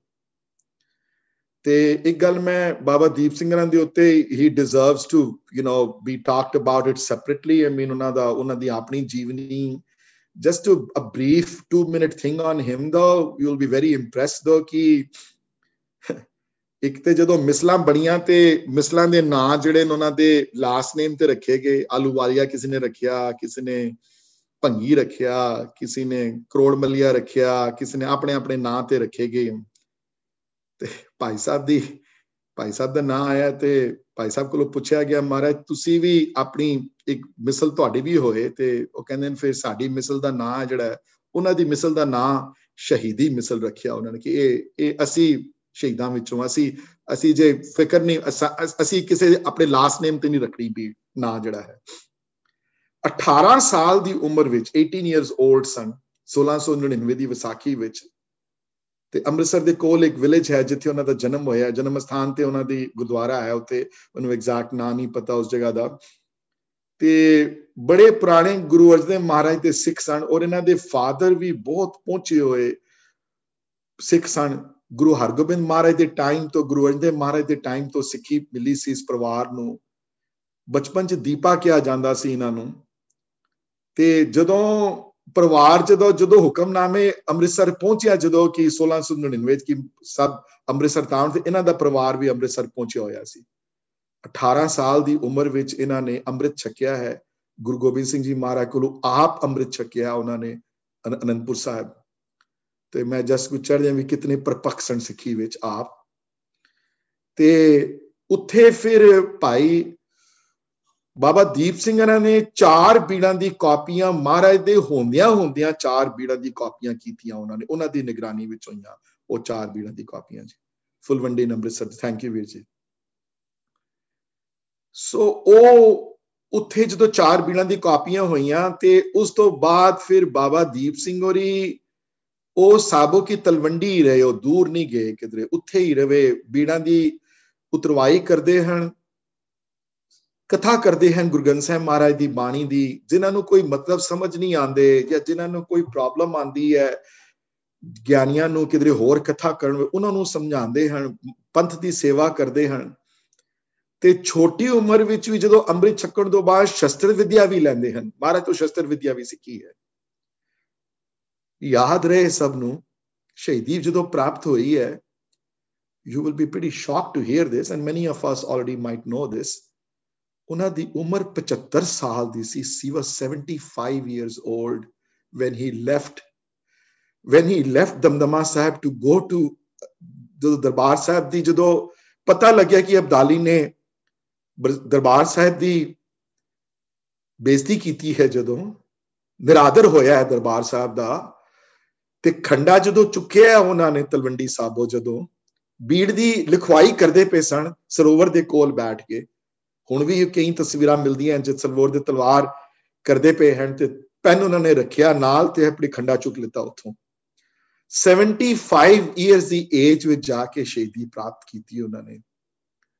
ਤੇ ਇੱਕ ਗੱਲ ਮੈਂ ਬਾਬਾ ਦੀਪ ਸਿੰਘਰਾਂ ਦੇ ਉੱਤੇ, he deserves to be talked about it separately. I mean ਉਹਨਾਂ ਦੀ ਆਪਣੀ ਜੀਵਨੀ, just a brief 2-minute thing on him though, you'll be very impressed though ਕਿ ਇੱਕ ਤੇ ਜਦੋਂ ਮਿਸਲਾਂ ਬਣੀਆਂ ਤੇ ਮਿਸਲਾਂ ਦੇ ਨਾਂ ਜਿਹੜੇ ਉਹਨਾਂ ਦੇ ਲਾਸਟ ਨੇਮ ਤੇ ਰੱਖੇ ਗਏ, ਆਲੂਵਾਲੀਆ ਕਿਸੇ ਨੇ ਰੱਖਿਆ, ਕਿਸੇ ਨੇ ਭੰਗੀ ਰੱਖਿਆ, ਕਿਸੇ ਨੇ ਕਰੋੜ ਮੱਲੀਆ ਰੱਖਿਆ, ਕਿਸੇ ਨੇ ਆਪਣੇ ਆਪਣੇ ਨਾਂ ਤੇ ਰੱਖੇ ਗਏ। ਤੇ ਭਾਈ ਸਾਹਿਬ ਦਾ ਨਾਂ ਆਇਆ ਤੇ ਭਾਈ ਸਾਹਿਬ ਕੋਲੋਂ ਪੁੱਛਿਆ ਗਿਆ, ਮਹਾਰਾਜ ਤੁਸੀਂ ਵੀ ਆਪਣੀ ਇੱਕ ਮਿਸਲ ਤੁਹਾਡੀ ਵੀ ਹੋਏ? ਤੇ ਉਹ ਕਹਿੰਦੇ ਨੇ ਫਿਰ ਸਾਡੀ ਮਿਸਲ ਦਾ ਨਾਂ ਜਿਹੜਾ, ਉਹਨਾਂ ਦੀ ਮਿਸਲ ਦਾ ਨਾਂ ਸ਼ਹੀਦੀ ਮਿਸਲ ਰੱਖਿਆ ਉਹਨਾਂ ਨੇ ਕਿ ਇਹ ਅਸੀਂ ਸ਼ਹੀਦਾਂ ਵਿੱਚੋਂ, ਅਸੀਂ ਜੇ ਫਿਕਰ ਨਹੀਂ, ਅਸੀਂ ਕਿਸੇ ਆਪਣੇ ਲਾਸਟ ਨੇਮ ਤੇ ਨਹੀਂ ਰੱਖਣੀ ਵੀ ਨਾਂ ਜਿਹੜਾ ਹੈ। 18 ਸਾਲ ਦੀ ਉਮਰ ਵਿੱਚ, 18 years old ਸਨ 1699 ਦੀ ਵਿਸਾਖੀ ਵਿੱਚ, ਤੇ ਅੰਮ੍ਰਿਤਸਰ ਦੇ ਕੋਲ ਇੱਕ ਵਿਲੇਜ ਹੈ ਜਿੱਥੇ ਉਹਨਾਂ ਦਾ ਜਨਮ ਹੋਇਆ, ਜਨਮ ਸਥਾਨ ਤੇ ਉਹਨਾਂ ਦੀ ਗੁਰਦੁਆਰਾ ਹੈ ਉੱਥੇ, ਉਹਨੂੰ ਐਗਜ਼ੈਕਟ ਨਾਂ ਨਹੀਂ ਪਤਾ ਉਸ ਜਗ੍ਹਾ ਦਾ। ਤੇ ਬੜੇ ਪੁਰਾਣੇ ਗੁਰੂ ਅਰਜਨ ਦੇਵ ਮਹਾਰਾਜ ਦੇ ਸਿੱਖ ਸਨ ਔਰ ਇਹਨਾਂ ਦੇ ਫਾਦਰ ਵੀ ਬਹੁਤ ਪਹੁੰਚੇ ਹੋਏ ਸਿੱਖ ਸਨ। ਗੁਰੂ ਹਰਗੋਬਿੰਦ ਮਹਾਰਾਜ ਦੇ ਟਾਈਮ ਤੋਂ, ਗੁਰੂ ਅਰਜਨ ਦੇਵ ਮਹਾਰਾਜ ਦੇ ਟਾਈਮ ਤੋਂ ਸਿੱਖੀ ਮਿਲੀ ਸੀ ਇਸ ਪਰਿਵਾਰ ਨੂੰ। ਬਚਪਨ ਚ ਦੀਪਾ ਕਿਹਾ ਜਾਂਦਾ ਸੀ ਇਹਨਾਂ ਨੂੰ। ਤੇ ਜਦੋਂ ਪਰਿਵਾਰ ਜਦੋਂ ਹੁਕਮਨਾਮੇ ਅੰਮ੍ਰਿਤਸਰ ਪਹੁੰਚਿਆ, ਜਦੋਂ ਕਿ 1699 ਕਿ ਸਭ ਅੰਮ੍ਰਿਤਸਰ ਤਾਂ, ਤੇ ਇਹਨਾਂ ਦਾ ਪਰਿਵਾਰ ਵੀ ਅੰਮ੍ਰਿਤਸਰ ਪਹੁੰਚਿਆ ਹੋਇਆ ਸੀ। 18 ਸਾਲ ਦੀ ਉਮਰ ਵਿੱਚ ਇਹਨਾਂ ਨੇ ਅੰਮ੍ਰਿਤ ਛਕਿਆ ਹੈ ਗੁਰੂ ਗੋਬਿੰਦ ਸਿੰਘ ਜੀ ਮਹਾਰਾਜ ਕੋਲੋਂ, ਆਪ ਅੰਮ੍ਰਿਤ ਛਕਿਆ ਉਹਨਾਂ ਨੇ ਅਨੰਦਪੁਰ ਸਾਹਿਬ। ਤੇ ਮੈਂ ਜਸ ਕੁ ਚੜ੍ਹਦਿਆਂ ਵੀ ਕਿਤਨੇ ਪਰਪੱਕ ਸਨ ਸਿੱਖੀ ਵਿੱਚ ਆਪ। ਤੇ ਉੱਥੇ ਫਿਰ ਭਾਈ ਬਾਬਾ ਦੀਪ ਸਿੰਘ ਇਹਨਾਂ ਨੇ 4 ਬੀੜਾਂ ਦੀ ਕਾਪੀਆਂ ਮਹਾਰਾਜ ਦੇ ਹੁੰਦਿਆਂ 4 ਬੀੜਾਂ ਦੀ ਕਾਪੀਆਂ ਕੀਤੀਆਂ ਉਹਨਾਂ ਨੇ, ਉਹਨਾਂ ਦੀ ਨਿਗਰਾਨੀ ਵਿੱਚ ਹੋਈਆਂ ਉਹ 4 ਬੀੜਾਂ ਦੀ ਕਾਪੀਆਂ ਜੀ, ਫੁੱਲਵੰਡੀ ਅੰਮ੍ਰਿਤਸਰ। ਥੈਂਕ ਯੂ ਵੀਰ ਜੀ। ਸੋ ਉਹ ਉੱਥੇ ਜਦੋਂ 4 ਬੀੜਾਂ ਦੀ ਕਾਪੀਆਂ ਹੋਈਆਂ ਤੇ ਉਸ ਤੋਂ ਬਾਅਦ ਫਿਰ ਬਾਬਾ ਦੀਪ ਸਿੰਘ ਹੋਰੀ ਉਹ ਸਾਬੋ ਕੀ ਤਲਵੰਡੀ ਹੀ ਰਹੇ, ਉਹ ਦੂਰ ਨਹੀਂ ਗਏ ਕਿਧਰੇ, ਉੱਥੇ ਹੀ ਰਵੇ। ਬੀੜਾਂ ਦੀ ਉਤਰਵਾਈ ਕਰਦੇ ਹਨ, ਕਥਾ ਕਰਦੇ ਹਨ ਗੁਰੂ ਗ੍ਰੰਥ ਸਾਹਿਬ ਮਹਾਰਾਜ ਦੀ ਬਾਣੀ ਦੀ। ਜਿਨ੍ਹਾਂ ਨੂੰ ਕੋਈ ਮਤਲਬ ਸਮਝ ਨਹੀਂ ਆਉਂਦੇ ਜਾਂ ਜਿਨ੍ਹਾਂ ਨੂੰ ਕੋਈ ਪ੍ਰੋਬਲਮ ਆਉਂਦੀ ਹੈ, ਗਿਆਨੀਆਂ ਨੂੰ ਕਿਧਰੇ ਹੋਰ ਕਥਾ ਕਰਨ, ਉਹਨਾਂ ਨੂੰ ਸਮਝਾਉਂਦੇ ਹਨ, ਪੰਥ ਦੀ ਸੇਵਾ ਕਰਦੇ ਹਨ। ਤੇ ਛੋਟੀ ਉਮਰ ਵਿੱਚ ਵੀ ਜਦੋਂ ਅੰਮ੍ਰਿਤ ਛਕਣ ਤੋਂ ਬਾਅਦ ਸ਼ਸਤਰ ਵਿਦਿਆ ਵੀ ਲੈਂਦੇ ਹਨ, ਮਹਾਰਾਜ ਤੋਂ ਸ਼ਸਤਰ ਵਿਦਿਆ ਵੀ ਸਿੱਖੀ ਹੈ। ਯਾਦ ਰਹੇ ਸਭ ਨੂੰ, ਸ਼ਹੀਦੀ ਜਦੋਂ ਪ੍ਰਾਪਤ ਹੋਈ ਹੈ, you will be pretty shocked to hear this and many of us already might know this, ਉਹਨਾਂ ਦੀ ਉਮਰ 75 ਸਾਲ ਦੀ ਸੀ। He was 75 years old when he left Damdama Sahib to go to Darbar Sahib ਦੀ। ਜਦੋਂ ਪਤਾ ਲੱਗਿਆ ਕਿ ਅਬਦਾਲੀ ਨੇ दरबार साहिब दी बेइज्जती कीती है जदों, निरादर होया है दरबार साहिब दा, ते खंडा जदों चुक्या उन्होंने तलवंडी साबो, जदों बीड़ दी लिखवाई करते पे सन सरोवर दे कोल बैठ के, हुण भी कई तस्वीरां मिलदियां जिस सरोवर दे तलवार करते पे हैं, ते पेन उन्होंने रखिया नाल ते अपनी खंडा चुक लिता उथों। 75 ईयर्स दी एज विच जाके शहीदी प्राप्त की उन्होंने,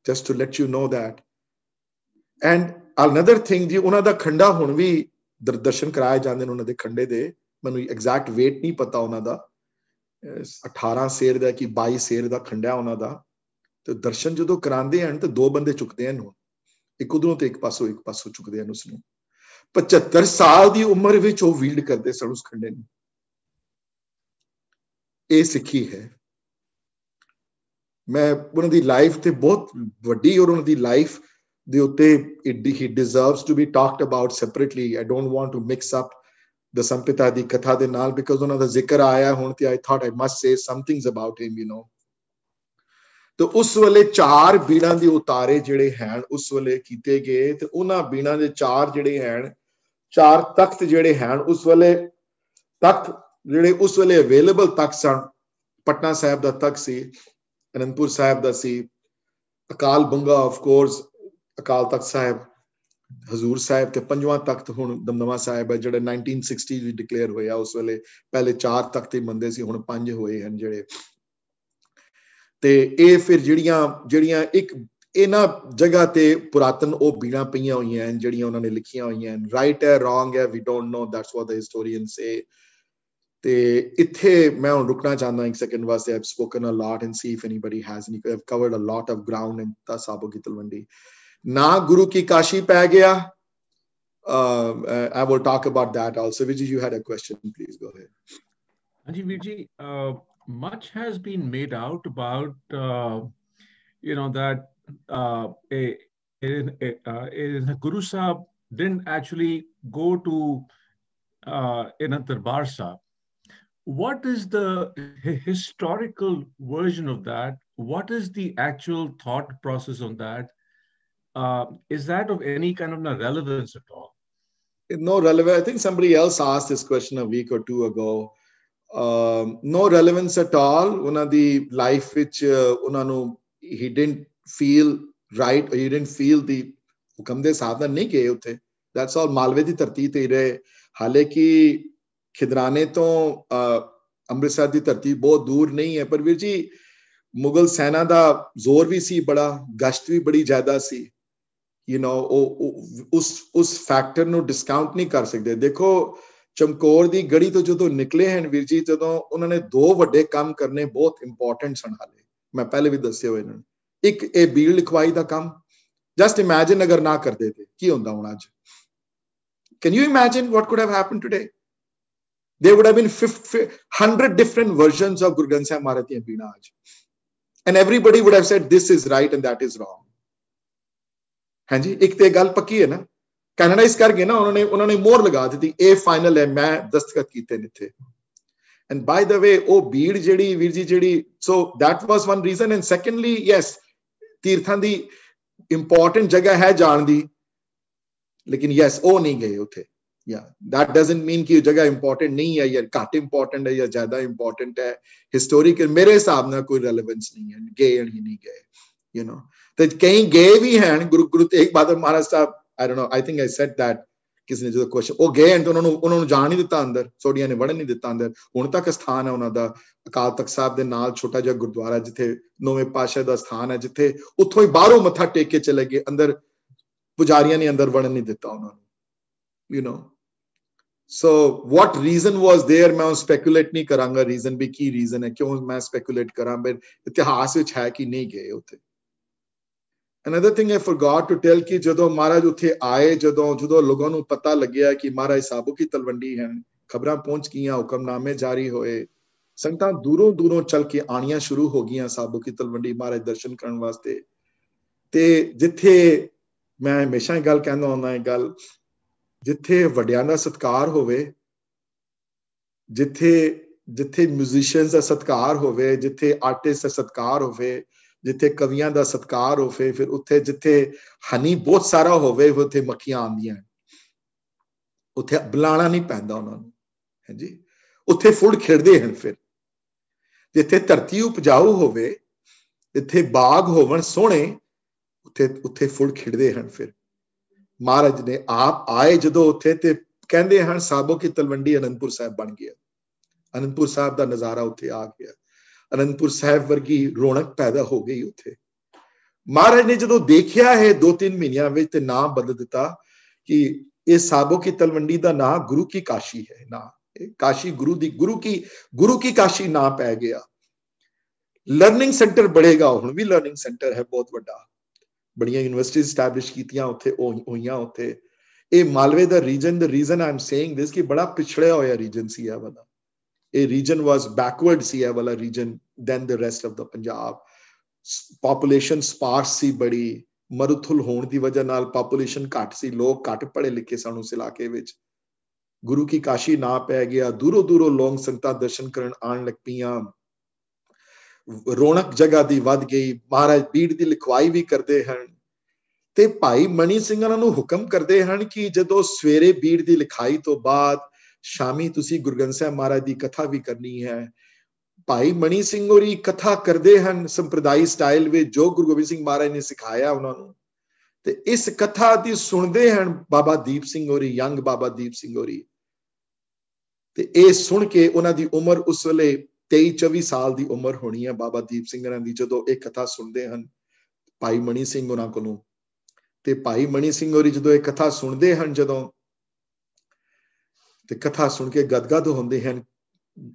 just to let you know that. And another thing जी, उन्हों दा खंडा हुण भी दर्शन कराए जाते हैं उन्होंने दे खंडे दे, मैनूं एग्जैक्ट वेट नहीं पता उन्हों दा, 18 सेर दा कि 22 सेर दा खंडा उन्हों दा, तो दर्शन जो करांदे हैं तो दो बंदे चुकते हैं, एक उधरों तो एक पासों चुकते हैं उसनूं। 75 साल दी उम्र विच वो वील्ड करते सन उस खंडे नूं। ये सिੱਖੀ है। मैं उन्हों दी लाइफ ते बहुत वड्डी, और उन्हों दी लाइफ दे उत्ते he deserves to be talked about separately. I don't want to mix up the संपिता दी कथा दे नाल, because उन्हों दा जिक्र आया हुण ते I thought I must say some things about him, you know. तो उस वेले 4 बीड़ां दे उतारे जिहड़े हैं उस वेले कीते गए, ते उन्हां बीड़ां दे 4 जिहड़े हैं 4 तख्त जिहड़े हैं उस वेले तख्त जिहड़े उस वेले अवेलेबल तख्त सन, पटना साहिब दा तख्त सी, अनंदपुर साहिब दा सी, अकाल बुंगा ऑफ कोर्स अकाल तख्त साहिब, हजूर साहिब, ते पंजवां तख्त हुण दमदमा साहिब है जिहड़ा 1960 विच डिक्लेयर होया। उस वेले पहले 4 तख्त ही मंदे सी, हुण 5 होए हैं जिहड़े। ते ये फिर जिहड़ियां एक इन्हां जगह ते पुरातन ओ बीड़ां पईयां होईयां हैं जिहड़ियां उन्होंने लिखियां होईयां हैं। राइट है रॉन्ग है we don't know, that's what the historian say. ते इत्थे मैं हुण रुकना चाहंदा एक सेकंड वास्ते। I have spoken a lot and see if anybody has any, I have covered a lot of ground in Sabo की तलवंडी। ना गुरु की काशी पै गया, I will talk about that also. Vijay, you had a question, please go ahead. Anji Virji, much has been made out about that Guru Sahib didn't actually go to in a Darbar Sahib. What is the historical version of that? What is the actual thought process on that? Is that of any kind of relevance at all? No relevance. I think somebody else asked this question a week or two ago. No relevance at all. Una di life which unanu he didn't feel right, or he didn't feel the hukam de sadhana nahi gaye utte. That's all. Malwe di dharti te rahe. हालांकि खिदराने तो अमृतसर की धरती बहुत दूर नहीं है, पर वीर जी मुगल सेना का जोर भी सी बड़ा, गश्त भी बड़ी ज्यादा सी, यू नो उस फैक्टर नु डिस्काउंट नहीं कर सकते। देखो चमकौर दी गढ़ी तो जो निकले हैं वीर जी, जो उन्होंने 2 वड्डे काम करने बहुत इंपॉर्टेंट सन। हाले मैं पहले भी दसे हुए इन्होंने, एक ए बीड़ लिखवाई का काम, जस्ट इमेजिन अगर ना करते थे की होंदा हुण अज। Can you imagine what could have happened today? There would have been 100 different versions of Guru Granth Sahib Maharaj Di Beena aaj, and everybody would have said this is right and that is wrong. हाँ जी, एक ते गल पक्की है ना, कैनेडाइज कर गए ना उन्होंने मोहर लगा दी थी, ए फाइनल है, मैं दस्तखत कीते ने थे। And by the way, ओ भीड़ जेड़ी वीर जी जेड़ी, so that was one reason. And secondly, yes, तीर्थां the important जगह है जान दी, लेकिन यस वो नहीं गए उथे। या दैट डजंट मीन कि जगह इंपॉर्टेंट नहीं है या घट इंपॉर्टेंट है या ज्यादा इंपॉर्टेंट है। हिस्टोरिकल मेरे हिसाब ना कोई रेलेवेंस नहीं है, गए या नहीं गए, यू नो। तो कहीं गए भी हैं, गुरु तेग बहादुर महाराज साहब, आई don't no, I think I said that किसी ने जो क्वेश्चन, वो गए तो उन्होंने जान नहीं दिता अंदर, सोडिया ने वड़न नहीं दिता अंदर। हुण तक स्थान है उन्होंने अकाल तख्त साहब दे नाल छोटा जिहा गुरुद्वारा जिथे 9वें पातशाह दा स्थान है, जिथे उत्थों ही बाहरों मत्था टेक के चले गए, अंदर पुजारियां ने अंदर वड़न नहीं दिता उन्होंने, you know. So what reason was there, मैं स्पेकुलेट नहीं करांगा रीजन भी की रीजन है, क्यों मैं स्पेकुलेट करा, पर इतिहास विच है कि नहीं गए उथे। Another thing I forgot to tell कि जदों महाराज उथे आए, जदों लोगों को पता लग्या कि महाराज साबो की तलवंडी है, खबरां पहुंच गईयां, हुक्मनामे जारी होए, संगतां दूरों दूरों चल के आनियां शुरू हो गईयां साबो की तलवंडी महाराज दर्शन करने वास्ते। ते जिथे मैं हमेशा गल कहना हुंदा, गल जिथे वड्डियां दा सत्कार होवे, जिथे म्यूजिशियंस दा सत्कार होवे, जिथे आर्टिस्ट दा सत्कार होवे, जिथे कवियां दा सत्कार होवे, फिर उत्थे जिथे हनी बहुत सारा होवे उत्थे मक्खियां आंदियां, उत्थे बुलाना नहीं पैंदा उन्हां नूं है जी। उत्थे फुल खिड़दे हैं। फिर जिथे धरती उपजाऊ होवे, जिथे बाग होवन सोहणे, उत्थे उत्थे फुल खिड़दे हैं। फिर महाराज ने आप आए जदों उत्थे ते कहंदे हैं साबो की तलवंडी आनंदपुर साहिब बन गया। आनंदपुर साहिब दा नज़ारा उत्थे आ गया। आनंदपुर साहिब वर्गी रौनक पैदा हो गई उत्थे। महाराज ने जदों देखिया है 2-3 महीनों में ते नाम बदल दिता कि ये साबो की तलवंडी दा नाम गुरु की काशी है। ना काशी गुरु की काशी ना पै गया। लर्निंग सेंटर बढ़ेगा, हुण भी लर्निंग सेंटर है बहुत बड़ा, बड़ियां यूनिवर्सिटीज स्टैबलिश कीतियां उत्थे होईयां उत्थे। ये मालवे दा reason, the reason I am saying this कि बड़ा पिछड़िया होया रीजन सी है वाला। ये रीजन वाज बैकवर्ड सी है वाला region than the rest of the Punjab. Population sparse सी बड़ी, मरुथुल होने की वजह नाल पॉपुलेशन घट सी, लोग घट पढ़े लिखे सन उस इलाके विच। गुरु की काशी ना पै गया। दूरों दूरों लोग संगतां दर्शन करन आण लग पईयां। रौनक जगह दी वध गई। महाराज बीड़ दी लिखवाई भी करते हैं ते भाई मनी सिंह उन्हां नूं हुक्म करते हैं कि जदों सवेरे बीड़ दी लिखाई तो बाद शामी तुसी गुरु ग्रंथ साहिब महाराज दी कथा भी करनी है। भाई मनी सिंह होरी कथा करते हैं संप्रदायी स्टाइल में जो गुरु गोबिंद सिंह महाराज ने सिखाया उन्होंने। ते इस कथा दी सुनते हैं बाबा दीप सिंह होरी, यंग बाबा दीप सिंह होरी। ते ये सुन के उन्हां दी उम्र उस वेले 23-24 साल की उम्र होनी है बाबा दीप सिंह की। जदों ये कथा सुनते हैं भाई मनी सिंह उन्हां कोलों, ते भाई मनी सिंह होरी जदों ये कथा सुनते हैं, जदों ते कथा सुन के गदगद होंदे हैं।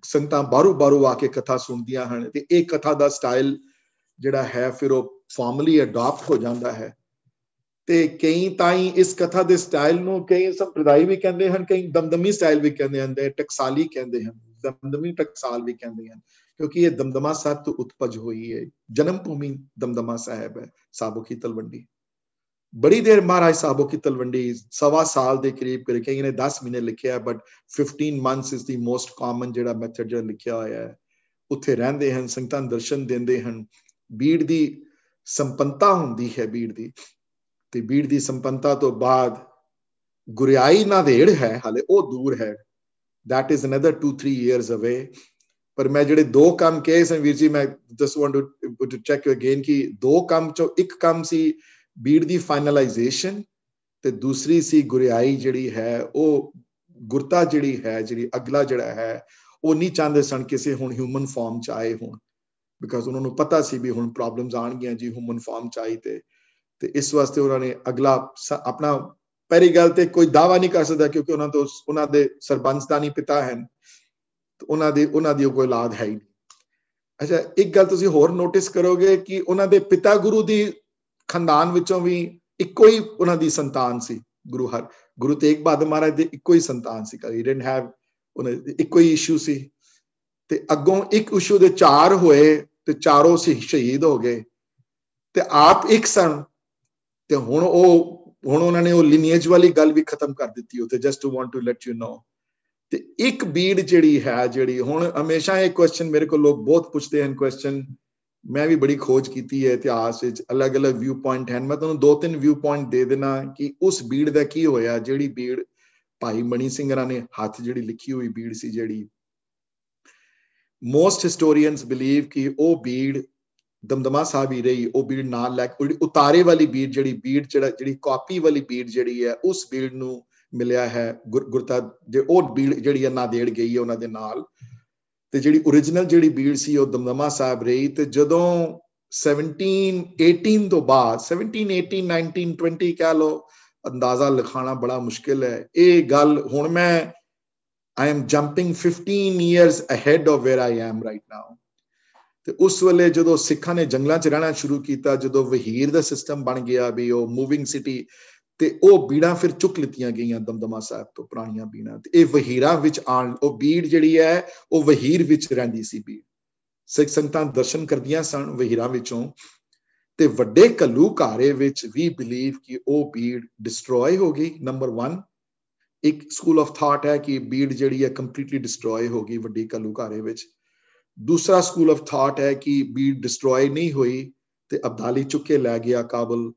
संगतां बाहरों आके कथा सुनदियां हैं ते ये कथा दा स्टाइल जिहड़ा है फिर वो फॉर्मली अडॉप्ट हो जाता है। ते कई ताई इस कथा दे स्टाइल नूं कई संप्रदाय भी कहते हैं, कई दमदमी स्टाइल भी कहते हैं, टकसाली कहते हैं, दमदमी टकसाल भी कहते हैं, क्योंकि ये दमदमा साहिब तो उत्पज हुई है। जन्म भूमि दमदमा साहिब है साबो की तलवंडी। बड़ी देर महाराज साबो की तलवंडी 1.25 साल के करीब कई ने 10 महीने लिखे है, but 15 months is the most common जिहड़ा मैथड जिहड़ा लिखिया होया है। उत्थे रहंदे हैं, संगतां दर्शन देंदे हैं। बीड़ दी संपन्नता हुंदी है बीड़ दी, ते बीड़ दी संपन्नता तो बाद गुरियाई नादेड़ है, हाले वो दूर है, that is another 2-3 years away. पर मैं जिहड़े 2 काम कहे सन वीर जी, मैं just want to check again कि 2 काम चो एक काम सी बीड़ दी फाइनलाइजेशन, ते दूसरी सी गुरियाई जिहड़ी है वो गुरता जिहड़ी है, जिहड़ी अगला जिहड़ा है वो नहीं चाहते सन किसी हुण ह्यूमन फॉर्म च आए होण, बिकॉज उन्होंने पता सी भी हुण प्रॉब्लम्स आणगियां जी ह्यूमन फॉर्म च आई। ते इस वास्ते उन्होंने अगला अपना पहली गल ते कोई दावा नहीं कर सकता क्योंकि उन्होंने तो उन्होंने दे सरबंसदानी पिता हैं, तो उन्होंने दी कोई औलाद है ही नहीं। अच्छा एक गल तुसीं होर नोटिस करोगे कि उन्होंने पिता गुरु दी खानदान विचों भी इक्को ही उन्हां दी संतान सी। गुरु तेग बहादुर महाराज दे इक्को ही संतान सी, ही डिडंट हैव उन्हें इक्को ही इशू सी। ते अगों एक इशू दे 4 होए ते चारों शहीद हो गए, ते आप एक सन ते हुण उन्होंने वो लिनीएज वाली गल भी खत्म कर दी होते। Just to want to let you know. ते एक बीड़ जिहड़ी है, जिहड़ी हुण हमेशा ये क्वेश्चन मेरे को लोग बहुत पूछते हैं, क्वेश्चन मैं भी बड़ी खोज की है इतिहास विच, अलग अलग व्यू पॉइंट हैं। मैं तुहानूं 2-3 व्यू पॉइंट दे देना कि उस बीड़ दा की होया जिहड़ी बीड़ भाई मनी सिंह ने हाथ जिहड़ी लिखी हुई बीड़ सी, जिहड़ी मोस्ट हिस्टोरियंस बिलीव कि वो बीड़ दमदमा साहब ही रही। वो बीड़ नाल लैके उतारे वाली बीड़ जिहड़ी कॉपी वाली बीड़ जिहड़ी है उस बीड़ नूं मिलिया है गुरता जे वो बीड़ जिहड़ी नादेड़ गई है उन्हां दे नाल। ते जिहड़ी ओरिजिनल जिहड़ी बीड़ सी वो दमदमा साहब रही। ते जदों 1718 तो बाद 1718 1920 कह लो, अंदाजा लिखाना बड़ा मुश्किल है। ये गल हुण मैं I am jumping 15 years ahead of where I am right now। ते उस वेले जदों सिखां ने जंगलां च रहना शुरू किया, जदों वहीर दा सिस्टम बन गया भी वो मूविंग सिटी, ते वो बीड़ा फिर चुक लितियां गईयां दमदमा साहब तो पुरानियां बीड़ा। ते ये वहीरां विच आण वो बीड़ जिहड़ी है वो वहीर विच रहिंदी सी बीड़। सिख संगतां दर्शन करदियां सन वहीरां विचों। ते वड्डे घल्लूघारे विच वी बिलीव कि वो बीड़ डिस्ट्रॉय हो गई। नंबर 1 एक स्कूल ऑफ थॉट है कि बीड़ जिहड़ी है कंप्लीटली डिस्ट्रॉय हो गई वड्डे घल्लूघारे विच। दूसरा स्कूल ऑफ थॉट है कि बीड़ डिस्ट्रॉय नहीं हुई, ਤੇ ਅਬਦਾਲੀ ਚੁੱਕ ਕੇ ਲੈ ਗਿਆ ਕਾਬਲ।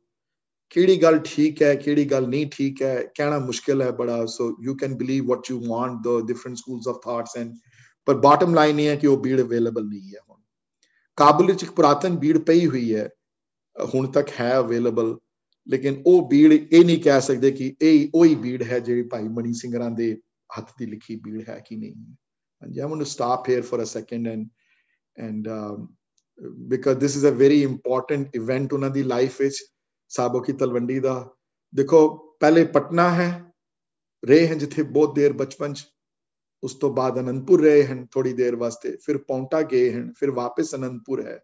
ਕਿਹੜੀ ਗੱਲ ਠੀਕ ਹੈ ਕਿਹੜੀ ਗੱਲ ਨਹੀਂ ਠੀਕ ਹੈ ਕਹਿਣਾ ਮੁਸ਼ਕਿਲ ਹੈ ਬੜਾ। So you can believe what you want, the different schools of thoughts, and ਪਰ ਬਾਟਮ ਲਾਈਨ ਇਹ ਹੈ ਕਿ ਉਹ ਬੀੜ ਅਵੇਲੇਬਲ ਨਹੀਂ ਹੈ ਹੁਣ। ਕਾਬਲ ਵਿੱਚ ਇੱਕ ਪੁਰਾਤਨ ਬੀੜ ਪਈ ਹੋਈ ਹੈ, ਹੁਣ ਤੱਕ ਹੈ ਅਵੇਲੇਬਲ, ਲੇਕਿਨ ਉਹ ਬੀੜ ਇਹ ਨਹੀਂ ਕਹਿ ਸਕਦੇ ਕਿ ਇਹ ਉਹੀ ਬੀੜ ਹੈ ਜਿਹੜੀ ਭਾਈ ਮਣੀ ਸਿੰਘਰਾਂ ਦੇ ਹੱਥ ਦੀ ਲਿਖੀ ਬੀੜ ਹੈ ਕਿ ਨਹੀਂ। ਹਾਂਜੀ, I want to stop here for a second and because this is a very important event ਉਹਨਾਂ ਦੀ ਲਾਈਫ ਵਿੱਚ। ਸਾਬੋ ਕੀ ਤਲਵੰਡੀ ਦਾ ਦੇਖੋ, ਪਹਿਲੇ ਪਟਨਾ ਹੈ ਰਹੇ ਹਨ ਜਿੱਥੇ ਬਹੁਤ ਦੇਰ ਬਚਪਨ ਚ, ਉਸ ਤੋਂ ਬਾਅਦ ਅਨੰਦਪੁਰ ਰਹੇ ਹਨ ਥੋੜੀ ਦੇਰ ਵਾਸਤੇ, ਫਿਰ ਪੌਂਟਾ ਗਏ ਹਨ, ਫਿਰ ਵਾਪਸ ਅਨੰਦਪੁਰ ਹੈ।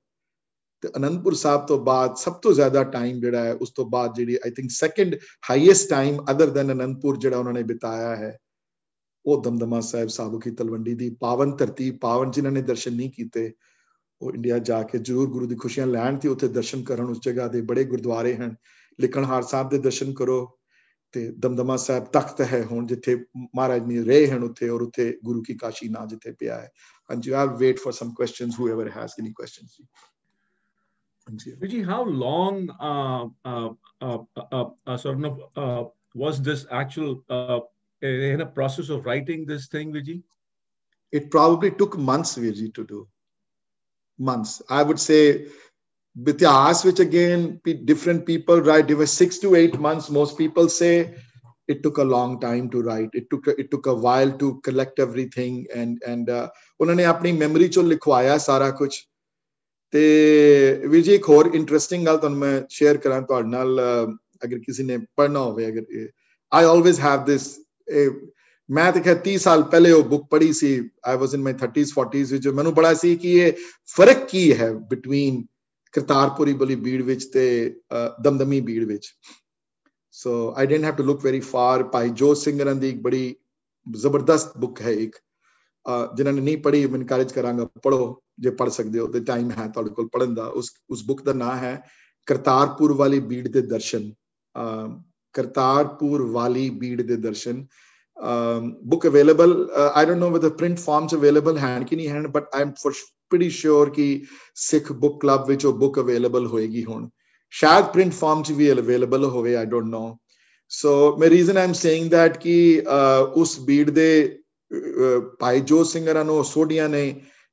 ਤੇ ਅਨੰਦਪੁਰ ਸਾਹਿਬ ਤੋਂ ਬਾਅਦ ਸਭ ਤੋਂ ਜ਼ਿਆਦਾ ਟਾਈਮ ਜਿਹੜਾ ਹੈ, ਉਸ ਤੋਂ ਬਾਅਦ ਜਿਹੜੀ I think second highest time other than Anandpur ਜਿਹੜਾ ਉਹਨਾਂ ਨੇ ਬਿਤਾਇਆ ਹੈ, ਉਹ ਦਮਦਮਾ ਸਾਹਿਬ ਸਾਬੋ ਕੀ ਤਲਵੰਡੀ ਦੀ ਪਾਵਨ ਧਰਤੀ। ਪਾਵਨ ਜਿਨ੍ਹਾਂ ਨੇ ਦਰਸ਼ਨ ਨਹੀਂ ਕੀਤੇ ਉਹ ਇੰਡੀਆ ਜਾ ਕੇ ਜ਼ਰੂਰ ਗੁਰੂ ਦੀ ਖੁਸ਼ੀਆਂ ਲੈਣ ਤੇ ਉੱਥੇ ਦਰਸ਼ਨ ਕਰਨ। ਉਸ ਜਗ੍ਹਾ ਦੇ ਬੜੇ ਗੁਰਦੁਆਰੇ ਹਨ, ਲਿਖਣਹਾਰ ਸਾਹਿਬ ਦੇ ਦਰਸ਼ਨ ਕਰੋ, ਤੇ ਦਮਦਮਾ ਸਾਹਿਬ ਤਖਤ ਹੈ ਹੁਣ ਜਿੱਥੇ ਮਹਾਰਾਜ ਨੇ ਰਹੇ ਹਨ ਉੱਥੇ, ਔਰ ਉੱਥੇ ਗੁਰੂ ਕੀ ਕਾਸ਼ੀ ਨਾਂ ਜਿੱਥੇ ਪਿਆ ਹੈ। ਹਾਂਜੀ, I'll wait for some questions, whoever has any questions. Viji, how long sort of was this actual in a process of writing this thing, Viji? It probably took months, Virji, to do. Months. I would say Ityahas, which again different people write, it was 6 to 8 months. Most people say it took a long time to write. It took a while to collect everything and उन्होंने अपनी memory चो लिखवाया सारा कुछ। ते विजी एक और interesting गल तुहानू मैं शेयर करा तुहाडे नाल, अगर किसी ने पढ़ना होवे, अगर I always have this मैं तो 30 साल पहले वो बुक पढ़ी सी, I was in my 30s 40s ਵਿੱਚ ਮੈਨੂੰ ਬੜਾ ਸੀ ਕਿ ਇਹ ਫਰਕ ਕੀ ਹੈ ਬਿਟਵੀਨ ਕਰਤਾਰਪੁਰੀ ਵਾਲੀ ਬੀੜ ਵਿੱਚ ਤੇ ਦਮਦਮੀ ਬੀੜ ਵਿੱਚ। So I didn't have to look very far. Bhai Jot ਸਿੰਘਰਾਂ ਦੀ ਇੱਕ ਬੜੀ ਜ਼ਬਰਦਸਤ ਬੁੱਕ ਹੈ ਇੱਕ, ਜਿਨ੍ਹਾਂ ਨੇ ਨਹੀਂ ਪੜ੍ਹੀ ਮੈਂ ਇਨਕਰੇਜ ਕਰਾਂਗਾ ਪੜ੍ਹੋ, ਜੇ ਪੜ੍ਹ ਸਕਦੇ ਹੋ ਤੇ ਟਾਈਮ ਹੈ ਤੁਹਾਡੇ ਕੋਲ ਪੜ੍ਹਨ ਦਾ। ਉਸ ਬੁੱਕ ਦਾ ਨਾਮ ਹੈ ਕਰਤਾਰਪੁਰ ਵਾਲੀ ਬੀੜ ਦੇ ਦਰਸ਼ਨ। ਕਰਤਾਰਪੁਰ ਵਾਲੀ ਬੀੜ ਦੇ ਦਰਸ਼ਨ book available. I don't know whether print forms available hand ki nahi hand, but I'm pretty sure ki Sikh book club which o book available hoegi hun, shayad print forms vi available hove, I don't know. So my reason I'm saying that ki us bead de Bhai Jot Singhara nu Sodia ne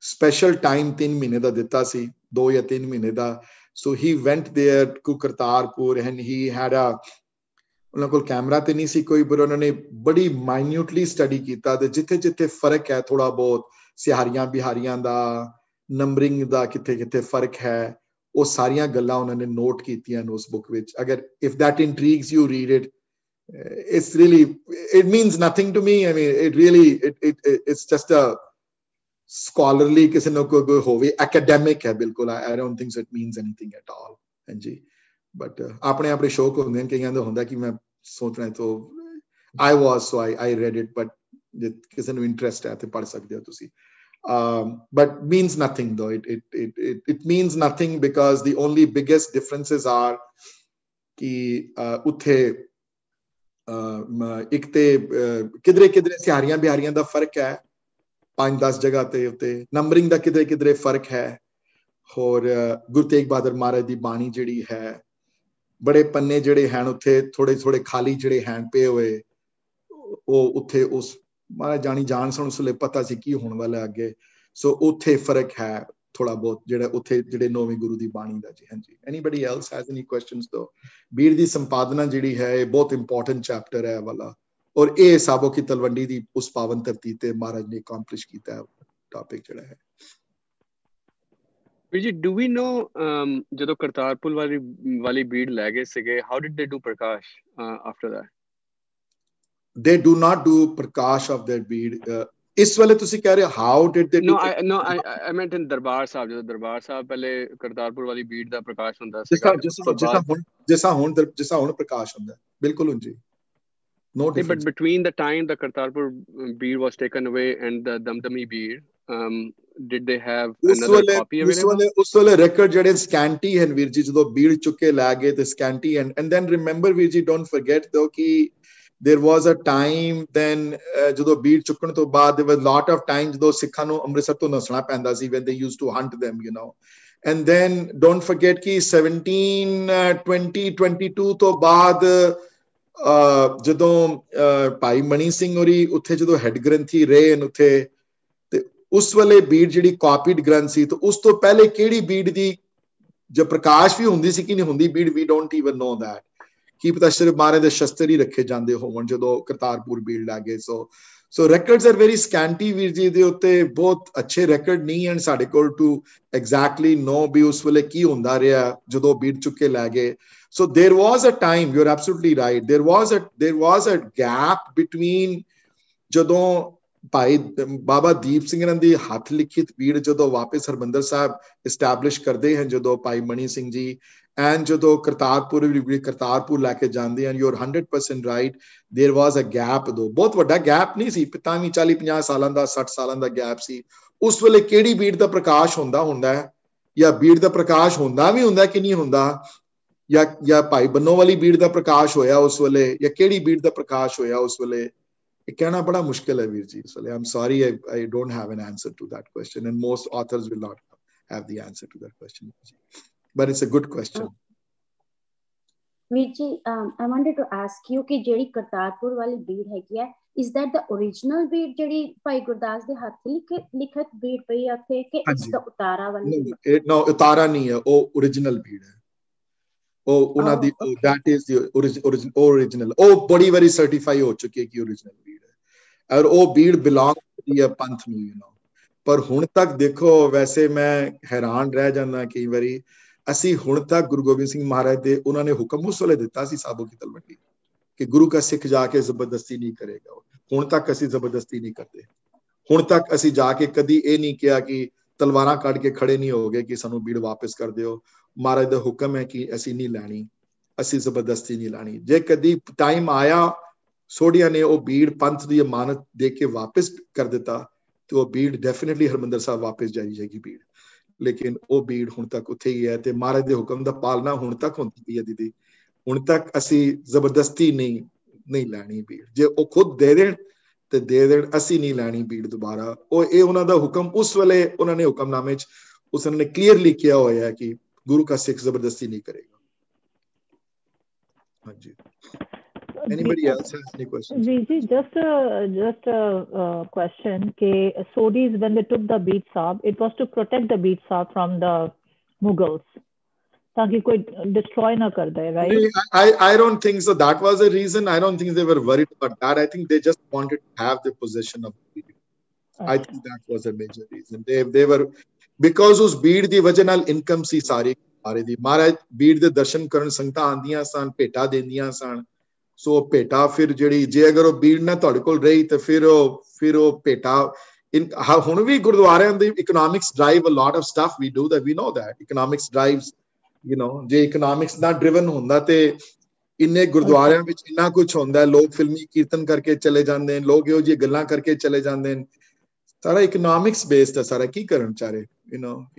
special time 3 ਮਹੀਨੇ ਦਾ ਦਿੱਤਾ ਸੀ, 2 ਜਾਂ 3 ਮਹੀਨੇ ਦਾ। So he went there to Kartarpur and he had a ਉਹਨਾਂ ਕੋਲ camera ਤੇ ਨਹੀਂ ਸੀ ਕੋਈ, ਪਰ ਉਹਨਾਂ ਨੇ ਬੜੀ ਮਾਈਨਿਊਟਲੀ ਸਟੱਡੀ ਕੀਤਾ ਤੇ ਜਿੱਥੇ ਜਿੱਥੇ ਫਰਕ ਹੈ ਥੋੜਾ ਬਹੁਤ ਸਿਹਾਰੀਆਂ ਬਿਹਾਰੀਆਂ ਦਾ, ਨੰਬਰਿੰਗ ਦਾ ਕਿੱਥੇ ਕਿੱਥੇ ਫਰਕ ਹੈ, ਉਹ ਸਾਰੀਆਂ ਗੱਲਾਂ ਉਹਨਾਂ ਨੇ ਨੋਟ ਕੀਤੀਆਂ ਨੇ ਉਸ ਬੁੱਕ ਵਿੱਚ। ਅਗਰ if that intrigues you, read it. It's really, it means nothing to me. I mean, it really it's just a scholarly ਕਿਸੇ ਨੂੰ ਕੋਈ ਹੋਵੇ academic ਹੈ ਬਿਲਕੁਲ। I don't think so it means anything at all. ਹਾਂਜੀ, but ਆਪਣੇ ਆਪਣੇ ਸ਼ੌਕ ਹੁੰਦੇ ਨੇ, ਕਈਆਂ ਦਾ ਹੁੰਦਾ ਕਿ ਮੈਂ ਸੋਚਣਾ ਤੋਂ I was, so I read it, but ਜੇ ਕਿਸੇ ਨੂੰ ਇੰਟਰਸਟ ਹੈ ਤੇ ਪੜ੍ਹ ਸਕਦੇ ਹੋ ਤੁਸੀਂ। But means nothing though. It means nothing because the only biggest differences are ਕਿ ਉੱਥੇ ਇੱਕ ਤੇ ਕਿਧਰੇ ਕਿਧਰੇ ਸਿਹਾਰੀਆਂ ਬਿਹਾਰੀਆਂ ਦਾ ਫਰਕ ਹੈ, 5-10 ਜਗ੍ਹਾ ਤੇ ਉੱਤੇ ਨੰਬਰਿੰਗ ਦਾ ਕਿਧਰੇ ਕਿਧਰੇ ਫਰਕ ਹੈ। ਹੋਰ ਗੁਰੂ ਤੇਗ ਬਹਾਦਰ ਮਹਾਰਾਜ ਦੀ ਬਾਣੀ ਜਿਹੜੀ ਹੈ, ਬੜੇ ਪੰਨੇ ਜਿਹੜੇ ਹਨ ਉੱਥੇ ਥੋੜੇ ਥੋੜੇ ਖਾਲੀ ਜਿਹੜੇ ਹਨ ਪਏ ਹੋਏ, ਉਹ ਉੱਥੇ ਉਸ ਮਹਾਰਾਜ ਜਾਣੀ ਜਾਣ ਸਨ ਉਸ ਵੇਲੇ ਪਤਾ ਸੀ ਕੀ ਹੋਣ ਵਾਲਾ ਅੱਗੇ। ਸੋ ਉੱਥੇ ਫਰਕ ਹੈ ਥੋੜਾ ਬਹੁਤ ਜਿਹੜਾ ਉੱਥੇ ਜਿਹੜੇ 9ਵੇਂ ਗੁਰੂ ਦੀ ਬਾਣੀ ਦਾ ਜੀ। ਹਾਂਜੀ, anybody else has any questions though? ਬੀੜ ਦੀ ਸੰਪਾਦਨਾ ਜਿਹੜੀ ਹੈ ਇਹ ਬਹੁਤ ਇੰਪੋਰਟੈਂਟ ਚੈਪਟਰ ਹੈ ਵਾਲਾ, ਔਰ ਇਹ ਸਾਬੋ ਕੀ ਤਲਵੰਡੀ ਦੀ ਉਸ ਪਾਵਨ ਧਰਤੀ ਤੇ ਮਹਾਰਾਜ ਨੇ ਅਕਾਂਪਲਿਸ਼ ਕੀਤਾ ਹੈ ਟੌਪਿਕ ਜਿਹੜਾ ਹੈ। ਜੀ ਡੂ ਵੀ ਨੋ ਜਦੋਂ ਕਰਤਾਰਪੁਰ ਵਾਲੀ ਬੀੜ ਲੈ ਗਏ ਸੀਗੇ, how did they do prakash after that? They do not do prakash of that bir. ਇਸ ਵੇਲੇ ਤੁਸੀਂ ਕਹਿ ਰਹੇ ਹੋ ਹਾਊ ਡਿਡ ਦੇ? ਨੋ ਆਈ ਮੈਂਟ ਇਨ ਦਰਬਾਰ ਸਾਹਿਬ, ਜਦੋਂ ਦਰਬਾਰ ਸਾਹਿਬ ਪਹਿਲੇ ਕਰਤਾਰਪੁਰ ਵਾਲੀ ਬੀੜ ਦਾ ਪ੍ਰਕਾਸ਼ ਹੁੰਦਾ ਸੀਗਾ, ਜਿਸਾ ਹੁਣ ਪ੍ਰਕਾਸ਼ ਹੁੰਦਾ ਬਿਲਕੁਲ ਹੁੰਦੀ। No difference. But between the time the Kartarpur bead was taken away and the Damdami bead, did they have another copy available? ਉਸ ਵੇਲੇ record ਜਿਹੜੇ scanty ਹਨ ਵੀਰ ਜੀ, ਜਦੋਂ bead ਚੁੱਕ ਕੇ ਲੈ ਗਏ ਤੇ scanty and then remember ਵੀਰ ਜੀ, don't forget though ਕਿ there was a time then ਜਦੋਂ bead ਚੁੱਕਣ ਤੋਂ ਬਾਅਦ there was lot of time ਜਦੋਂ ਸਿੱਖਾਂ ਨੂੰ ਅੰਮ੍ਰਿਤਸਰ ਤੋਂ ਨਸਣਾ ਪੈਂਦਾ ਸੀ when they used to hunt them, you know, and then don't forget कि 1722 ਤੋਂ ਬਾਅਦ ਜਦੋਂ ਭਾਈ ਮਣੀ ਸਿੰਘ ਹੋਰੀ ਉੱਥੇ ਜਦੋਂ ਹੈਡ ਗ੍ਰੰਥੀ ਰਹੇ ਨੇ ਉੱਥੇ ਤੇ ਉਸ ਵੇਲੇ ਬੀੜ ਜਿਹੜੀ ਕਾਪੀਡ ਗ੍ਰੰਥ ਸੀ ਤੇ ਉਸ ਤੋਂ ਪਹਿਲੇ ਕਿਹੜੀ ਬੀੜ ਦੀ ਜੋ ਪ੍ਰਕਾਸ਼ ਵੀ ਹੁੰਦੀ ਸੀ ਕਿ ਨਹੀਂ ਹੁੰਦੀ ਬੀੜ ਵੀ ਡੋਂਟ ਇਵਨ ਨੋ ਦੈਟ ਕੀ ਪਤਾ ਸਿਰਫ ਮਾਰੇ ਦੇ ਸ਼ਸਤਰ ਹੀ ਰੱਖੇ ਜਾਂਦੇ ਹੋਣ ਜਦੋਂ ਕਰਤਾਰਪੁਰ ਬੀੜ ਲੱਗੇ ਸੋ records are very scanty ਵੀਰ ਜੀ ਦੇ ਉੱਤੇ ਬਹੁਤ ਅੱਛੇ record ਨਹੀਂ ਹਨ ਸਾਡੇ ਕੋਲ to exactly know ਵੀ ਉਸ ਵੇਲੇ ਕੀ ਹੁੰਦਾ ਰਿਹਾ ਜਦੋਂ ਬੀੜ ਚੁੱਕੇ ਲੈ ਗਏ so there was a time you're absolutely right there was a gap between ਜਦੋਂ ਭਾਈ ਬਾਬਾ ਦੀਪ ਸਿੰਘ ਦੀ ਹੱਥ ਲਿਖਿਤ ਬੀੜ ਜਦੋਂ ਵਾਪਸ ਹਰਮੰਦਰ ਸਾਹਿਬ establish ਕਰਦੇ ਹਨ ਜਦੋਂ ਭਾਈ ਮਣੀ ਸਿੰਘ ਜੀ and ਜਦੋਂ ਕਰਤਾਰਪੁਰ ਲੈ ਕੇ ਜਾਂਦੇ ਹਨ you're 100% right there was a gap though ਬਹੁਤ ਵੱਡਾ gap ਨਹੀਂ ਸੀ ਤਾਂ ਵੀ 40-50 ਸਾਲਾਂ ਦਾ 60 ਸਾਲਾਂ ਦਾ gap ਸੀ ਉਸ ਵੇਲੇ ਕਿਹੜੀ ਬੀੜ ਦਾ ਪ੍ਰਕਾਸ਼ ਹੁੰਦਾ ਹੈ ਜਾਂ ਬੀੜ ਦਾ ਪ੍ਰਕਾਸ਼ ਹੁੰਦਾ ਕਿ ਨਹੀਂ ਹੁੰਦਾ ਜਾਂ ਭਾਈ ਬੰਨੋ ਵਾਲੀ ਬੀੜ ਦਾ ਪ੍ਰਕਾਸ਼ ਹੋਇਆ ਉਸ ਵੇਲੇ ਜਾਂ ਕਿਹੜੀ ਬੀੜ ਦਾ ਪ੍ਰਕਾਸ਼ ਹੋਇਆ ਉਸ ਵੇਲੇ ਇਹ ਕਹਿਣਾ ਬੜਾ ਮੁਸ਼ਕਿਲ ਹੈ ਵੀਰ ਜੀ ਇਸ ਵੇਲੇ I'm sorry I don't have an answer to that question and most authors will not have the answer to that question but it's a good question ਵੀਰ ਜੀ I wanted to ask you ਕਿ ਜਿਹੜੀ ਕਰਤਾਰਪੁਰ ਵਾਲੀ ਬੀੜ ਹੈਗੀ ਹੈ is that the original ਬੀੜ ਜਿਹੜੀ ਭਾਈ ਗੁਰਦਾਸ ਦੇ ਹੱਥ ਲਿਖਤ ਬੀੜ ਪਈ ਉੱਥੇ ਕਿ ਇਸ ਦਾ ਉਤਾਰਾ ਵਾਲੀ no ਉਤਾਰਾ ਨਹੀਂ ਹੈ ਉਹ original ਬੀੜ ਹੈ ਉਹ ਉਹਨਾਂ ਦੀ that is the original ਉਹ ਬੜੀ ਵਾਰੀ ਸਰਟੀਫਾਈ ਹੋ ਚੁੱਕੀ ਹੈ ਕਿ original ਬੀੜ ਹੈ ਔਰ ਉਹ ਬੀੜ belong ਕਰਦੀ ਹੈ ਪੰਥ ਨੂੰ you know ਪਰ ਹੁਣ ਤੱਕ ਦੇਖੋ ਵੈਸੇ ਮੈਂ ਹੈਰਾਨ ਰਹਿ ਜਾਂਦਾ ਕਈ ਵਾਰੀ ਅਸੀਂ ਹੁਣ ਤੱਕ ਗੁਰੂ ਗੋਬਿੰਦ ਸਿੰਘ ਮਹਾਰਾਜ ਦੇ ਉਹਨਾਂ ਨੇ ਹੁਕਮ ਉਸ ਵੇਲੇ ਦਿੱਤਾ ਸੀ ਸਾਬੋ ਕੀ ਤਲਵੰਡੀ ਕਿ ਗੁਰੂ ਕਾ ਸਿੱਖ ਜਾ ਕੇ ਜ਼ਬਰਦਸਤੀ ਨਹੀਂ ਕਰੇਗਾ ਹੁਣ ਤੱਕ ਅਸੀਂ ਜ਼ਬਰਦਸਤੀ ਨਹੀਂ ਕਰਦੇ ਹੁਣ ਤੱਕ ਅਸੀਂ ਜਾ ਕੇ ਕਦੀ ਇਹ ਨਹੀਂ ਕਿਹਾ ਕਿ ਤਲਵਾਰਾਂ ਕੱਢ ਕੇ ਖੜੇ ਨਹੀਂ ਹੋ ਗਏ ਕਿ ਸਾਨੂੰ ਬੀੜ ਵਾਪਸ ਕਰ ਦਿਓ ਮਹਾਰਾਜ ਦਾ ਹੁਕਮ ਹੈ ਕਿ ਅਸੀਂ ਨਹੀਂ ਲੈਣੀ ਅਸੀਂ ਜ਼ਬਰਦਸਤੀ ਨਹੀਂ ਲਾਣੀ ਜੇ ਕਦੀ ਟਾਈਮ ਆਇਆ ਸੋਢੀਆਂ ਨੇ ਉਹ ਬੀੜ ਪੰਥ ਦੀ ਅਮਾਨਤ ਦੇ ਕੇ ਵਾਪਸ ਕਰ ਦਿੱਤਾ ਤੇ ਉਹ ਬੀੜ ਡੈਫੀਨਿਟਲੀ ਹਰਮੰਦਰ ਸਾਹਿਬ ਵਾਪਸ ਜਾਏਗੀ ਬੀੜ ਲੇਕਿਨ ਉਹ ਬੀੜ ਹੁਣ ਤੱਕ ਉੱਥੇ ਹੀ ਹੈ ਤੇ ਮਹਾਰਾਜ ਦੇ ਹੁਕਮ ਦਾ ਪਾਲਣਾ ਹੁਣ ਤੱਕ ਹੁੰਦੀ ਪਈ ਹੈ ਦੀਦੀ ਹੁਣ ਤੱਕ ਅਸੀਂ ਜ਼ਬਰਦਸਤੀ ਨਹੀਂ ਲੈਣੀ ਬੀੜ ਜੇ ਉਹ ਖੁਦ ਦੇ ਦੇਣ ਤੇ ਦੇ ਦੇਣ ਅਸੀਂ ਨਹੀਂ ਲੈਣੀ ਬੀੜ ਦੁਬਾਰਾ ਉਹ ਇਹ ਉਹਨਾਂ ਦਾ ਹੁਕਮ ਉਸ ਵੇਲੇ ਉਹਨਾਂ ਨੇ ਹੁਕਮਨਾਮੇ 'ਚ ਉਸ ਨੇ ਕਲੀਅਰਲੀ ਕਿਹਾ ਹੋਇਆ ਹੈ ਕਿ ਗੁਰੂ ਕਾ ਸਿੱਖ ਜ਼ਬਰਦਸਤੀ ਨਹੀਂ ਕਰੇਗਾ ਹਾਂਜੀ anybody else has any questions ji just a question ke Sodhis when they took the bead sahib it was to protect the bead sahib from the Mughals taki koi destroy na kar de right I don't think so that was the reason I don't think they were worried about that I think they just wanted to have the possession of the bead I think that was a major reason they were because us bead di wajah nal income si sari di maharaj bead de darshan karan sangta aandiyan san ਭੇਟਾ ਦਿੰਦੀਆਂ ਸਨ ਸੋ ਭੇਟਾ ਫਿਰ ਜਿਹੜੀ ਜੇ ਅਗਰ ਉਹ ਬੀੜ ਨਾ ਤੁਹਾਡੇ ਕੋਲ ਰਹੀ ਤੇ ਫਿਰ ਉਹ ਭੇਟਾ ਹੁਣ ਵੀ ਗੁਰਦੁਆਰਿਆਂ ਦੀ economics drive a lot of stuff we do that we know that economics drives you know ਜੇ ਇਕਨੋਮਿਕਸ ਨਾਲ ਡਰਿਵਨ ਹੁੰਦਾ ਤੇ ਇੰਨੇ ਗੁਰਦੁਆਰਿਆਂ ਵਿੱਚ ਇੰਨਾ ਕੁਝ ਹੁੰਦਾ ਲੋਕ ਫਿਲਮੀ ਕੀਰਤਨ ਕਰਕੇ ਚਲੇ ਜਾਂਦੇ ਨੇ ਲੋਕ ਇਹੋ ਜਿਹੀ ਗੱਲਾਂ ਕਰਕੇ ਚਲੇ ਜਾਂਦੇ ਨੇ ਸਾਰਾ ਇਕਨੋਮਿਕਸ ਬੇਸਡ ਹੈ ਸਾਰਾ ਕੀ ਕਰਨ ਚਾਰੇ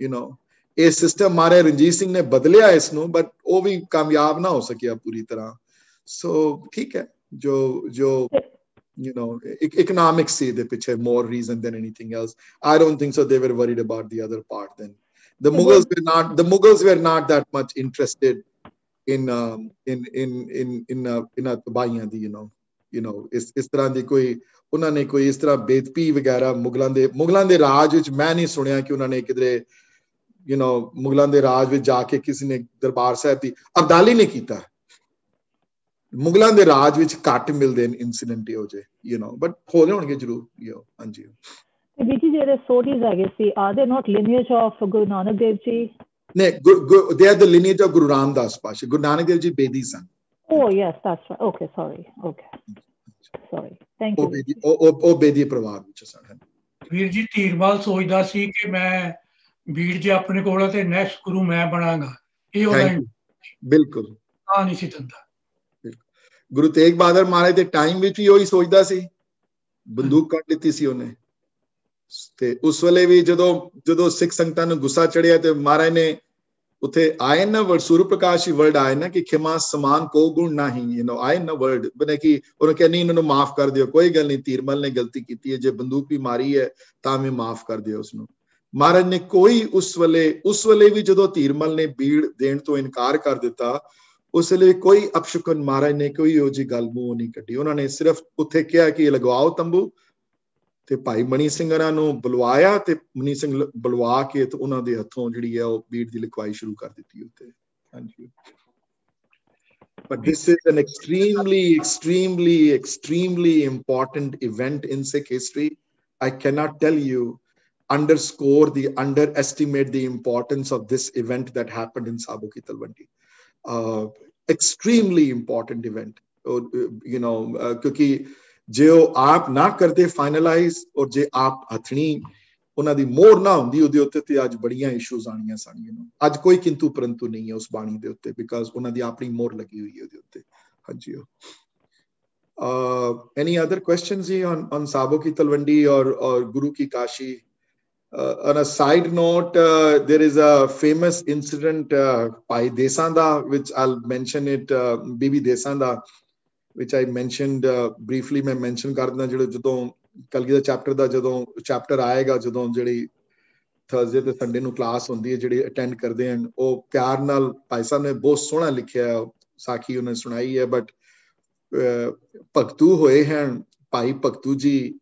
ਯੂ ਨੋ ਇਹ ਸਿਸਟਮ ਮਾਰੇ ਰਣਜੀਤ ਸਿੰਘ ਨੇ ਬਦਲਿਆ ਇਸ ਨੂੰ ਬਟ ਉਹ ਵੀ ਕਾਮਯਾਬ ਨਾ ਹੋ ਸਕਿਆ ਪੂਰੀ ਤਰ੍ਹਾਂ so ठीक है jo you know economics see the picture more reason than anything else I don't think so they were worried about the other part then the Mughals were not that much interested in tabaiyan di you know is tarah di koi ਉਹਨਾਂ ਨੇ ਕੋਈ ਇਸ ਤਰ੍ਹਾਂ ਬੇਦਪੀ ਵਗੈਰਾ ਮੁਗਲਾਂ ਦੇ ਰਾਜ ਵਿੱਚ ਮੈਂ ਨਹੀਂ ਸੁਣਿਆ ਕਿ ਉਹਨਾਂ ਨੇ ਕਿਧਰੇ you know ਮੁਗਲਾਂ ਦੇ ਰਾਜ ਵਿੱਚ ਜਾ ਕੇ ਕਿਸੇ ਨੇ ਦਰਬਾਰ ਸਾਹਿਬ ਦੀ ਅਬਦਾਲੀ ਨਹੀਂ ਕੀਤਾ ਮੁਗਲਾਂ ਦੇ ਰਾਜ ਵਿੱਚ ਘੱਟ ਮਿਲਦੇ ਨੇ ਇਨਸੀਡੈਂਟ ਇਹੋ ਜਿਹੇ ਯੂ ਨੋ ਬਟ ਹੋ ਜਾਣਗੇ ਜ਼ਰੂਰ ਹਾਂਜੀ ਜੀ ਜਿਹੜੇ ਸੋਢੀਜ਼ ਹੈਗੇ ਸੀ are they not lineage of Guru Nanak Dev Ji ਨੇ they are the lineage of Guru Ramdas Pasha Guru Nanak Dev Ji Bedi san oh yes that's right okay sorry thank you ਉਹ ਬੇਦੀ ਪਰਿਵਾਰ ਵਿੱਚ ਸਨ ਵੀਰ ਜੀ ਧੀਰਵਾਲ ਸੋਚਦਾ ਸੀ ਕਿ ਮੈਂ ਵੀਰ ਜੀ ਆਪਣੇ ਕੋਲ ਤੇ ਨੈਕਸਟ ਗੁਰੂ ਮੈਂ ਬਣਾਂਗਾ ਇਹ ਉਹਦਾ ਬਿਲਕੁਲ ਆ ਨਹੀਂ ਸੀ ਦਿੰਦਾ ਗੁਰੂ ਤੇਗ ਬਹਾਦਰ ਮਹਾਰਾਜ ਦੇ ਟਾਈਮ ਵਿੱਚ ਵੀ ਉਹੀ ਸੋਚਦਾ ਸੀ ਬੰਦੂਕ ਕੱਢ ਲਿੱਤੀ ਸੀ ਉਹਨੇ ਤੇ ਉਸ ਵੇਲੇ ਵੀ ਜਦੋਂ ਸਿੱਖ ਸੰਗਤਾਂ ਨੂੰ ਗੁੱਸਾ ਚੜਿਆ ਤੇ ਮਹਾਰਾਜ ਨੇ ਉੱਥੇ ਆਏ ਨਾ ਵਰਡ ਸੂਰ ਪ੍ਰਕਾਸ਼ ਹੀ ਵਰਡ ਆਏ ਨਾ ਕਿ ਖਿਮਾ ਸਮਾਨ ਕੋ ਗੁਣ ਨਹੀਂ ਯੂ ਨੋ ਆਏ ਨਾ ਵਰਡ ਬਨੇ ਕਿ ਉਹਨੇ ਕਿਹਾ ਨਹੀਂ ਇਹਨਾਂ ਨੂੰ ਮਾਫ ਕਰ ਦਿਓ ਕੋਈ ਗੱਲ ਨਹੀਂ ਤੀਰਮਲ ਨੇ ਗਲਤੀ ਕੀਤੀ ਹੈ ਜੇ ਬੰਦੂਕ ਵੀ ਮਾਰੀ ਹੈ ਤਾਂ ਵੀ ਮਾਫ ਕਰ ਦਿਓ ਉਸਨੂੰ महाराज ने कोई उस वेले भी जो धीरमल ने बीड़ देण तो इनकार कर दिता, उस वेले कोई अपशुकन महाराज ने कोई इहो जी गल मूंह नहीं कड्डी। उन्होंने सिर्फ उत्थे कहा कि लगवाओ तंबू, ते भाई मनी सिंह होरां नूं बुलवाया, ते मनी सिंह बुलवा के ते उन्हां दे हत्थों जिहड़ी है वो बीड़ दी लिखवाई शुरू कर दित्ती उत्ते। हांजी। But this is an extremely important event in Sikh history. I cannot tell you, underestimate the importance of this event that happened in Sabo Ki Talwandi. Extremely important event, you know, क्योंकि जो आप ना करते finalise और जे आप हथनी उन्हां दी मोहर ना हुंदी उहदे उत्ते ते अज बड़ियां इशूज आणियां सन। अज कोई किंतु परंतु नहीं है उस बाणी दे उत्ते, बिकॉज उन्हां दी अपनी मोहर लगी हुई है उहदे उत्ते। हांजी। Any other questions on Sabo Ki Talwandi or Guru Ki Kashi? On a side note, there is a famous incident by Desanda, which I'll mention it, Bibi Desanda, which I mentioned briefly. मैं mention कर देना जो जदों कलगी दा chapter दा जदों chapter आएगा, जदों जिहड़ी Thursday ते Sunday ਨੂੰ class ਹੁੰਦੀ ਹੈ ਜਿਹੜੀ attend ਕਰਦੇ ਹਨ, ਉਹ ਪਿਆਰ ਨਾਲ ਭਾਈ ਸਾਹਿਬ ਨੇ ਬਹੁਤ ਸੋਹਣਾ ਲਿਖਿਆ ਹੈ, ਸਾਖੀ ਉਹਨੇ ਸੁਣਾਈ ਹੈ। ਬਟ ਭਗਤੂ ਹੋਏ ਹਨ ਭਾਈ ਭਗਤੂ ਜੀ,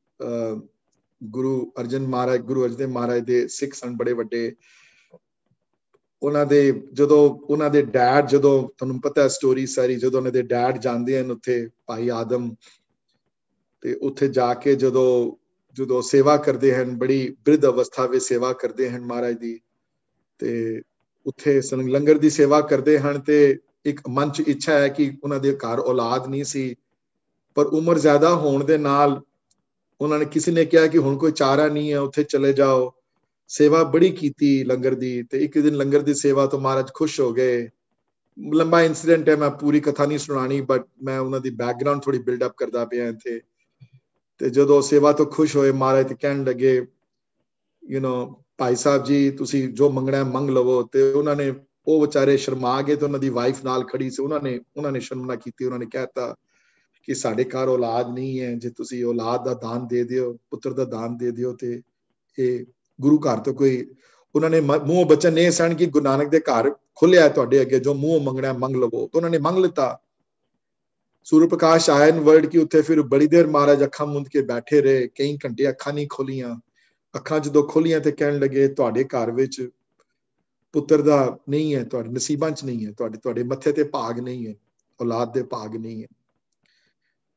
ਗੁਰੂ ਅਰਜਨ ਮਹਾਰਾਜ, ਗੁਰੂ ਅਰਜਨ ਦੇਵ ਮਹਾਰਾਜ ਦੇ ਸਿੱਖ ਸਨ ਬੜੇ ਵੱਡੇ। ਉਹਨਾਂ ਦੇ ਜਦੋਂ ਉਹਨਾਂ ਦੇ ਡੈਡ, ਜਦੋਂ ਤੁਹਾਨੂੰ ਪਤਾ ਸਟੋਰੀ ਸਾਰੀ, ਜਦੋਂ ਉਹਨਾਂ ਦੇ ਡੈਡ ਜਾਂਦੇ ਹਨ ਉੱਥੇ ਭਾਈ ਆਦਮ, ਤੇ ਉੱਥੇ ਜਾ ਕੇ ਜਦੋਂ ਸੇਵਾ ਕਰਦੇ ਹਨ, ਬੜੀ ਬਿਰਧ ਅਵਸਥਾ ਵਿੱਚ ਸੇਵਾ ਕਰਦੇ ਹਨ ਮਹਾਰਾਜ ਦੀ, ਤੇ ਉੱਥੇ ਲੰਗਰ ਦੀ ਸੇਵਾ ਕਰਦੇ ਹਨ। ਤੇ ਇੱਕ ਮਨ ਚ ਇੱਛਾ ਹੈ ਕਿ ਉਹਨਾਂ ਦੇ ਘਰ ਔਲਾਦ ਨਹੀਂ ਸੀ, ਪਰ ਉਮਰ ਜ਼ਿਆਦਾ ਹੋਣ ਦੇ ਨਾਲ ਉਹਨਾਂ ਨੇ ਕਿਸੇ ਨੇ ਕਿਹਾ ਕਿ ਹੁਣ ਕੋਈ ਚਾਰਾ ਨਹੀਂ ਹੈ, ਉੱਥੇ ਚਲੇ ਜਾਓ। ਸੇਵਾ ਬੜੀ ਕੀਤੀ ਲੰਗਰ ਦੀ, ਤੇ ਇੱਕ ਦਿਨ ਲੰਗਰ ਦੀ ਸੇਵਾ ਤੋਂ ਮਹਾਰਾਜ ਖੁਸ਼ ਹੋ ਗਏ। ਲੰਬਾ ਇਨਸੀਡੈਂਟ ਹੈ, ਮੈਂ ਪੂਰੀ ਕਥਾ ਨਹੀਂ ਸੁਣਾਣੀ, ਬਟ ਮੈਂ ਉਹਨਾਂ ਦੀ ਬੈਕਗਰਾਉਂਡ ਥੋੜੀ ਬਿਲਡ ਅਪ ਕਰਦਾ ਪਿਆ ਇੱਥੇ। ਤੇ ਜਦੋਂ ਸੇਵਾ ਤੋਂ ਖੁਸ਼ ਹੋਏ ਮਹਾਰਾਜ, ਤੇ ਕਹਿਣ ਲੱਗੇ ਯੂ نو ਭਾਈ ਸਾਹਿਬ ਜੀ ਤੁਸੀਂ ਜੋ ਮੰਗਣਾ ਮੰਗ ਲਵੋ। ਤੇ ਉਹਨਾਂ ਨੇ, ਉਹ ਵਿਚਾਰੇ ਸ਼ਰਮਾ ਗਏ, ਤੇ ਉਹਨਾਂ ਦੀ ਵਾਈਫ ਨਾਲ ਖੜੀ ਸੀ, ਉਹਨਾਂ ਨੇ ਸ਼ਰਮ ਨਾ ਕੀਤੀ। ਉਹਨਾਂ ਨੇ ਕਹਿਤਾ ਕਿ ਸਾਡੇ ਘਰ ਔਲਾਦ ਨਹੀਂ ਹੈ, ਜੇ ਤੁਸੀਂ ਔਲਾਦ ਦਾ ਦਾਨ ਦੇ ਦਿਓ, ਪੁੱਤਰ ਦਾ ਦਾਨ ਦੇ ਦਿਓ, ਤੇ ਇਹ ਗੁਰੂ ਘਰ ਤੋਂ ਕੋਈ, ਉਹਨਾਂ ਨੇ ਮੂੰਹ ਬਚਨ ਇਹ ਸਨ ਕਿ ਗੁਰੂ ਨਾਨਕ ਦੇ ਘਰ ਖੁੱਲਿਆ ਤੁਹਾਡੇ ਅੱਗੇ, ਜੋ ਮੂੰਹ ਮੰਗਣਾ ਮੰਗ ਲਵੋ। ਤੇ ਉਹਨਾਂ ਨੇ ਮੰਗ ਲਿੱਤਾ। सूर्य प्रकाश आया इन वर्ड की उत्थे फिर बड़ी देर महाराज अखा मुंद के बैठे रहे, कई घंटे अखा नहीं खोलियां। अखा जो खोलियां ते कहन लगे तुहाडे घर विच पुत्र दा नहीं है, तुहाडे नसीबां च नहीं है, तुहाडे मत्थे ते भाग नहीं है, औलाद दे भाग नहीं है।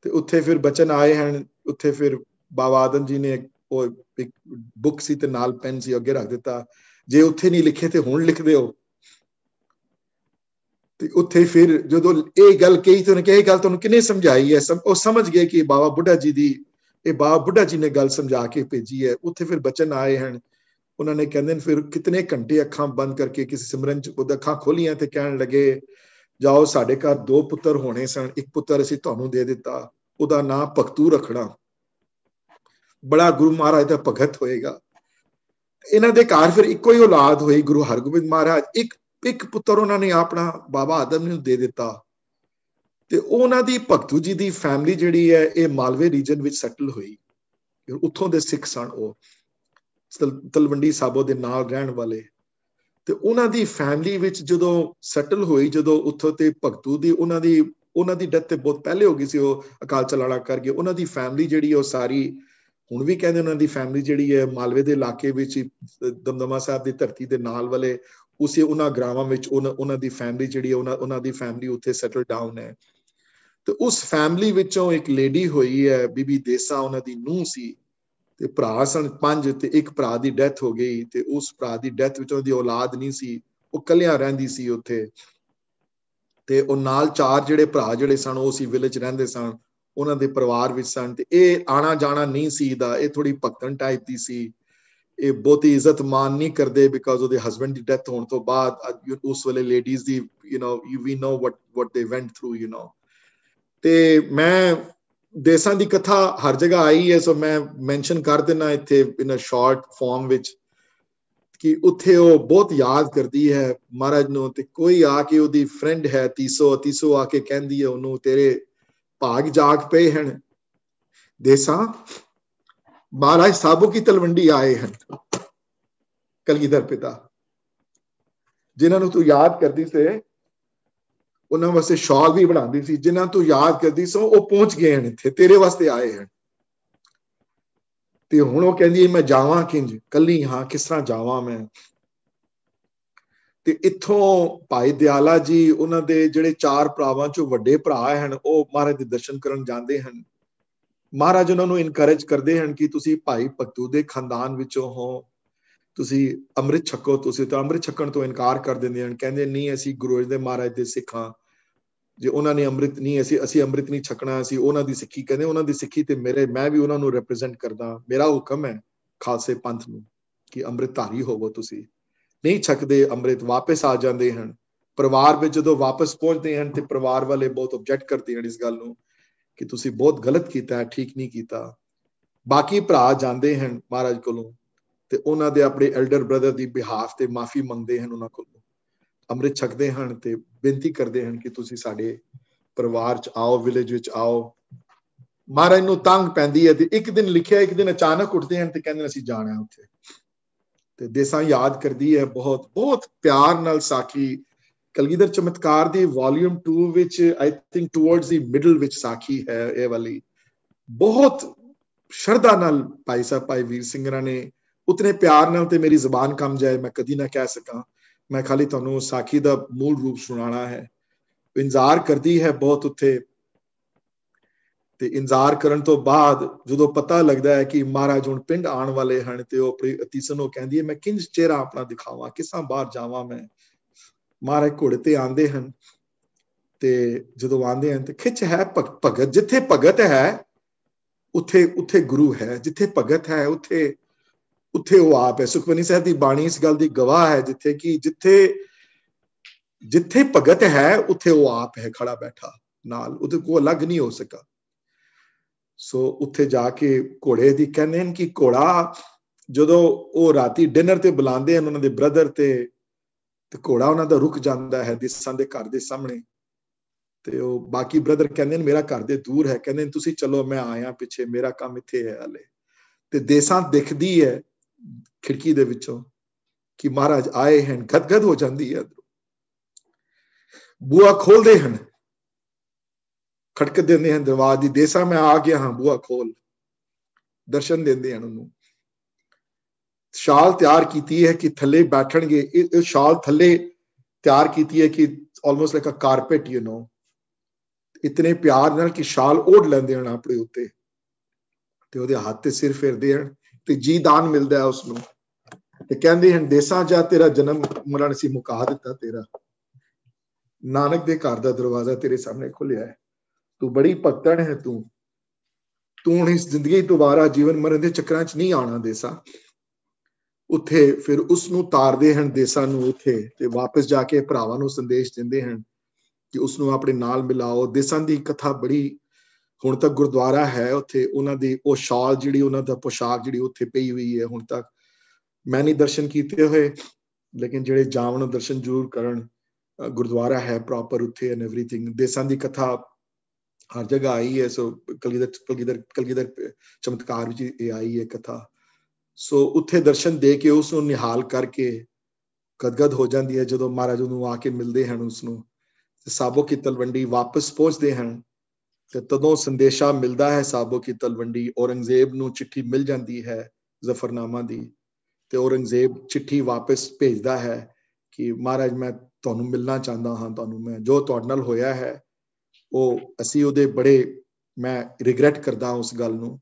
ते उत्थे फिर बचन आए हैं, उत्थे फिर बाबा आदम जी ने एक बुक सी ते नाल पेन सी अगे रख दिता, जे उत्थे नहीं लिखे ते हुण लिख दिओ। ਤੇ ਉੱਥੇ ਫਿਰ ਜਦੋਂ ਇਹ ਗੱਲ ਕਹੀ ਤੇ ਉਹਨੇ ਕਿਹਾ ਇਹ ਗੱਲ ਤੁਹਾਨੂੰ ਕਿਹਨੇ ਸਮਝਾਈ ਹੈ? ਉਹ ਸਮਝ ਗਏ ਕਿ ਬਾਬਾ ਬੁੱਢਾ ਜੀ ਦੀ, ਇਹ ਬਾਬਾ ਬੁੱਢਾ ਜੀ ਨੇ ਗੱਲ ਸਮਝਾ ਕੇ ਭੇਜੀ ਹੈ। ਉੱਥੇ ਫਿਰ ਬਚਨ ਆਏ ਹਨ, ਉਹਨਾਂ ਨੇ ਕਹਿੰਦੇ ਨੇ ਫਿਰ ਕਿਤਨੇ ਘੰਟੇ ਅੱਖਾਂ ਬੰਦ ਕਰਕੇ ਕਿਸੇ ਸਿਮਰਨ ਚ ਉਹਦਾ ਅੱਖਾਂ ਖੋਲੀਆਂ ਤੇ ਕਹਿਣ ਲੱਗੇ ਜਾਓ ਸਾਡੇ ਘਰ 2 ਪੁੱਤਰ ਹੋਣੇ ਸਨ, ਇੱਕ ਪੁੱਤਰ ਅਸੀਂ ਤੁਹਾਨੂੰ ਦੇ ਦਿੱਤਾ, ਉਹਦਾ ਨਾਂ ਭਗਤੂ ਰੱਖਣਾ, ਬੜਾ ਗੁਰੂ ਮਹਾਰਾਜ ਦਾ ਭਗਤ ਹੋਏਗਾ। ਇਹਨਾਂ ਦੇ ਘਰ ਫਿਰ ਇੱਕੋ ਹੀ ਔਲਾਦ ਹੋਈ, ਗੁਰੂ ਹਰਗੋਬਿੰਦ ਮਹਾਰਾਜ। ਇੱਕ ਪੁੱਤਰ ਉਹਨਾਂ ਨੇ ਆਪਣਾ ਬਾਬਾ ਆਦਮ ਨੂੰ ਦੇ ਦਿੱਤਾ। ਤੇ ਉਹਨਾਂ ਦੀ ਭਗਤੂ ਜੀ ਦੀ ਫੈਮਿਲੀ ਜਿਹੜੀ ਹੈ ਇਹ ਮਾਲਵੇ ਰੀਜਨ ਵਿੱਚ ਸੈਟਲ ਹੋਈ, ਉੱਥੋਂ ਦੇ ਸਿੱਖ ਸਨ, ਉਹ ਤਲਵੰਡੀ ਸਾਬੋ ਦੇ ਨਾਲ ਰਹਿਣ ਵਾਲੇ। ਤੇ ਉਹਨਾਂ ਦੀ ਫੈਮਿਲੀ ਵਿੱਚ ਜਦੋਂ ਸੈਟਲ ਹੋਈ, ਜਦੋਂ ਉੱਥੋਂ ਤੇ ਭਗਤੂ ਦੀ ਉਹਨਾਂ ਦੀ ਡੈਥ ਤੇ ਬਹੁਤ ਪਹਿਲੇ ਹੋ ਗਈ ਸੀ, ਉਹ ਅਕਾਲ ਚਲਾਣਾ ਕਰ ਗਏ। ਉਹਨਾਂ ਦੀ ਫੈਮਿਲੀ ਜਿਹੜੀ ਉਹ ਸਾਰੀ ਹੁਣ ਵੀ ਕਹਿੰਦੇ ਉਹਨਾਂ ਦੀ ਫੈਮਿਲੀ ਜਿਹੜੀ ਹੈ ਮਾਲਵੇ ਦੇ ਇਲਾਕੇ ਵਿੱਚ ਦਮਦਮਾ ਸਾਹਿਬ ਦੀ ਧਰਤੀ ਦੇ ਨਾਲ ਵਾਲੇ ਉਸੇ ਉਹਨਾਂ ਗ੍ਰਾਮਾਂ ਵਿੱਚ ਉਹਨਾਂ ਦੀ ਫੈਮਿਲੀ ਜਿਹੜੀ ਉਹਨਾਂ ਦੀ ਫੈਮਿਲੀ ਉੱਥੇ ਸੈਟਲ ਡਾਊਨ ਹੈ। ਤੇ ਉਸ ਫੈਮਿਲੀ ਵਿੱਚੋਂ ਇੱਕ ਲੇਡੀ ਹੋਈ ਹੈ ਬੀਬੀ ਦੇਸਾ, ਉਹਨਾਂ ਦੀ ਨੂੰਹ ਸੀ, ਤੇ ਭਰਾ ਸਨ 5, ਤੇ ਇੱਕ ਭਰਾ ਦੀ ਡੈਥ ਹੋ ਗਈ। ਤੇ ਉਸ ਭਰਾ ਦੀ ਡੈਥ ਵਿੱਚ ਉਹਦੀ ਔਲਾਦ ਨਹੀਂ ਸੀ, ਉਹ ਕੱਲਿਆਂ ਰਹਿੰਦੀ ਸੀ ਉੱਥੇ। ਤੇ ਉਹ ਨਾਲ 4 ਜਿਹੜੇ ਭਰਾ ਜਿਹੜੇ ਸਨ ਉਹ ਸੀ ਵਿਲੇਜ ਰਹਿੰਦੇ ਸਨ, ਉਹਨਾਂ ਦੇ ਪਰਿਵਾਰ ਵਿੱਚ ਸਨ। ਤੇ ਇਹ ਆਣਾ ਜਾਣਾ ਨਹੀਂ ਸੀ ਦਾ, ਇਹ ਥੋੜੀ ਭਗਤਨ ਟਾਈਪ ਦੀ ਸੀ, ਇਹ ਬਹੁਤੀ ਇੱਜ਼ਤ ਮਾਨ ਨਹੀਂ ਕਰਦੇ, ਬਿਕਾਜ਼ ਉਹਦੇ ਹਸਬੈਂਡ ਦੀ ਡੈਥ ਹੋਣ ਤੋਂ ਬਾਅਦ ਉਸ ਵੇਲੇ ladies the we no what they went through, ਤੇ ਮੈਂ ਦੇਸਾਂ ਦੀ ਕਥਾ ਹਰ ਜਗ੍ਹਾ ਆਈ ਹੈ, ਸੋ ਮੈਂ ਮੈਂਸ਼ਨ ਕਰ ਦੇਣਾ ਇੱਥੇ ਇਨ ਅ ਸ਼ਾਰਟ ਫਾਰਮ ਵਿੱਚ ਕਿ ਉੱਥੇ ਉਹ ਬਹੁਤ ਯਾਦ ਕਰਦੀ ਹੈ ਮਹਾਰਾਜ ਨੂੰ। ਤੇ ਕੋਈ ਆ ਕੇ ਉਹਦੀ ਫਰੈਂਡ ਹੈ ਤੀਸੋ ਆ ਕੇ ਕਹਿੰਦੀ ਹੈ ਉਹਨੂੰ, ਤੇਰੇ ਭਾਗ ਜਾਗ ਪਏ ਹਨ ਦੇਸਾਂ, महाराज साबो की तलवंडी आए हैं। ਕਲਗੀਧਰ ਪਿਤਾ, ਜਿਨ੍ਹਾਂ ਨੂੰ ਤੂੰ ਯਾਦ ਕਰਦੀ ਸੀ ਉਹਨਾਂ ਵਾਸਤੇ ਸ਼ਾਲ ਵੀ ਬਣਾਉਂਦੀ ਸੀ, ਜਿਨ੍ਹਾਂ ਤੂੰ ਯਾਦ ਕਰਦੀ ਸੋ ਉਹ ਪਹੁੰਚ ਗਏ ਹਨ ਇੱਥੇ, ਤੇਰੇ ਵਾਸਤੇ ਆਏ ਹਨ। ਤੇ ਹੁਣ ਉਹ ਕਹਿੰਦੀ ਮੈਂ ਜਾਵਾਂ ਕਿੰਜ, ਕੱਲੀ ਹਾਂ, ਕਿਸ ਤਰ੍ਹਾਂ ਜਾਵਾਂ ਮੈਂ। ਤੇ ਇੱਥੋਂ ਭਾਈ ਦਿਆਲਾ ਜੀ, ਉਹਨਾਂ ਦੇ ਜਿਹੜੇ 4 ਭਰਾਵਾਂ ਚੋਂ ਵੱਡੇ ਭਰਾ ਹਨ, ਉਹ ਮਹਾਰਾਜ ਦੇ ਦਰਸ਼ਨ ਕਰਨ ਜਾਂਦੇ ਹਨ। ਮਹਾਰਾਜ ਉਹਨਾਂ ਨੂੰ ਇਨਕਰੇਜ ਕਰਦੇ ਹਨ ਕਿ ਤੁਸੀਂ ਭਾਈ ਭਗਤੂ ਦੇ ਖਾਨਦਾਨ ਵਿੱਚੋਂ ਹੋ, ਤੁਸੀਂ ਅੰਮ੍ਰਿਤ ਛਕੋ। ਤੁਸੀਂ ਤਾਂ ਅੰਮ੍ਰਿਤ ਛਕਣ ਤੋਂ ਇਨਕਾਰ ਕਰ ਦਿੰਦੇ ਹਨ, ਕਹਿੰਦੇ ਨਹੀਂ ਅਸੀਂ ਗੁਰੂ ਦੇ ਮਹਾਰਾਜ ਦੇ ਸਿੱਖ ਹਾਂ, ਜੇ ਉਹਨਾਂ ਨੇ ਅੰਮ੍ਰਿਤ ਨਹੀਂ, ਅਸੀਂ ਅੰਮ੍ਰਿਤ ਨਹੀਂ ਛਕਣਾ, ਅਸੀਂ ਉਹਨਾਂ ਦੀ ਸਿੱਖੀ। ਕਹਿੰਦੇ ਉਹਨਾਂ ਦੀ ਸਿੱਖੀ ਤੇ ਮੈਂ ਵੀ ਉਹਨਾਂ ਨੂੰ ਰਿਪਰੈਜ਼ੈਂਟ ਕਰਦਾ, ਮੇਰਾ ਹੁਕਮ ਹੈ ਖਾਲਸੇ ਪੰਥ ਨੂੰ ਕਿ ਅੰਮ੍ਰਿਤ ਧਾਰੀ ਹੋਵੋ। ਤੁਸੀਂ ਨਹੀਂ ਛਕਦੇ ਅੰਮ੍ਰਿਤ, ਵਾਪਸ ਆ ਜਾਂਦੇ ਹਨ। ਪਰਿਵਾਰ ਵਿੱਚ ਜਦੋਂ ਵਾਪਸ ਪਹੁੰਚਦੇ ਹਨ ਤੇ ਪਰਿਵਾਰ ਵਾਲੇ ਬਹੁਤ ਆਬਜੈਕਟ ਕਰਦੇ ਹਨ ਇਸ ਗੱਲ ਨੂੰ ਕਿ ਤੁਸੀਂ ਬਹੁਤ ਗਲਤ ਕੀਤਾ ਹੈ, ਠੀਕ ਨਹੀਂ ਕੀਤਾ। ਬਾਕੀ ਭਰਾ ਜਾਂਦੇ ਹਨ ਮਹਾਰਾਜ ਕੋਲੋਂ ਤੇ ਉਹਨਾਂ ਦੇ ਆਪਣੇ ਐਲਡਰ ਬ੍ਰਦਰ ਦੀ ਬਿਹਾਫ ਤੇ ਮਾਫੀ ਮੰਗਦੇ ਹਨ, ਉਹਨਾਂ ਕੋਲੋਂ ਅੰਮ੍ਰਿਤ ਛਕਦੇ ਹਨ ਤੇ ਬੇਨਤੀ ਕਰਦੇ ਹਨ ਕਿ ਤੁਸੀਂ ਸਾਡੇ ਪਰਿਵਾਰ ਚ ਆਓ, ਵਿਲੇਜ ਵਿੱਚ ਆਓ। ਮਹਾਰਾਜ ਨੂੰ ਤੰਗ ਪੈਂਦੀ ਹੈ ਤੇ ਇੱਕ ਦਿਨ ਲਿਖਿਆ, ਇੱਕ ਦਿਨ ਅਚਾਨਕ ਉੱਠਦੇ ਹਨ ਤੇ ਕਹਿੰਦੇ ਅਸੀਂ ਜਾਣਾ ਉੱਥੇ। ਤੇ ਦੇਸਾਂ ਯਾਦ ਕਰਦੀ ਹੈ ਬਹੁਤ ਬਹੁਤ ਪਿਆਰ ਨਾਲ ਸਾਖੀ। ਕਲਗੀਧਰ ਚਮਤਕਾਰ ਦੀ ਵੋਲੀਅਮ 2 ਵਿੱਚ I think towards the middle ਵਿੱਚ ਸਾਖੀ ਹੈ ਇਹ ਵਾਲੀ। ਬਹੁਤ ਸ਼ਰਧਾ ਨਾਲ ਭਾਈ ਸਾਹਿਬ ਭਾਈ ਵੀਰ ਸਿੰਘਰਾਂ ਨੇ, ਉਤਨੇ ਪਿਆਰ ਨਾਲ ਤੇ ਮੇਰੀ ਜ਼ੁਬਾਨ ਕੰਮ ਜਾਏ ਮੈਂ ਕਦੀ ਨਾ ਕਹਿ ਸਕਾਂ। ਮੈਂ ਖਾਲੀ ਤੁਹਾਨੂੰ ਸਾਖੀ ਦਾ ਮੂਲ ਰੂਪ ਸੁਣਾਉਣਾ ਹੈ। ਇੰਤਜ਼ਾਰ ਕਰਦੀ ਹੈ ਬਹੁਤ ਉੱਥੇ, ਤੇ ਇੰਤਜ਼ਾਰ ਕਰਨ ਤੋਂ ਬਾਅਦ ਜਦੋਂ ਪਤਾ ਲੱਗਦਾ ਹੈ ਕਿ ਮਹਾਰਾਜ ਹੁਣ ਪਿੰਡ ਆਉਣ ਵਾਲੇ ਹਨ ਤੇ ਉਹ ਆਪਣੀ ਅਤੀਸਨ ਨੂੰ ਕਹਿੰਦੀ ਹੈ ਮੈਂ ਕਿੰਜ ਚਿਹਰਾ ਆਪਣਾ ਦਿਖਾਵਾਂ, ਕਿਸਾਂ ਬਾਹਰ ਜਾਵਾਂ ਮੈਂ। ਮਹਾਰਾਜ ਘੋੜੇ ਤੇ ਆਉਂਦੇ ਹਨ ਤੇ ਜਦੋਂ ਆਉਂਦੇ ਹਨ ਤੇ ਖਿੱਚ ਹੈ ਭਗਤ, ਜਿੱਥੇ ਭਗਤ ਹੈ ਉੱਥੇ ਗੁਰੂ ਹੈ, ਜਿੱਥੇ ਭਗਤ ਹੈ ਉੱਥੇ ਉਹ ਆਪ ਹੈ। ਸੁਖਮਨੀ ਸਾਹਿਬ ਦੀ ਬਾਣੀ ਇਸ ਗੱਲ ਦੀ ਗਵਾਹ ਹੈ, ਜਿੱਥੇ ਭਗਤ ਹੈ ਉੱਥੇ ਉਹ ਆਪ ਹੈ ਖੜਾ ਬੈਠਾ ਨਾਲ, ਉਹਦੇ ਕੋਲ ਅਲੱਗ ਨਹੀਂ ਹੋ ਸਕਾ। ਸੋ ਉੱਥੇ ਜਾ ਕੇ ਘੋੜੇ ਦੀ ਕਹਿੰਦੇ ਹਨ ਕਿ ਘੋੜਾ ਜਦੋਂ ਉਹ ਰਾਤੀ ਡਿਨਰ ਤੇ ਬੁਲਾਉਂਦੇ ਹਨ ਉਹਨਾਂ ਦੇ ਬ੍ਰਦਰ ਤੇ ਘੋੜਾ ਉਹਨਾਂ ਦਾ ਰੁਕ ਜਾਂਦਾ ਹੈ ਦੇਸਾਂ ਦੇ ਘਰ ਦੇ ਸਾਹਮਣੇ। ਤੇ ਉਹ ਬਾਕੀ ਬ੍ਰਦਰ ਕਹਿੰਦੇ ਨੇ ਮੇਰਾ ਘਰ ਦੇ ਦੂਰ ਹੈ, ਕਹਿੰਦੇ ਨੇ ਤੁਸੀਂ ਚਲੋ ਮੈਂ ਆਇਆ ਪਿੱਛੇ, ਮੇਰਾ ਕੰਮ ਇੱਥੇ ਹੈ ਹਾਲੇ। ਤੇ ਦੇਸਾਂ ਦਿਖਦੀ ਹੈ ਖਿੜਕੀ ਦੇ ਵਿੱਚੋਂ ਕਿ ਮਹਾਰਾਜ ਆਏ ਹਨ, ਗਦਗਦ ਹੋ ਜਾਂਦੀ ਹੈ। ਬੂਆ ਖੋਲਦੇ ਹਨ, ਖੜਕ ਦਿੰਦੇ ਹਨ ਦਰਵਾਜ਼ੇ ਦੀ, ਦੇਸਾਂ ਮੈਂ ਆ ਗਿਆ ਹਾਂ, ਬੂਆ ਖੋਲ। ਦਰਸ਼ਨ ਦਿੰਦੇ ਹਨ ਉਹਨੂੰ। ਸ਼ਾਲ ਤਿਆਰ ਕੀਤੀ ਹੈ ਕਿ ਥੱਲੇ ਬੈਠਣਗੇ, ਇਹ ਸ਼ਾਲ ਥੱਲੇ ਤਿਆਰ ਕੀਤੀ ਹੈ ਕਿ almost like a carpet, you know, ਇਤਨੇ ਪਿਆਰ ਨਾਲ ਕਿ ਸ਼ਾਲ ਓਢ ਲੈਂਦੇ ਹਨ ਆਪਣੇ ਉੱਤੇ ਤੇ ਉਹਦੇ ਹੱਥ ਤੇ ਸਿਰ ਫੇਰਦੇ ਹਨ ਤੇ ਜੀ ਦਾਨ ਮਿਲਦਾ ਹੈ ਉਸਨੂੰ। ਤੇ ਕਹਿੰਦੇ ਹਨ ਦੇਸਾਂ ਜਾ ਤੇਰਾ ਜਨਮ ਮਰਨ ਸੀ ਮੁਕਾ ਦਿੱਤਾ, ਤੇਰਾ ਨਾਨਕ ਦੇ ਘਰ ਦਾ ਦਰਵਾਜ਼ਾ ਤੇਰੇ ਸਾਹਮਣੇ ਖੁੱਲਿਆ ਹੈ, ਤੂੰ ਬੜੀ ਭਗਤਣ ਹੈ, ਤੂੰ ਹੁਣ ਇਸ ਜ਼ਿੰਦਗੀ ਦੁਬਾਰਾ ਜੀਵਨ ਮਰਨ ਦੇ ਚੱਕਰਾਂ ਚ ਨਹੀਂ ਆਉਣਾ। ਦੇਸਾਂ ਉੱਥੇ ਫਿਰ ਉਸਨੂੰ ਤਾਰਦੇ ਹਨ ਦੇਸਾਂ ਨੂੰ ਉੱਥੇ, ਤੇ ਵਾਪਸ ਜਾ ਕੇ ਭਰਾਵਾਂ ਨੂੰ ਸੰਦੇਸ਼ ਦਿੰਦੇ ਹਨ ਕਿ ਉਸਨੂੰ ਆਪਣੇ ਨਾਲ ਮਿਲਾਓ। ਦੇਸਾਂ ਦੀ ਕਥਾ ਬੜੀ, ਹੁਣ ਤੱਕ ਗੁਰਦੁਆਰਾ ਹੈ ਉੱਥੇ, ਉਹਨਾਂ ਦੀ ਉਹ ਸ਼ਾਲ ਜਿਹੜੀ, ਉਹਨਾਂ ਦਾ ਪੋਸ਼ਾਕ ਜਿਹੜੀ ਉੱਥੇ ਪਈ ਹੋਈ ਹੈ। ਹੁਣ ਤੱਕ ਮੈਂ ਨਹੀਂ ਦਰਸ਼ਨ ਕੀਤੇ ਹੋਏ, ਲੇਕਿਨ ਜਿਹੜੇ ਜਾਵਣ ਦਰਸ਼ਨ ਜ਼ਰੂਰ ਕਰਨ। ਗੁਰਦੁਆਰਾ ਹੈ ਪ੍ਰੋਪਰ ਉੱਥੇ ਐਂਡ ਐਵਰੀਥਿੰਗ। ਦੇਸਾਂ ਦੀ ਕਥਾ ਹਰ ਜਗ੍ਹਾ ਆਈ ਹੈ। ਸੋ ਕਲਗੀਧਰ ਚਮਤਕਾਰ ਵਿੱਚ ਇਹ ਆਈ ਹੈ ਕਥਾ। ਸੋ ਉੱਥੇ ਦਰਸ਼ਨ ਦੇ ਕੇ ਉਸ ਨੂੰ ਨਿਹਾਲ ਕਰਕੇ ਗਦਗਦ ਹੋ ਜਾਂਦੀ ਹੈ ਜਦੋਂ ਮਹਾਰਾਜ ਨੂੰ ਆ ਕੇ ਮਿਲਦੇ ਹਨ ਉਸਨੂੰ। ਸਾਬੋ ਕੀ ਤਲਵੰਡੀ ਵਾਪਸ ਪਹੁੰਚਦੇ ਹਨ ਤੇ ਤਦੋਂ ਸੰਦੇਸ਼ਾ ਮਿਲਦਾ ਹੈ ਸਾਬੋ ਕੀ ਤਲਵੰਡੀ। ਔਰੰਗਜ਼ੇਬ ਨੂੰ ਚਿੱਠੀ ਮਿਲ ਜਾਂਦੀ ਹੈ ਜ਼ਫਰਨਾਮਾ ਦੀ, ਤੇ ਔਰੰਗਜ਼ੇਬ ਚਿੱਠੀ ਵਾਪਸ ਭੇਜਦਾ ਹੈ ਕਿ ਮਹਾਰਾਜ ਮੈਂ ਤੁਹਾਨੂੰ ਮਿਲਣਾ ਚਾਹੁੰਦਾ ਹਾਂ, ਤੁਹਾਨੂੰ ਮੈਂ ਜੋ ਤੁਹਾਡੇ ਨਾਲ ਹੋਇਆ ਹੈ ਉਹ ਅਸੀਂ ਉਹਦੇ ਬੜੇ ਮੈਂ ਰਿਗਰੈਟ ਕਰਦਾ ਉਸ ਗੱਲ ਨੂੰ,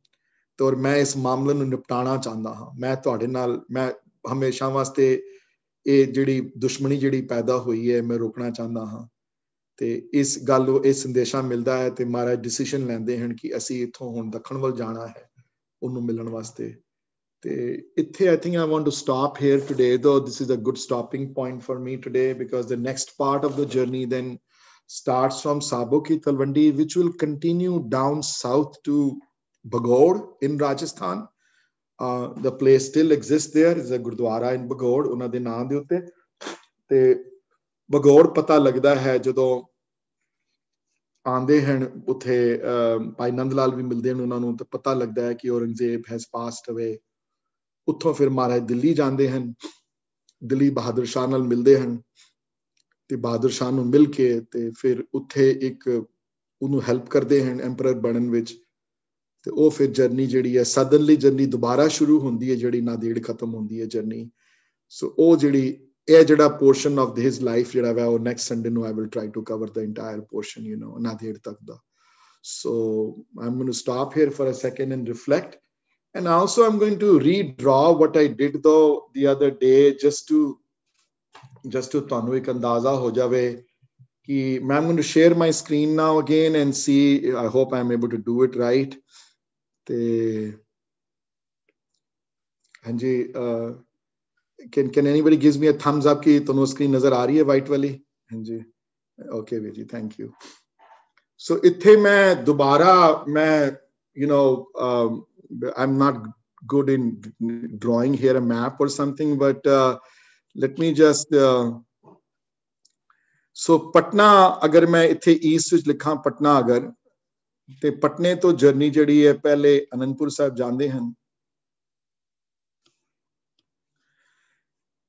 ਤੇ ਔਰ ਮੈਂ ਇਸ ਮਾਮਲੇ ਨੂੰ ਨਿਪਟਾਉਣਾ ਚਾਹੁੰਦਾ ਹਾਂ। ਮੈਂ ਤੁਹਾਡੇ ਨਾਲ, ਮੈਂ ਹਮੇਸ਼ਾ ਵਾਸਤੇ ਇਹ ਜਿਹੜੀ ਦੁਸ਼ਮਣੀ ਜਿਹੜੀ ਪੈਦਾ ਹੋਈ ਹੈ ਮੈਂ ਰੋਕਣਾ ਚਾਹੁੰਦਾ ਹਾਂ। ਤੇ ਇਸ ਗੱਲ ਨੂੰ ਇਹ ਸੰਦੇਸ਼ਾ ਮਿਲਦਾ ਹੈ ਤੇ ਮਹਾਰਾਜ ਡਿਸੀਜਨ ਲੈਂਦੇ ਹਨ ਕਿ ਅਸੀਂ ਇੱਥੋਂ ਹੁਣ ਦੱਖਣ ਵੱਲ ਜਾਣਾ ਹੈ ਉਹਨੂੰ ਮਿਲਣ ਵਾਸਤੇ। ਤੇ ਇੱਥੇ I think I want to stop here today, though this is a good stopping point for me today, because the next part of the journey then starts from Sabo Ki Talwandi, which will continue down south to Bagaur in Rajasthan. The place still exists there, is a Gurdwara in Bagaur, ਉਹਨਾਂ ਦੇ ਨਾਂ ਦੇ ਉੱਤੇ। ਤੇ ਬਗੌੜ ਪਤਾ ਲੱਗਦਾ ਹੈ ਜਦੋਂ ਆਉਂਦੇ ਹਨ ਉੱਥੇ, ਭਾਈ ਨੰਦ ਲਾਲ ਵੀ ਮਿਲਦੇ ਹਨ ਉਹਨਾਂ ਨੂੰ, ਤਾਂ ਪਤਾ ਲੱਗਦਾ ਹੈ ਕਿ ਔਰੰਗਜ਼ੇਬ ਹੈਜ਼ ਪਾਸਡ ਅਵੇ। ਉੱਥੋਂ ਫਿਰ ਮਹਾਰਾਜ ਦਿੱਲੀ ਜਾਂਦੇ ਹਨ दिलीप बहादुर शाह नाल मिलते हैं ते बहादुर शाह नूं मिल के ते फिर उत्थे एक उन्होंने हेल्प करते हैं एंपरर बनन विच ते वो फिर जर्नी जिहड़ी है सदनली जर्नी दोबारा शुरू होंदी है जिहड़ी नांदेड़ खत्म होंदी है जर्नी सो वो जिहड़ी ਇਹ ਜਿਹੜਾ portion of his life ਜਿਹੜਾ ਵਾ ਉਹ next Sunday ਨੂੰ I will try to cover the entire portion Nanded ਤੱਕ ਦਾ so I'm going to stop here for a second and reflect and also I'm going to redraw what I did though the other day just to ਤੁਹਾਨੂੰ ਇੱਕ ਅੰਦਾਜ਼ਾ ਹੋ ਜਾਵੇ ਕਿ I'm going to share my screen now again and see I hope I'm able to do it right ਤੇ ਹਾਂਜੀ Can anybody gives me a thumbs up कि दोनों screen नजर आ रही है white वाली हाँ जी okay ji thank you so इत्थे मैं दोबारा मैं I'm not good in drawing here a map or something but let me just so Patna अगर मैं इत्थे east विच लिखा पटना अगर ते पटने तो जर्नी जड़ी है पहले अनंदपुर साहब जांदे हैं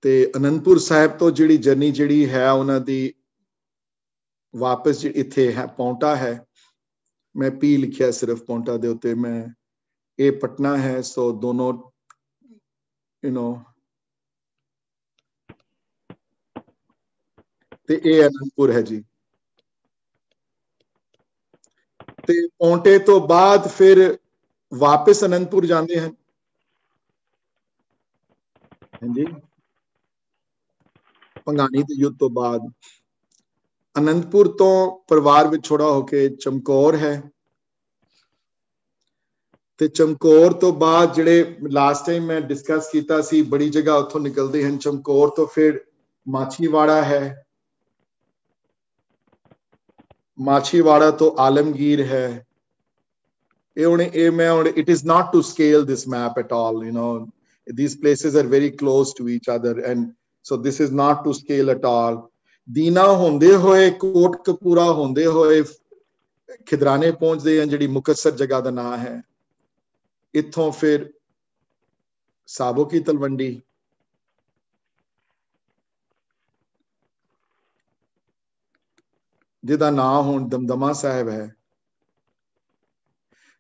ਤੇ ਅਨੰਦਪੁਰ ਸਾਹਿਬ ਤੋਂ ਜਿਹੜੀ ਜਰਨੀ ਜਿਹੜੀ ਹੈ ਉਹਨਾਂ ਦੀ ਵਾਪਸ ਇੱਥੇ ਹੈ ਪੌਂਟਾ ਹੈ ਮੈਂ ਪੀ ਲਿਖਿਆ ਸਿਰਫ ਪੌਂਟਾ ਦੇ ਉੱਤੇ ਮੈਂ ਇਹ ਪਟਨਾ ਹੈ ਸੋ ਦੋਨੋਂ ਤੇ ਇਹ ਅਨੰਦਪੁਰ ਹੈ ਜੀ ਤੇ ਪੌਂਟੇ ਤੋਂ ਬਾਅਦ ਫਿਰ ਵਾਪਸ ਅਨੰਦਪੁਰ ਜਾਂਦੇ ਹਨ ਹਾਂਜੀ ਭੰਗਾਣੀ ਦੇ ਯੁੱਧ ਤੋਂ ਬਾਅਦ ਅਨੰਦਪੁਰ ਤੋਂ ਪਰਿਵਾਰ ਵਿੱਚ ਛੋੜਾ ਹੋ ਕੇ ਚਮਕੌਰ ਹੈ ਤੇ ਚਮਕੌਰ ਤੋਂ ਬਾਅਦ ਜਿਹੜੇ ਲਾਸਟ ਟਾਈਮ ਮੈਂ ਡਿਸਕਸ ਕੀਤਾ ਸੀ ਬੜੀ ਜਗ੍ਹਾ ਉੱਥੋਂ ਨਿਕਲਦੇ ਹਨ ਚਮਕੌਰ ਤੋਂ ਫਿਰ ਮਾਛੀਵਾੜਾ ਹੈ ਮਾਛੀਵਾੜਾ ਤੋਂ ਆਲਮਗੀਰ ਹੈ it is not to scale this map at all these places are very close to each other and so this is not to scale at all ਦੀਨਾ ਹੁੰਦੇ ਹੋਏ ਕੋਟਕਪੂਰਾ ਹੁੰਦੇ ਹੋਏ ਖਿਦਰਾਨੇ ਪਹੁੰਚਦੇ ਹਨ ਜਿਹੜੀ ਮੁਕੱਸਰ ਜਗ੍ਹਾ ਦਾ ਨਾਮ ਹੈ ਇੱਥੋਂ ਫਿਰ ਸਾਬੋ ਕੀ ਤਲਵੰਡੀ ਜਿਹਦਾ ਨਾਮ ਹੁਣ ਦਮਦਮਾ ਸਾਹਿਬ ਹੈ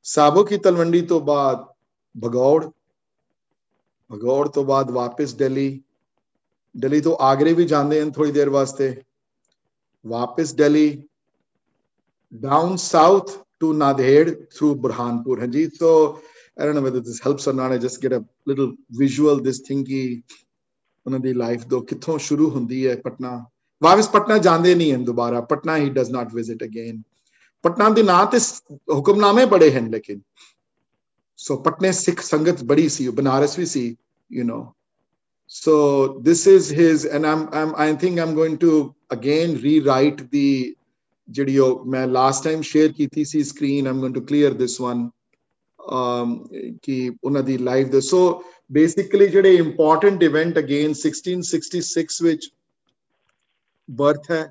ਸਾਬੋ ਕੀ ਤਲਵੰਡੀ ਤੋਂ ਬਾਅਦ ਭਗੌੜ ਤੋਂ ਬਾਅਦ ਵਾਪਸ ਦਿੱਲੀ ਤੋਂ ਆਗਰੇ ਵੀ ਜਾਂਦੇ ਹਨ ਥੋੜੀ ਦੇਰ ਵਾਸਤੇ ਵਾਪਸ Delhi down south to Nanded through Burhanpur ਹਾਂਜੀ so I don't know whether this helps or not I just get a little visual this thing ਕਿ ਉਹਨਾਂ ਦੀ ਲਾਈਫ ਤੋਂ ਕਿੱਥੋਂ ਸ਼ੁਰੂ ਹੁੰਦੀ ਹੈ ਪਟਨਾ ਵਾਪਸ ਪਟਨਾ ਜਾਂਦੇ ਨਹੀਂ ਹਨ ਦੁਬਾਰਾ Patna he does not visit again Patna ਦੇ ਨਾਂ ਤੇ ਹੁਕਮਨਾਮੇ ਬੜੇ ਹਨ ਲੇਕਿਨ ਸੋ ਪਟਨੇ ਸਿੱਖ ਸੰਗਤ ਬੜੀ ਸੀ ਬਨਾਰਸ ਵੀ ਸੀ so this is his and I think I'm going to again rewrite the ਜਿਹੜੀ ਮੈਂ last time share ਕੀਤੀ ਸੀ screen I'm going to clear this one ਕਿ ਉਹਨਾਂ ਦੀ life ਦੇ so basically ਜਿਹੜੇ important event again 1666 ਵਿੱਚ birth ਹੈ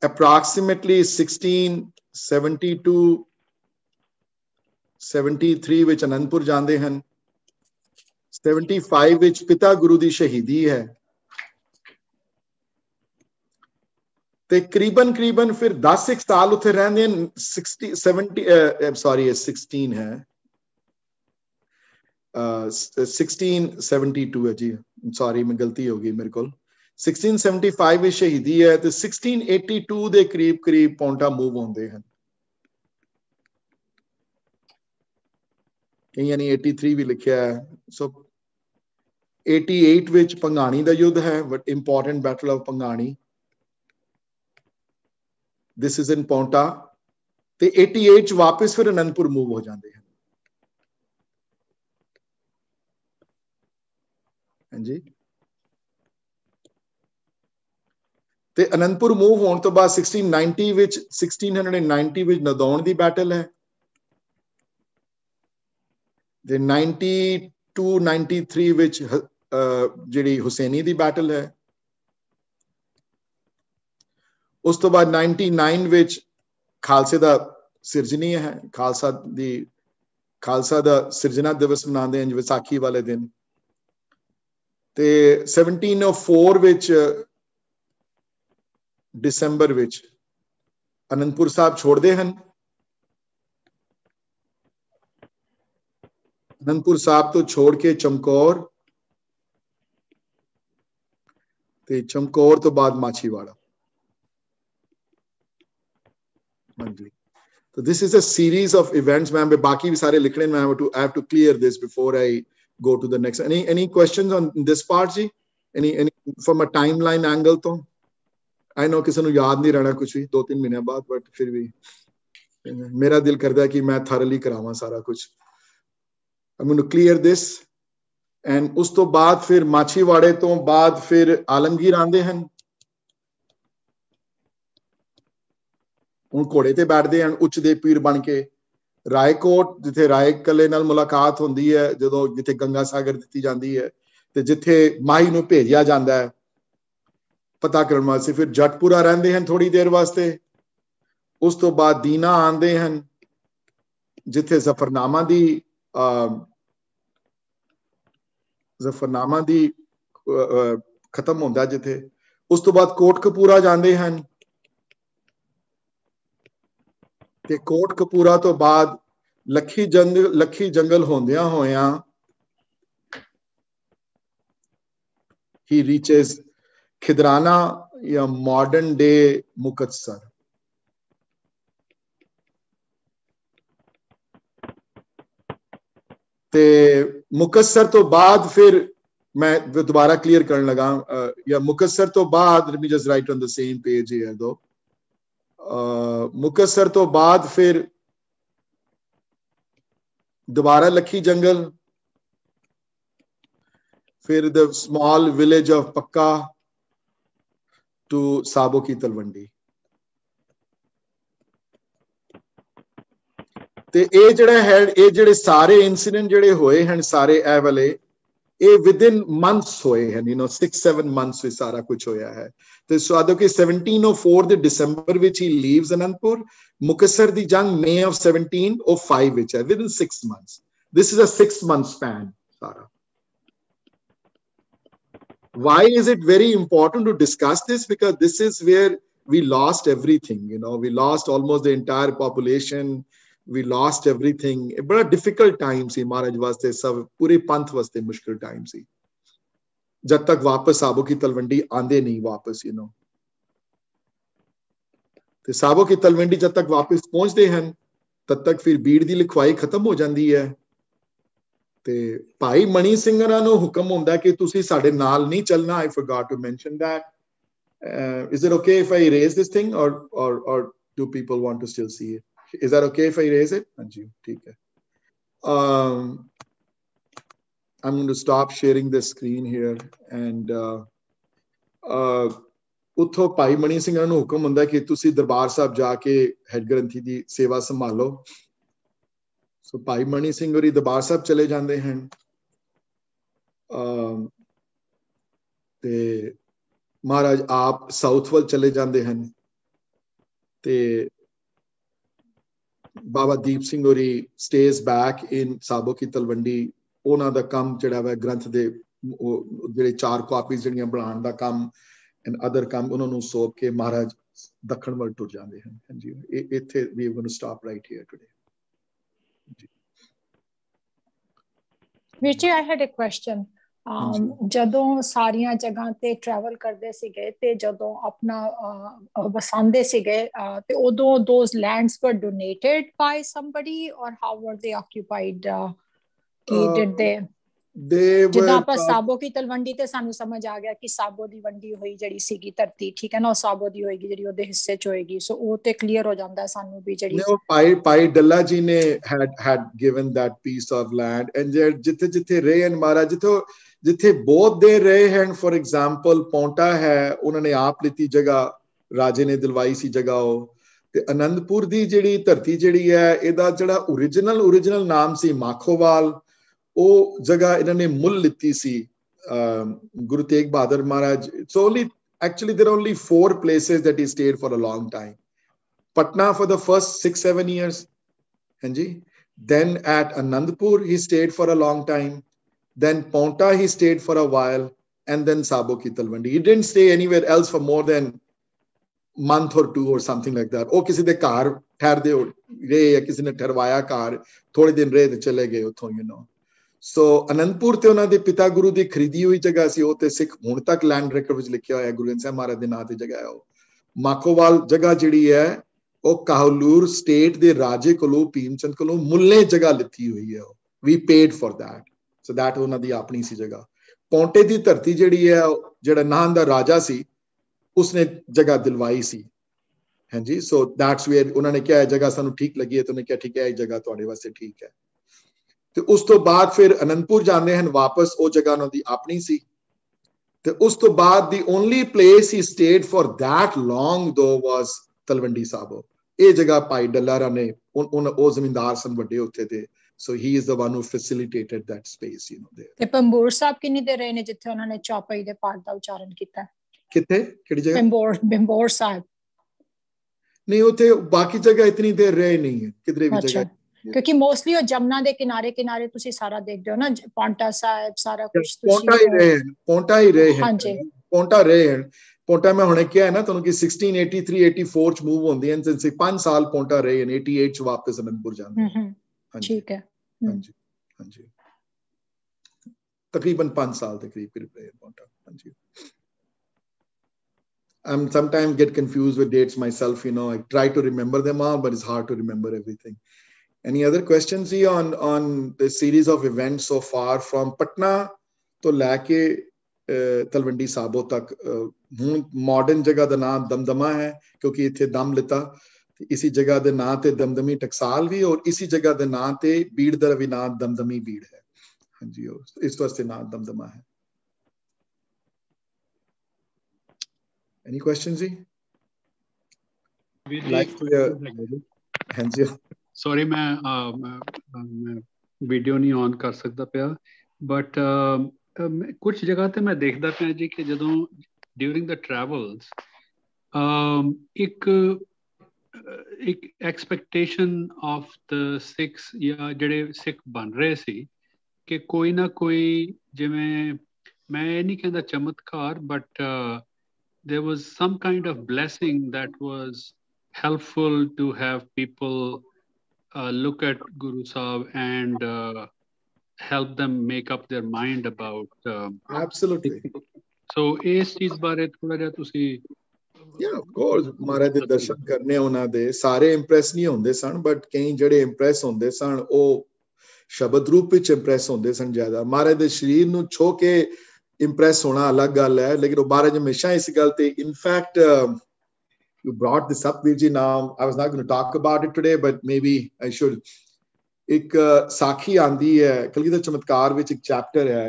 approximately 1672 73 ਵਿੱਚ ਅਨੰਦਪੁਰ ਜਾਂਦੇ ਹਨ 75 ਵਿੱਚ ਪਿਤਾ ਗੁਰੂ ਦੀ ਸ਼ਹੀਦੀ ਹੈ ਤੇ ਕਰੀਬਨ ਫਿਰ 10 ਸਾਲ ਉੱਥੇ ਰਹਿੰਦੇ ਹਨ 16 ਹੈ 1672 ਹੈ ਜੀ ਸੌਰੀ ਮੈਂ ਗਲਤੀ ਹੋ ਗਈ ਮੇਰੇ ਕੋਲ 1675 ਵਿੱਚ ਸ਼ਹੀਦੀ ਹੈ ਤੇ 1682 ਦੇ ਕਰੀਬ ਪੌਂਟਾ ਮੂਵ ਹੁੰਦੇ ਹਨ ਕਈਆਂ ਨੇ 83 ਵੀ ਲਿਖਿਆ ਹੈ ਸੋ 88 ਵਿੱਚ ਭੰਗਾਣੀ ਦਾ ਯੁੱਧ ਹੈ but important battle of Bhangani this is in Paonta ਤੇ 88 ਚ ਵਾਪਸ ਫਿਰ ਅਨੰਦਪੁਰ ਮੂਵ ਹੋ ਜਾਂਦੇ ਹਨ ਹਾਂਜੀ ਤੇ ਅਨੰਦਪੁਰ ਮੂਵ ਹੋਣ ਤੋਂ ਬਾਅਦ 1690 ਵਿੱਚ ਨਦੌਣ ਦੀ ਬੈਟਲ ਹੈ ਤੇ 92-93 ਵਿੱਚ ਜਿਹੜੀ ਹੁਸੈਨੀ ਦੀ ਬੈਟਲ ਹੈ ਉਸ ਤੋਂ ਬਾਅਦ 99 ਵਿੱਚ ਖਾਲਸੇ ਦਾ ਸਿਰਜਣੀ ਹੈ ਖਾਲਸਾ ਦਾ ਸਿਰਜਣਾ ਦਿਵਸ ਮਨਾਉਂਦੇ ਹਨ ਵਿਸਾਖੀ ਵਾਲੇ ਦਿਨ ਤੇ 1704 ਵਿੱਚ ਦਸੰਬਰ ਵਿੱਚ ਅਨੰਦਪੁਰ ਸਾਹਿਬ ਛੋੜਦੇ ਹਨ। ਅਨੰਦਪੁਰ ਸਾਹਿਬ ਤੋਂ ਛੋੜ ਕੇ ਚਮਕੌਰ ਤੇ ਚਮਕੌਰ ਤੋਂ ਬਾਅਦ ਮਾਛੀਵਾੜਾ। ਹਾਂਜੀ, so this is a series of events ਮੈਂ ਬਾਕੀ ਵੀ ਸਾਰੇ ਲਿਖਣੇ ਮੈਂ I have to clear this before I go to the next. Any questions on this part ਜੀ? any from a timeline angle ਤੋਂ? I know ਕਿਸੇ ਨੂੰ ਯਾਦ ਨਹੀਂ ਰਹਿਣਾ ਕੁਝ ਵੀ 2-3 ਮਹੀਨਿਆਂ ਬਾਅਦ, ਬਟ ਫਿਰ ਵੀ ਮੇਰਾ ਦਿਲ ਕਰਦਾ ਕਿ ਮੈਂ thoroughly ਕਰਾਵਾਂ ਸਾਰਾ ਕੁਝ। I'm going to clear this and ਉਸ ਤੋਂ ਬਾਅਦ ਫਿਰ ਮਾਛੀਵਾੜੇ ਤੋਂ ਬਾਅਦ ਫਿਰ ਆਲਮਗੀਰ ਆਉਂਦੇ ਹਨ। ਹੁਣ ਘੋੜੇ ਤੇ ਬੈਠਦੇ ਹਨ ਉੱਚ ਦੇ ਪੀਰ ਬਣ ਕੇ। ਰਾਏਕੋਟ ਜਿੱਥੇ ਰਾਏ ਕੱਲੇ ਨਾਲ ਮੁਲਾਕਾਤ ਹੁੰਦੀ ਹੈ, ਜਦੋਂ ਜਿੱਥੇ ਗੰਗਾ ਸਾਗਰ ਦਿੱਤੀ ਜਾਂਦੀ ਹੈ ਤੇ ਜਿੱਥੇ ਮਾਹੀ ਨੂੰ ਭੇਜਿਆ ਜਾਂਦਾ ਹੈ ਪਤਾ ਕਰਨ ਵਾਸਤੇ। ਫਿਰ ਜਟਪੁਰਾ ਰਹਿੰਦੇ ਹਨ ਥੋੜੀ ਦੇਰ ਵਾਸਤੇ। ਉਸ ਤੋਂ ਬਾਅਦ ਦੀਨਾ ਆਉਂਦੇ ਹਨ ਜਿੱਥੇ ਜ਼ਫਰਨਾਮਾ ਦੀ ਖਤਮ ਹੁੰਦਾ ਜਿੱਥੇ। ਉਸ ਤੋਂ ਬਾਅਦ ਕੋਟਕਪੂਰਾ ਜਾਂਦੇ ਹਨ ਤੇ ਕੋਟਕਪੂਰਾ ਤੋਂ ਬਾਅਦ ਲੱਖੀ ਜੰਗਲ ਹੁੰਦਿਆਂ ਹੋਇਆਂ he reaches ਖਿਦਰਾਨਾ ਜਾਂ ਮਾਡਰਨ ਡੇ ਮੁਕਤਸਰ। ਤੇ ਮੁਕਤਸਰ ਤੋਂ ਬਾਅਦ ਫਿਰ ਮੈਂ ਦੁਬਾਰਾ ਕਲੀਅਰ ਕਰਨ ਲਗਾ ਜਾਂ ਮੁਕਤਸਰ ਤੋਂ ਬਾਅਦ let me just write on the same page here though Muktsar ਤੋਂ ਬਾਅਦ ਫਿਰ ਦੁਬਾਰਾ ਲੱਖੀ ਜੰਗਲ, ਫਿਰ the small village of ਪੱਕਾ to ਸਾਬੋ ਕੀ ਤਲਵੰਡੀ। ਤੇ ਇਹ ਜਿਹੜਾ ਹੈ ਇਹ ਜਿਹੜੇ ਸਾਰੇ ਇਨਸੀਡੈਂਟ ਜਿਹੜੇ ਹੋਏ ਹਨ ਸਾਰੇ ਇਹ ਵਾਲੇ ਇਹ ਵਿਦਿਨ ਮੰਥਸ ਹੋਏ ਹਨ, 6-7 ਮੰਥਸ ਵਿੱਚ ਸਾਰਾ ਕੁਝ ਹੋਇਆ ਹੈ। ਤੇ ਸਾਦੋ ਕਿ 1704 ਦੇ ਦਸੰਬਰ ਵਿੱਚ ਹੀ ਲੀਵਸ ਅਨੰਦਪੁਰ। ਮੁਕਤਸਰ ਦੀ ਜੰਗ ਮਈ of 1705 ਵਿੱਚ ਹੈ, within 6 months। this is a 6-month span ਸਾਰਾ। why is it very important to discuss this? Because this is where we lost everything, we lost almost the entire population, we lost everything। बड़ा difficult time ਸੀ महाराज वास्ते, सब पूरे पंथ वास्ते मुश्किल time ਸੀ जब तक वापस साबो की तलवंडी आंदे नहीं वापस ਤੇ ਸਾਬੋ ਕੀ ਤਲਵੰਡੀ ਜਦ ਤੱਕ ਵਾਪਸ ਪਹੁੰਚਦੇ ਹਨ ਤਦ ਤੱਕ ਫਿਰ ਬੀੜ ਦੀ ਲਿਖਵਾਈ ਖਤਮ ਹੋ ਜਾਂਦੀ ਹੈ। ਤੇ ਭਾਈ ਮਣੀ ਸਿੰਘ ਉਹਨਾਂ ਨੂੰ ਹੁਕਮ ਹੁੰਦਾ ਕਿ ਤੁਸੀਂ ਸਾਡੇ ਨਾਲ ਨਹੀਂ ਚੱਲਣਾ। I forgot to mention that. Is it okay if I erase this thing or do people want to still see it? Is that okay if I erase it? ਹਾਂਜੀ ਠੀਕ ਹੈ। I'm going to stop sharing the screen here and ਉੱਥੋਂ ਭਾਈ ਮਣੀ ਸਿੰਘ ਨੂੰ ਹੁਕਮ ਹੁੰਦਾ ਕਿ ਤੁਸੀਂ ਦਰਬਾਰ ਸਾਹਿਬ ਜਾ ਕੇ ਹੈਡ ਗ੍ਰੰਥੀ ਦੀ ਸੇਵਾ ਸੰਭਾਲੋ। ਸੋ ਭਾਈ ਮਣੀ ਸਿੰਘ ਹੋਰੀ ਦਰਬਾਰ ਸਾਹਿਬ ਚਲੇ ਜਾਂਦੇ ਹਨ ਤੇ ਮਹਾਰਾਜ ਆਪ ਸਾਊਥ ਵੱਲ ਚਲੇ ਜਾਂਦੇ ਹਨ ਤੇ ਬਾਬਾ ਦੀਪ ਸਿੰਘ ਹੋਰੀ ਸਟੇਜ਼ ਬੈਕ ਇਨ ਸਾਬੋ ਕੀ ਤਲਵੰਡੀ। ਉਹਨਾਂ ਦਾ ਕੰਮ ਜਿਹੜਾ ਵਾ ਗ੍ਰੰਥ ਦੇ ਜਿਹੜੇ 4 ਕਾਪੀਜ਼ ਜਿਹੜੀਆਂ ਬਣਾਉਣ ਦਾ ਕੰਮ and other ਕੰਮ ਉਹਨਾਂ ਨੂੰ ਸੌਂਪ ਕੇ ਮਹਾਰਾਜ ਦੱਖਣ ਵੱਲ ਟੁਰ ਜਾਂਦੇ ਹਨ। ਹਾਂਜੀ ਇੱਥੇ we are going to stop right here today. Virchi, I had a question. ਜਦੋਂ ਸਾਰੀਆਂ ਜਗ੍ਹਾ ਤੇ ਟਰੈਵਲ ਕਰਦੇ ਸੀਗੇ ਤੇ ਜਦੋਂ ਆਪਣਾ ਵਸਾਉਂਦੇ ਸੀਗੇ ਤੇ ਉਦੋਂ those lands were donated by somebody or how were they occupied? Did they ਜਿੱਦਾਂ ਆਪਾਂ ਸਾਬੋ ਕੀ ਤਲਵੰਡੀ ਤੇ ਸਾਨੂੰ ਸਮਝ ਆ ਗਿਆ ਕਿ ਸਾਬੋ ਦੀ ਵੰਡੀ ਹੋਈ ਜਿਹੜੀ ਸੀਗੀ ਧਰਤੀ, ਠੀਕ ਹੈ ਨਾ, ਉਹ ਸਾਬੋ ਦੀ ਹੋਏਗੀ ਜਿਹੜੀ ਉਹਦੇ ਹਿੱਸੇ ਚ ਹੋਏਗੀ। ਸੋ ਉਹ ਤੇ ਕਲੀਅਰ ਹੋ ਜਾਂਦਾ ਸਾਨੂੰ ਵੀ ਜਿਹੜੀ ਭਾਈ ਡੱਲਾ ਜੀ ਨੇ had given that piece of land and ਜਿੱਥੇ ਰਹੇ ਹਨ ਮਹਾਰਾਜ, ਜਿੱਥੇ ਬਹੁਤ ਦੇਰ ਰਹੇ ਹਨ। ਫੋਰ ਐਗਜ਼ਾਮਪਲ ਪੌਂਟਾ ਹੈ, ਉਹਨਾਂ ਨੇ ਆਪ ਲਿੱਤੀ ਜਗ੍ਹਾ, ਰਾਜੇ ਨੇ ਦਿਲਵਾਈ ਸੀ ਜਗ੍ਹਾ ਉਹ। ਤੇ ਅਨੰਦਪੁਰ ਦੀ ਜਿਹੜੀ ਧਰਤੀ ਜਿਹੜੀ ਹੈ ਇਹਦਾ ਜਿਹੜਾ ਓਰੀਜਨਲ ਨਾਮ ਸੀ ਮਾਖੋਵਾਲ, ਉਹ ਜਗ੍ਹਾ ਇਹਨਾਂ ਨੇ ਮੁੱਲ ਲਿੱਤੀ ਸੀ ਗੁਰੂ ਤੇਗ ਬਹਾਦਰ ਮਹਾਰਾਜ। ਸੋ actually there are only 4 places that he stayed for a long time. Patna for the first 6-7 years, hanji, then at Anandpur he stayed for a long time, then Paonta he stayed for a while, and then Sabo ki Talwandi. He didn't stay anywhere else for more than month or two or something like that. ਉਹ ਕਿਸੇ ਦੇ ਘਰ ਠਹਿਰਦੇ ਰਹੇ ਜਾਂ ਕਿਸੇ ਨੇ ਠਹਿਰਵਾਇਆ ਘਰ, ਥੋੜੇ ਦਿਨ ਰਹੇ ਤੇ ਚਲੇ ਗਏ ਉੱਥੋਂ, you know. ਸੋ ਅਨੰਦਪੁਰ ਤੇ ਉਹਨਾਂ ਦੇ ਪਿਤਾ ਗੁਰੂ ਦੀ ਖਰੀਦੀ ਹੋਈ ਜਗ੍ਹਾ ਸੀ, ਉਹ ਤੇ ਸਿੱਖ ਹੁਣ ਤੱਕ ਲੈਂਡ ਰੈਕੋਰਡ ਵਿੱਚ ਲਿਖਿਆ ਹੋਇਆ ਗੁਰੂ ਗ੍ਰੰਥ ਸਾਹਿਬ ਮਹਾਰਾਜ ਦੇ ਨਾਂ ਤੇ ਜਗ੍ਹਾ ਹੈ ਉਹ। ਮਾਖੋਵਾਲ ਜਗ੍ਹਾ ਜਿਹੜੀ ਹੈ ਉਹ ਕਾਹਲੂਰ ਸਟੇਟ ਦੇ ਰਾਜੇ ਕੋਲੋਂ, ਭੀਮ ਚੰਦ ਕੋਲੋਂ ਮੁੱਲੇ ਜਗ੍ਹਾ ਲਿੱਤੀ ਹੋਈ ਹੈ ਉਹ। We paid for that, so that ਉਹਨਾਂ ਦੀ ਆਪਣੀ ਸੀ ਜਗ੍ਹਾ। ਪੌਂਟੇ ਦੀ ਧਰਤੀ ਜਿਹੜੀ ਹੈ, ਜਿਹੜਾ ਨਾਨ ਦਾ ਰਾਜਾ ਸੀ उसने जगह दिलवाई सी, हाँ जी। सो दैट्स वेयर उन्होंने क्या है, जगह सानू ठीक लगी है तो उन्हें क्या ठीक है, ये जगह तुहाडे वास्ते ठीक है। तो उस तो बाद फिर आनंदपुर जाते हैं वापस, वो जगह उन्हां दी अपनी सी। तो उस तो बाद the only place he stayed for that long दो वाज तलवंडी साबो। ये जगह भाई डल्लारा ने वो जमींदार सन वड्डे उत्थे थे, so he is the one who facilitated that space, you know, there। ते पंबूर साहब किन्नी देर रहे ने जिथे उन्होंने चौपाई दे पाठ दा उच्चारण कीता? किथे किहड़ी जगह? बिंबोर साहब नहीं, उथे बाकी जगह इतनी देर रहे नहीं है किधरे भी जगह, क्योंकि मोस्टली वो जमुना दे किनारे किनारे तुसी सारा देखदे हो ना, पांटा साहब सारा कुछ पोंटा ही रहे हैं, पोंटा ही रहे हैं। हां जी, पोंटा रहे हैं। पोंटा में हुणे क्या है ना तुहानू कि 1683 84 च मूव होंदी हैं, से 5 साल पोंटा रहे हैं, 88 च वापस आनंदपुर जांदे हैं। हां ठीक है, हां जी, हां जी, तकरीबन 5 साल के करीब रहे पोंटा। हां जी, I'm sometimes get confused with dates myself, you know. I try to remember them all, but it's hard to remember everything. Any other questions on the series of events so far from Patna to lake Talwandi Sabo तक? हूँ modern जगह का नाम दमदमा है क्योंकि इत्थे दम लिता, इसी जगह के नाम ते दमदमी टकसाल भी, और इसी जगह के नाम ते बीड़ दा भी नाम दमदमी बीड़ है। हाँ जी, इस वास्ते नाम दमदमा है। Any questions? Like हाँ जी, sorry मैं वीडियो नहीं ऑन कर सकता पिया, बट कुछ जगह ते मैं देखदा पिया जी कि जदों ड्यूरिंग द ट्रैवल्स एक एक्सपेक्टेशन ऑफ द सिक्स या ਜਿਹੜੇ ਸਿੱਖ ਬਣ ਰਹੇ ਸੀ ਕਿ ਕੋਈ ਨਾ ਕੋਈ, ਜਿਵੇਂ ਮੈਂ ਇਹ ਨਹੀਂ ਕਹਿੰਦਾ ਚਮਤਕਾਰ, but there was some kind of blessing that was helpful to have people look at Guru Sahib and help them make up their mind about absolutely। So is cheez bare thoda jiha tusi? Yeah, of course, महाराज दे दर्शन करने उन्हां दे सारे Impress नहीं होंदे सन, but कई ਜਿਹੜੇ Impress होंदे सन ਉਹ शब्द रूप ਵਿੱਚ इंप्रेस होंदे सन ज्यादा। महाराज दे शरीर ਨੂੰ ਛੋ ਕੇ इंप्रेस होना अलग गल है, लेकिन बारे हमेशा इस गल ते in fact you brought this up Virji, now I was not going to talk about it today, but maybe I should। एक साखी आंदी है कलगीधर चमत्कार विच, एक चैप्टर है,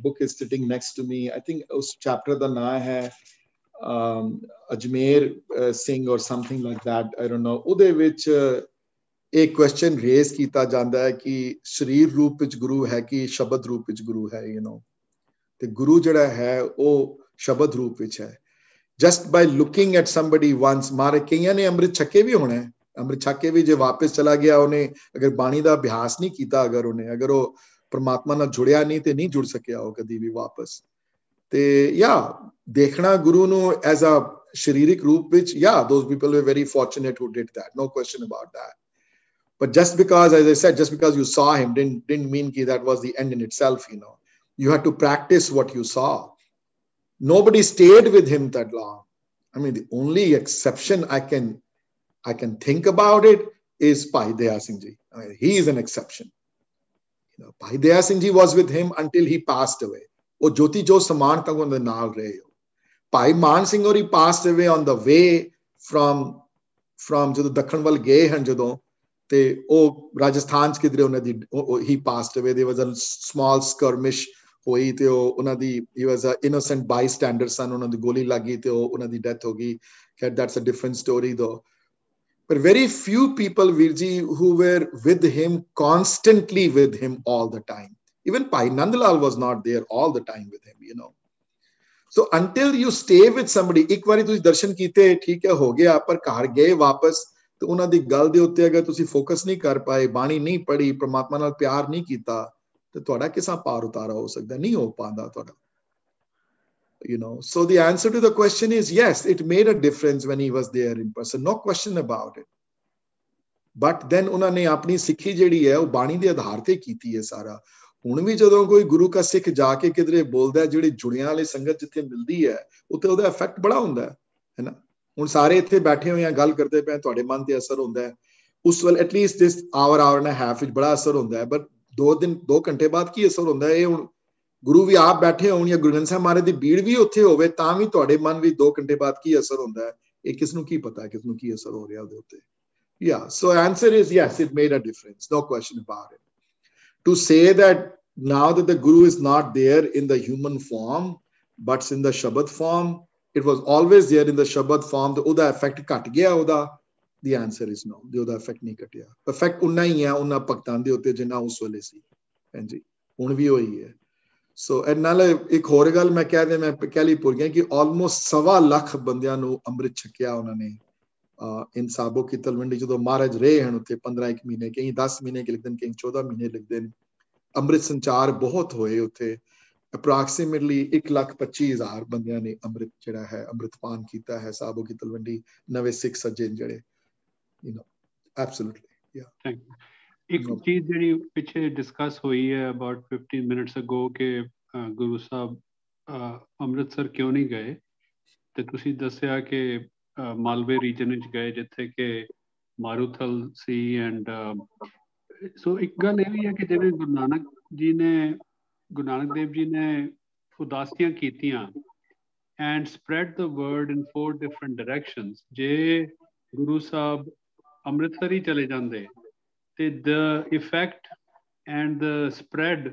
book is sitting next to me, I think उस चैप्टर दा नाम है अजमेर सिंह और something like that, I don't know. उदे विच एक क्वेश्चन रेज कीता जांदा है कि शरीर रूप विच गुरु है कि शब्द रूप विच गुरु है, you know। ਤੇ ਗੁਰੂ ਜਿਹੜਾ ਹੈ ਉਹ ਸ਼ਬਦ ਰੂਪ ਵਿੱਚ ਹੈ। Just by looking at somebody once, ਮਾਰੇ ਕਈਆਂ ਨੇ ਅੰਮ੍ਰਿਤ ਛਕੇ ਵੀ ਹੋਣਾ, ਅੰਮ੍ਰਿਤ ਛਕ ਕੇ ਵੀ ਜੇ ਵਾਪਸ ਚਲਾ ਗਿਆ, ਉਹਨੇ ਅਗਰ ਬਾਣੀ ਦਾ ਅਭਿਆਸ ਨਹੀਂ ਕੀਤਾ, ਅਗਰ ਉਹ ਪਰਮਾਤਮਾ ਨਾਲ ਜੁੜਿਆ ਨਹੀਂ ਤੇ ਨਹੀਂ ਜੁੜ ਸਕਿਆ ਉਹ ਕਦੀ ਵੀ ਵਾਪਸ। ਤੇ ਯਾ ਦੇਖਣਾ ਗੁਰੂ ਨੂੰ ਐਜ਼ ਅ ਸਰੀਰਿਕ ਰੂਪ ਵਿੱਚ, ਯਾ those people were very fortunate who did that, no question about that. But just because, as I said, just because you saw him didn't mean that was the end in itself, you know. You had to practice what you saw. Nobody stayed with him that long. I mean, the only exception I can think about it is Bhai Daya Singh Ji. I mean, he is an exception. You know, Bhai Daya Singh Ji was with him until he passed away. Oh, Jyoti Jo Saman tak on the naal rahe. Bhai Man Singh Auri passed away on the way from jadon Dakhan wal gaye han jadon, te oh Rajasthan ch kidre ਉਹਨਾਂ ਦੀ he passed away. There was a small skirmish ਹੋਈ ਤੇ ਉਹ ਉਹਨਾਂ ਦੀ he was a innocent bystander ਸਨ, ਉਹਨਾਂ ਦੀ ਗੋਲੀ ਲੱਗੀ ਤੇ ਉਹ ਉਹਨਾਂ ਦੀ ਡੈਥ ਹੋ ਗਈ। ਖੈਰ that's a different story though, but very few people Virji who were with him, constantly with him all the time. Even Bhai Nandlal was not there all the time with him, you know। So until you stay with somebody, ਇੱਕ ਵਾਰੀ ਤੁਸੀਂ ਦਰਸ਼ਨ ਕੀਤੇ ਠੀਕ ਹੈ ਹੋ ਗਿਆ, ਪਰ ਘਰ ਗਏ ਵਾਪਸ ਤੇ ਉਹਨਾਂ ਦੀ ਗੱਲ ਦੇ ਉੱਤੇ ਅਗਰ ਤੁਸੀਂ ਫੋਕਸ ਨਹੀਂ ਕਰ ਪਾਏ, ਬਾਣੀ ਨਹੀਂ ਪੜ੍ਹੀ, ਪਰਮਾਤਮਾ ਨਾਲ ਪਿਆਰ ਨਹੀਂ ਕੀਤਾ, ਤੇ ਤੁਹਾਡਾ ਕਿਸਾ ਪਾਰ ਉਤਾਰਾ ਹੋ ਸਕਦਾ? ਨਹੀਂ ਹੋ ਪਾਉਂਦਾ ਤੁਹਾਡਾ। So the answer to the question is yes, it made a difference when he was there in person, no question about it. But then उन्होंने अपनी सिक्खी ਜਿਹੜੀ ਹੈ ਉਹ ਬਾਣੀ ਦੇ ਆਧਾਰ ਤੇ ਕੀਤੀ ਹੈ ਸਾਰਾ। ਹੁਣ ਵੀ ਜਦੋਂ ਕੋਈ ਗੁਰੂ ਕਾ ਸਿੱਖ ਜਾ ਕੇ ਕਿਧਰੇ ਬੋਲਦਾ, ਜਿਹੜੀ ਜੁੜੀਆਂ ਵਾਲੀ ਸੰਗਤ ਜਿੱਥੇ ਮਿਲਦੀ ਹੈ ਉੱਥੇ ਉਹਦਾ ਇਫੈਕਟ ਬੜਾ ਹੁੰਦਾ ਹੈ ਨਾ। ਹੁਣ ਸਾਰੇ ਇੱਥੇ ਬੈਠੇ ਹੋਏ ਆ, ਗੱਲ ਕਰਦੇ ਪਏ, ਤੁਹਾਡੇ ਮਨ ਤੇ ਅਸਰ ਹੁੰਦਾ ਹੈ ਉਸ ਵੇਲੇ, at least this hour and a half ਵਿੱਚ ਬੜਾ ਅਸਰ ਹੁੰਦਾ ਹੈ। ਬਟ 2 ਘੰਟੇ ਬਾਅਦ ਕੀ ਅਸਰ ਹੁੰਦਾ ਹੈ? ਇਹ ਹੁਣ ਗੁਰੂ ਵੀ ਆਪ ਬੈਠੇ ਹੋਣ ਜਾਂ ਗੁਰੂ ਗ੍ਰੰਥ ਸਾਹਿਬ ਮਹਾਰਾਜ ਦੀ ਭੀੜ ਵੀ ਉੱਥੇ ਹੋਵੇ ਤਾਂ ਵੀ ਤੁਹਾਡੇ ਮਨ ਵਿੱਚ 2 ਘੰਟੇ ਬਾਅਦ ਕੀ ਅਸਰ ਹੁੰਦਾ ਹੈ, ਇਹ ਕਿਸ ਨੂੰ ਕੀ ਪਤਾ ਕਿਸ ਨੂੰ ਕੀ ਅਸਰ ਹੋ ਰਿਹਾ ਉਹਦੇ ਉੱਤੇ। Yeah, so answer is yes, it made a difference, no question about it. To say that now that the Guru is not there in the human form, but in the Shabad form, it was always there in the Shabad form, the Uda effect cut gaya Uda, the answer is no, the Uda effect nahi katya. Effect unna hi hai, unna bhagtan de utte jinna us wale si. Hanji, hun vi hoyi hai. So, and naale ek hor gal main keh de, main kehli bhul gaya ki almost 1.25 lakh ਬੰਦਿਆਂ ਨੂੰ ਅੰਮ੍ਰਿਤ ਛਕਿਆ ਉਹਨਾਂ ਨੇ इन साबो की तलवंडी जो महाराज रहे हैं उत्थे 15 महीने, कई 10 महीने के लिखते हैं, कई 14 महीने लिखते हैं। अमृत संचार बहुत होए उत्थे, अप्रॉक्सीमेटली 1,25,000 बंदियां ने अमृत जड़ा है अमृतपान किया है साबो की तलवंडी, नवे सिख सज्जन जड़े, एब्सोल्युटली या। एक चीज जड़ी पिछे डिस्कस हुई है अबाउट 15 मिनट्स अगो के गुरु साहब अमृतसर क्यों नहीं गए, ते तुसी दस्या कि मालवे रीजन विच गए जिथे के मारूथल सी एंड सो एक गल ये भी है कि जिवें गुरु नानक देव जी ने उदासियां कीतियां and spread the word in 4 different directions. जे गुरु साहब अमृतसर ही चले जांदे ते the effect and the spread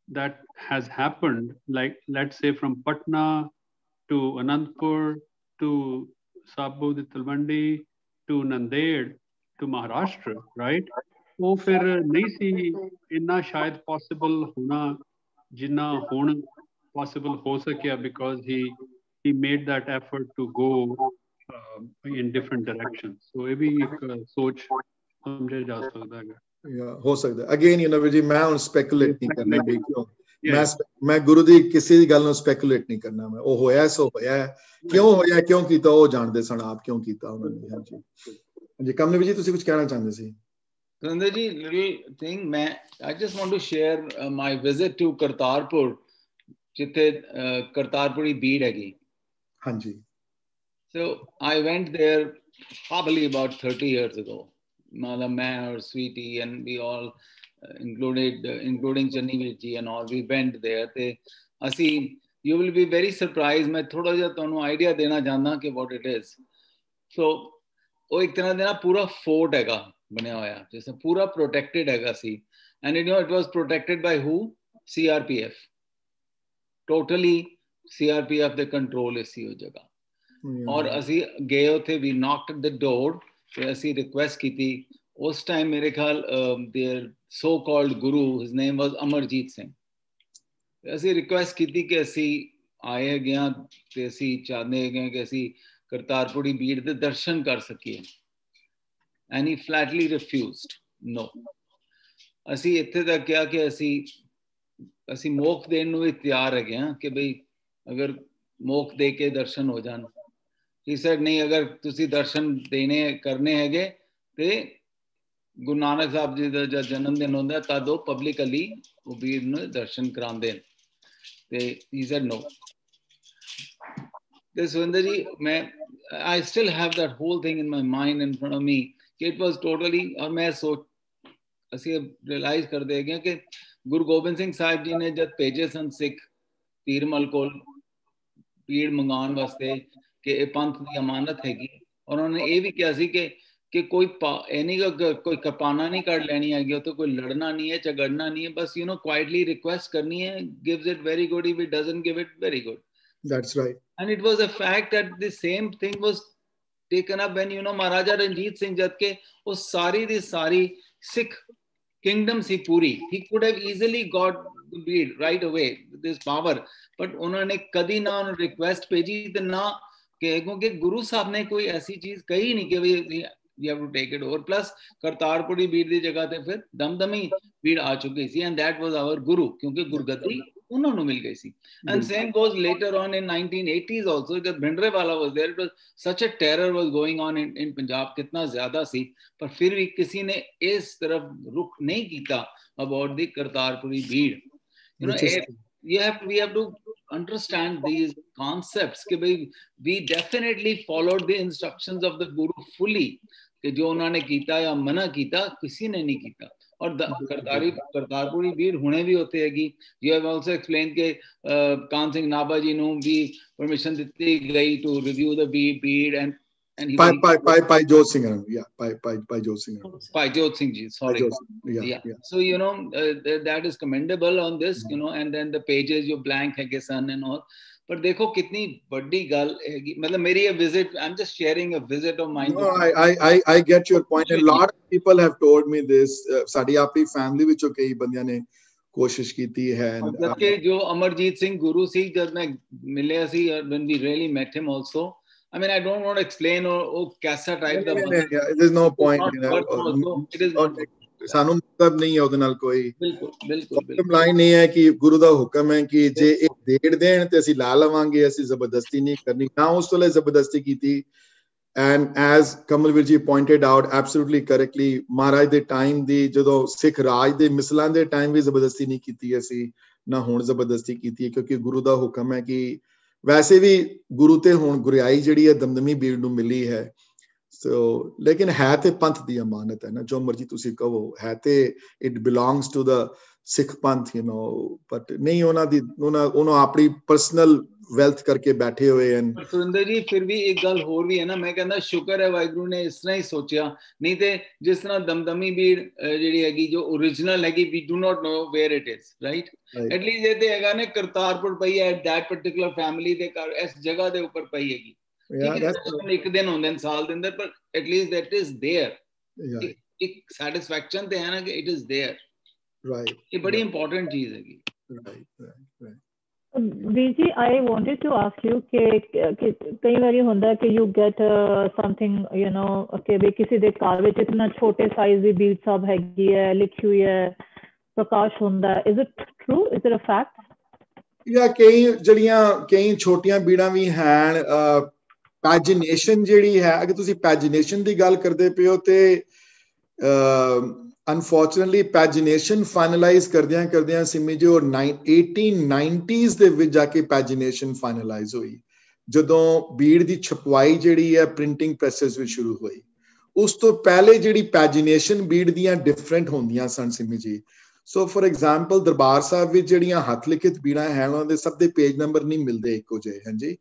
that has happened, like let's say from Patna to Anandpur to Sabo the Talwandi to Nanded to Maharashtra, right? वो फिर नहीं सी इन्ना शायद possible होना जिन्ना होना possible हो सकिया because he made that effort to go in different directions. So ये भी एक सोच समझे जा सकता है। हो सकता है। अगेन जी मैं ਹੁਣ स्पेकुलेट नहीं करना भी क्यों, मैं गुरु ਦੀ ਕਿਸੇ ਦੀ ਗੱਲ ਨੂੰ स्पेकुलेट नहीं करना। मैं ਉਹ ਹੋਇਆ ਸੋ ਹੋਇਆ, ਕਿਉਂ ਹੋਇਆ ਕਿਉਂ ਕੀਤਾ ਉਹ ਜਾਣਦੇ ਸਨ ਆਪ ਕਿਉਂ ਕੀਤਾ ਉਹਨਾਂ ਨੇ। ਹਾਂਜੀ ਹਾਂਜੀ ਕਮਲਵੀਰ ਜੀ ਤੁਸੀਂ ਕੁਝ ਕਹਿਣਾ ਚਾਹੁੰਦੇ ਸੀ? ਸੁਰਿੰਦਰ ਜੀ ਲਿਟਲ ਥਿੰਗ, ਮੈਂ I just want to share my visit to Kartarpur, ਜਿੱਥੇ ਕਰਤਾਰਪੁਰੀ ਬੀੜ ਹੈਗੀ। ਹਾਂਜੀ। So I went there probably about 30 years ago. मैं और Sweetie and we all including Channi ji and all, we went there ਤੇ ਅਸੀਂ you will be very surprised, मैं थोड़ा ਜਿਹਾ ਤੁਹਾਨੂੰ ਆਈਡੀਆ ਦੇਣਾ ਚਾਹੁੰਦਾ ਕਿ what it is। so ਉਹ ਇੱਕ ਤਰ੍ਹਾਂ ਦੇ ਨਾ ਪੂਰਾ ਫੋਰਟ ਹੈਗਾ ਬਣਿਆ ਹੋਇਆ, ਜਿਸ ਤਰ੍ਹਾਂ ਪੂਰਾ ਪ੍ਰੋਟੈਕਟਡ ਹੈਗਾ ਸੀ। and it was protected by who? CRPF, totally CRPF ਦੇ ਕੰਟਰੋਲ ਸੀ ਉਹ ਜਗ੍ਹਾ। ਔਰ ਅਸੀਂ ਗਏ ਉੱਥੇ, we knocked at the door ਤੇ ਅਸੀਂ ਰਿਕੁਐਸਟ ਕੀਤੀ। ਉਸ ਟਾਈਮ ਮੇਰੇ ਖਿਆਲ there so called guru, his name was Amarjit Singh. ਅਸੀਂ ਰਿਕੁਐਸਟ ਕੀਤੀ ਕਿ ਅਸੀਂ ਆਏ ਹੈਗੇ ਹਾਂ ਤੇ ਅਸੀਂ ਚਾਹੁੰਦੇ ਹੈਗੇ ਹਾਂ ਕਿ ਅਸੀਂ ਕਰਤਾਰਪੁਰੀ ਬੀੜ ਦੇ ਦਰਸ਼ਨ ਕਰ ਸਕੀਏ। and he flatly refused, no। ਅਸੀਂ ਇੱਥੇ ਤੱਕ ਕਿਹਾ ਕਿ ਅਸੀਂ ਮੋਖ ਦੇਣ ਨੂੰ ਵੀ ਤਿਆਰ ਹੈਗੇ ਹਾਂ ਕਿ ਬਈ ਅਗਰ ਮੋਖ ਦੇ ਕੇ ਦਰਸ਼ਨ ਹੋ ਜਾਣ। he said ਨਹੀਂ, ਅਗਰ ਤੁਸੀਂ ਦਰਸ਼ਨ ਦੇਣੇ ਕਰਨੇ ਹੈਗੇ ਤੇ ਗੁਰੂ ਨਾਨਕ ਸਾਹਿਬ ਜੀ ਦਾ ਜਦ ਜਨਮ ਦਿਨ ਹੁੰਦਾ ਤਦ ਉਹ ਪਬਲਿਕਲੀ ਉਹ ਵੀਰ ਨੂੰ ਦਰਸ਼ਨ ਕਰਾਉਂਦੇ ਤੇ he said no। ਤੇ ਸੁਰਿੰਦਰ ਜੀ ਮੈਂ I still have that whole thing in my mind in front of me ਕਿ it was totally, ਔਰ ਮੈਂ ਅਸੀਂ ਰਿਅਲਾਈਜ਼ ਕਰਦੇ ਹੈਗੇ ਕਿ ਗੁਰੂ ਗੋਬਿੰਦ ਸਿੰਘ ਸਾਹਿਬ ਜੀ ਨੇ ਜਦ ਭੇਜੇ ਸਨ ਸਿੱਖ ਪੀਰਮਲ ਕੋਲ ਪੀੜ ਮੰਗਾਉਣ ਵਾਸਤੇ ਕਿ ਇਹ ਪੰਥ ਦੀ ਅਮਾਨਤ ਹੈਗੀ, ਔਰ ਉਹਨਾਂ ਨੇ ਇਹ ਵੀ ਕਿਹਾ ਸੀ ਕਿ ਕੋਈ ਇਹ ਨਹੀਂ ਕੋਈ ਕਪਾਨਾ ਨਹੀਂ ਕੱਢ ਲੈਣੀ ਹੈਗੀ, ਉੱਥੇ ਕੋਈ ਲੜਨਾ ਨਹੀਂ ਹੈ, ਝਗੜਨਾ ਨਹੀਂ ਹੈ, ਬਸ ਕੁਆਇਟਲੀ ਰਿਕੁਐਸਟ ਕਰਨੀ ਹੈ। gives it very good, if it doesn't give it very good। That's right। and it was a fact that the same thing was taken up when Maharaja Ranjit Singh, ਜਦ ਕਿ ਉਹ ਸਾਰੀ ਦੀ ਸਾਰੀ ਸਿੱਖ kingdom C Puri, he could have easily got the bead right away with this power, but ਉਹਨਾਂ ਨੇ ਕਦੀ ਨਾ ਉਹਨੂੰ request ਭੇਜੀ ਤੇ ਨਾ ਕਿਉਂਕਿ ਗੁਰੂ ਸਾਹਿਬ ਨੇ ਕੋਈ ਐਸੀ ਚੀਜ਼ ਕਹੀ ਨਹੀਂ ਕਿ we have to take it over। plus ਕਰਤਾਰਪੁਰੀ ਬੀੜ ਦੀ ਜਗ੍ਹਾ ਤੇ ਫਿਰ ਦਮਦਮੀ ਬੀੜ ਆ ਚੁੱਕੀ ਸੀ and that was our guru, ਕਿਉਂਕਿ ਗੁਰਗੱਦੀ ਉਹਨਾਂ ਨੂੰ ਮਿਲ ਗਈ ਸੀ and same goes later on in 1980s also jab Bhindrewala was there, it was such a terror was going on in Punjab, कितना ज़्यादा सी, पर फिर भी किसी ने इस तरफ रुख नहीं किया about the Kartarpuri bheed. You know, we have to understand these concepts कि भाई we definitely followed the instructions of the Guru fully, कि जो उन्होंने किया या मना किया किसी ने नहीं किया. और करतारपुरी भीड़ हुणे भी होते हैगी. You have also explained कि कान सिंह नाभा जी ਨੂੰ भी permission ਦਿੱਤੀ ਗਈ to review the bheed and he Pai Jodh Singh, yeah, Pai Jodh Singh. Pai Jodh Singh ji, sorry. Yeah. So you know that is commendable on this, you know, and then the pages जो blank है के son and all. पर देखो कितनी बड़ी गल है, मतलब मेरी a visit, I'm just sharing a visit of mine. No, I get your point. A lot of people have told me this. Sari आपकी family ਵਿੱਚੋਂ कई ਬੰਦਿਆਂ ਨੇ ਕੋਸ਼ਿਸ਼ ਕੀਤੀ ਹੈ. जबकि जो अमरजीत सिंह गुरु सी जब मैं मिले सी, when we really met him also, I mean I don't want to explain or कैसा type the there's no point, you know, it is not ਸਾਨੂੰ ਮਤਲਬ ਨਹੀਂ ਹੈ ਉਹਦੇ ਨਾਲ ਕੋਈ. ਬਿਲਕੁਲ ਲਾਈਨ ਇਹ ਹੈ ਕਿ ਗੁਰੂ ਦਾ ਹੁਕਮ ਹੈ ਕਿ ਜੇ ਇੱਕ ਡੇਢ ਦੇਣ ਤੇ ਅਸੀਂ ਲਾ ਲਵਾਂਗੇ, ਅਸੀਂ ਜ਼ਬਰਦਸਤੀ ਨਹੀਂ ਕਰਨੀ, ਨਾ ਉਸ ਵੇਲੇ ਜ਼ਬਰਦਸਤੀ ਕੀਤੀ. And as Kamalveer ji pointed out absolutely correctly, ਮਹਾਰਾਜ ਦੇ ਟਾਈਮ ਦੀ ਜਦੋਂ ਸਿੱਖ ਰਾਜ ਦੇ ਮਿਸਲਾਂ ਦੇ ਟਾਈਮ ਵੀ ਜ਼ਬਰਦਸਤੀ ਨਹੀਂ ਕੀਤੀ ਅਸੀਂ, ਨਾ ਹੁਣ ਜ਼ਬਰਦਸਤੀ ਕੀਤੀ, ਕਿਉਂਕਿ ਗੁਰੂ ਦਾ ਹੁਕਮ ਹੈ ਕਿ ਵੈਸੇ ਵੀ ਗੁਰੂ ਤੇ ਹੁਣ ਗੁਰਿਆਈ ਜਿਹੜੀ ਹੈ ਦਮਦਮੀ ਬੀੜ ਨੂੰ ਮਿਲੀ ਹੈ. So, लेकिन है ते पंथ दी अमानत है ना, जो मर्जी तुसी कहो, है ते it belongs to the Sikh पंथ, you know, but नहीं होना दी उन्होंने अपनी personal wealth करके बैठे हुए हैं. सुरेंद्र जी फिर भी एक गल होर भी है ना, मैं कहना शुक्र है वाहिगुरु ने इस तरह ही सोचा, नहीं ते जिस तरह दमदमी भीड़ ਜਿਹੜੀ ਹੈਗੀ जो ओरिजिनल हैगी, we do not know where it is, right? At least ਇਹ ਤੇ ਹੈਗਾ ਨੇ ਕਰਤਾਰਪੁਰ ਪਈ ਹੈ, that particular family ਦੇ ਘਰ ਇਸ ਜਗ੍ਹਾ ਦੇ ਉੱਪਰ ਪਈ ਹੈਗੀ. ਇੱਕ ਦਿਨ ਹੁੰਦੇ ਨੇ ਸਾਲ ਦੇ ਅੰਦਰ, ਪਰ at least that is there. ਇੱਕ satisfaction ਤੇ ਹੈ ਨਾ ਕਿ it is there. Right. ਇਹ ਬੜੀ important ਚੀਜ਼ ਹੈਗੀ. Right. Viji, I wanted to ask you ਕਿ ਕਈ ਵਾਰੀ ਹੁੰਦਾ ਕਿ you get something, you know, ਕਿ ਵੀ ਕਿਸੇ ਦੇ ਘਰ ਵਿੱਚ ਇਤਨਾ ਛੋਟੇ ਸਾਈਜ਼ ਦੀ ਬੀੜ ਸਾਹਿਬ ਹੈਗੀ ਹੈ, ਲਿਖੀ ਹੋਈ ਹੈ, ਪ੍ਰਕਾਸ਼ ਹੁੰਦਾ. Is it true? Is it a fact? ਕਈ ਛੋਟੀਆਂ ਬੀੜਾਂ ਵੀ ਹਨ. ਪੈਜੀਨੇਸ਼ਨ ਜਿਹੜੀ ਹੈ, ਅਗਰ ਤੁਸੀਂ ਪੈਜੀਨੇਸ਼ਨ ਦੀ ਗੱਲ ਕਰਦੇ ਪਏ ਹੋ ਤੇ ਅਨਫੋਰਚੂਨੇਟਲੀ ਪੈਜੀਨੇਸ਼ਨ ਫਾਈਨਲਾਈਜ਼ ਕਰਦਿਆਂ ਸਿੰਮੀ ਜੀ, ਔਰ 1890s ਦੇ ਵਿੱਚ ਜਾ ਕੇ ਪੈਜੀਨੇਸ਼ਨ ਫਾਈਨਲਾਈਜ਼ ਹੋਈ, ਜਦੋਂ ਬੀੜ ਦੀ ਛਪਵਾਈ ਜਿਹੜੀ ਹੈ ਪ੍ਰਿੰਟਿੰਗ ਪ੍ਰੈਸਸ ਵਿੱਚ ਸ਼ੁਰੂ ਹੋਈ. ਉਸ ਤੋਂ ਪਹਿਲੇ ਜਿਹੜੀ ਪੈਜੀਨੇਸ਼ਨ ਬੀੜ ਦੀਆਂ ਡਿਫਰੈਂਟ ਹੁੰਦੀਆਂ ਸਨ ਸਿੰਮੀ ਜੀ. ਸੋ ਫॉर ਐਗਜ਼ਾਮਪਲ ਦਰਬਾਰ ਸਾਹਿਬ ਵਿੱਚ ਜਿਹੜੀਆਂ ਹੱਥ ਲਿਖਿਤ ਬੀੜਾਂ ਹਨ, ਉਹਨਾਂ ਦੇ ਸਭ ਦੇ ਪੇਜ ਨੰਬਰ ਨਹੀਂ ਮਿਲਦੇ ਇੱਕੋ ਜਿਹੇ. ਹਾਂਜੀ,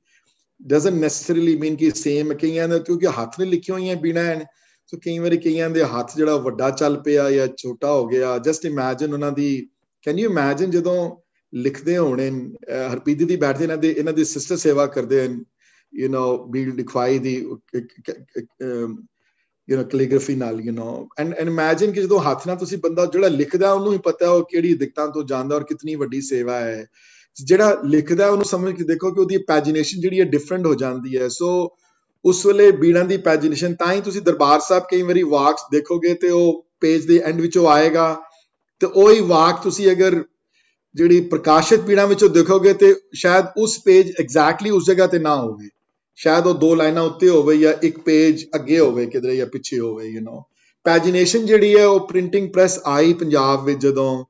doesn't necessarily mean ਕਿ same, ਕਈਆਂ ਦੇ ਕਿਉਂਕਿ ਹੱਥ ਨੇ ਲਿਖੀਆਂ ਹੋਈਆਂ ਬੀੜਾਂ ਹਨ, ਸੋ ਕਈ ਵਾਰੀ ਕਈਆਂ ਦੇ ਹੱਥ ਜਿਹੜਾ ਵੱਡਾ ਚੱਲ ਪਿਆ ਜਾਂ ਛੋਟਾ ਹੋ ਗਿਆ. ਜਸਟ ਇਮੈਜਿਨ ਉਹਨਾਂ ਦੀ, ਕੈਨ ਯੂ ਇਮੈਜਿਨ ਜਦੋਂ ਲਿਖਦੇ ਹੋਣੇ, ਹਰਪੀਦੀ ਦੀ ਬੈਠਦੇ ਇਹਨਾਂ ਦੀ ਸਿਸਟਰ ਸੇਵਾ ਕਰਦੇ ਹਨ, you know, Bir ਲਿਖਵਾਈ the, you know, calligraphy ਨਾਲ, ਯੂ ਨੋ, ਐਂਡ ਇਮੈਜਿਨ ਕਿ ਜਦੋਂ ਹੱਥ ਨਾਲ ਤੁਸੀਂ ਬੰਦਾ ਜਿਹੜਾ ਲਿਖਦਾ ਉਹਨੂੰ ਹੀ ਪਤਾ ਉਹ ਕਿਹੜੀ ਦਿੱਕਤਾਂ ਤੋਂ ਜਾਂਦਾ ਔਰ ਕਿਤਨੀ ਵੱਡੀ ਸੇਵਾ ਹੈ. ਜਿਹੜਾ ਲਿਖਦਾ ਉਹਨੂੰ ਸਮਝ ਕੇ ਦੇਖੋ ਕਿ ਉਹਦੀ ਪੈਜੀਨੇਸ਼ਨ ਜਿਹੜੀ ਹੈ ਡਿਫਰੈਂਟ ਹੋ ਜਾਂਦੀ ਹੈ. ਸੋ ਉਸ ਵੇਲੇ ਬੀੜਾਂ ਦੀ ਪੈਜੀਨੇਸ਼ਨ, ਤਾਂ ਹੀ ਤੁਸੀਂ ਦਰਬਾਰ ਸਾਹਿਬ ਕਈ ਵਾਰੀ ਵਾਕਸ ਦੇਖੋਗੇ ਤੇ ਉਹ ਪੇਜ ਦੇ ਐਂਡ ਵਿੱਚੋਂ ਆਏਗਾ, ਤੇ ਉਹੀ ਵਾਕ ਤੁਸੀਂ ਅਗਰ ਜਿਹੜੀ ਪ੍ਰਕਾਸ਼ਿਤ ਬੀੜਾਂ ਵਿੱਚੋਂ ਦੇਖੋਗੇ ਤੇ ਸ਼ਾਇਦ ਉਸ ਪੇਜ ਐਗਜ਼ੈਕਟਲੀ ਉਸ ਜਗ੍ਹਾ ਤੇ ਨਾ ਹੋਵੇ, ਸ਼ਾਇਦ ਉਹ 2 ਲਾਈਨਾਂ ਉੱਤੇ ਹੋਵੇ ਜਾਂ ਇੱਕ ਪੇਜ ਅੱਗੇ ਹੋਵੇ ਕਿਧਰੇ ਜਾਂ ਪਿੱਛੇ ਹੋਵੇ. ਯੂ ਨੋ, ਪੈਜੀਨੇਸ਼ਨ ਜਿਹੜੀ ਹੈ ਉਹ ਪ੍ਰਿੰਟਿੰਗ ਪ੍ਰੈਸ ਆਈ ਪੰਜਾਬ ਵਿੱਚ ਜਦੋਂ,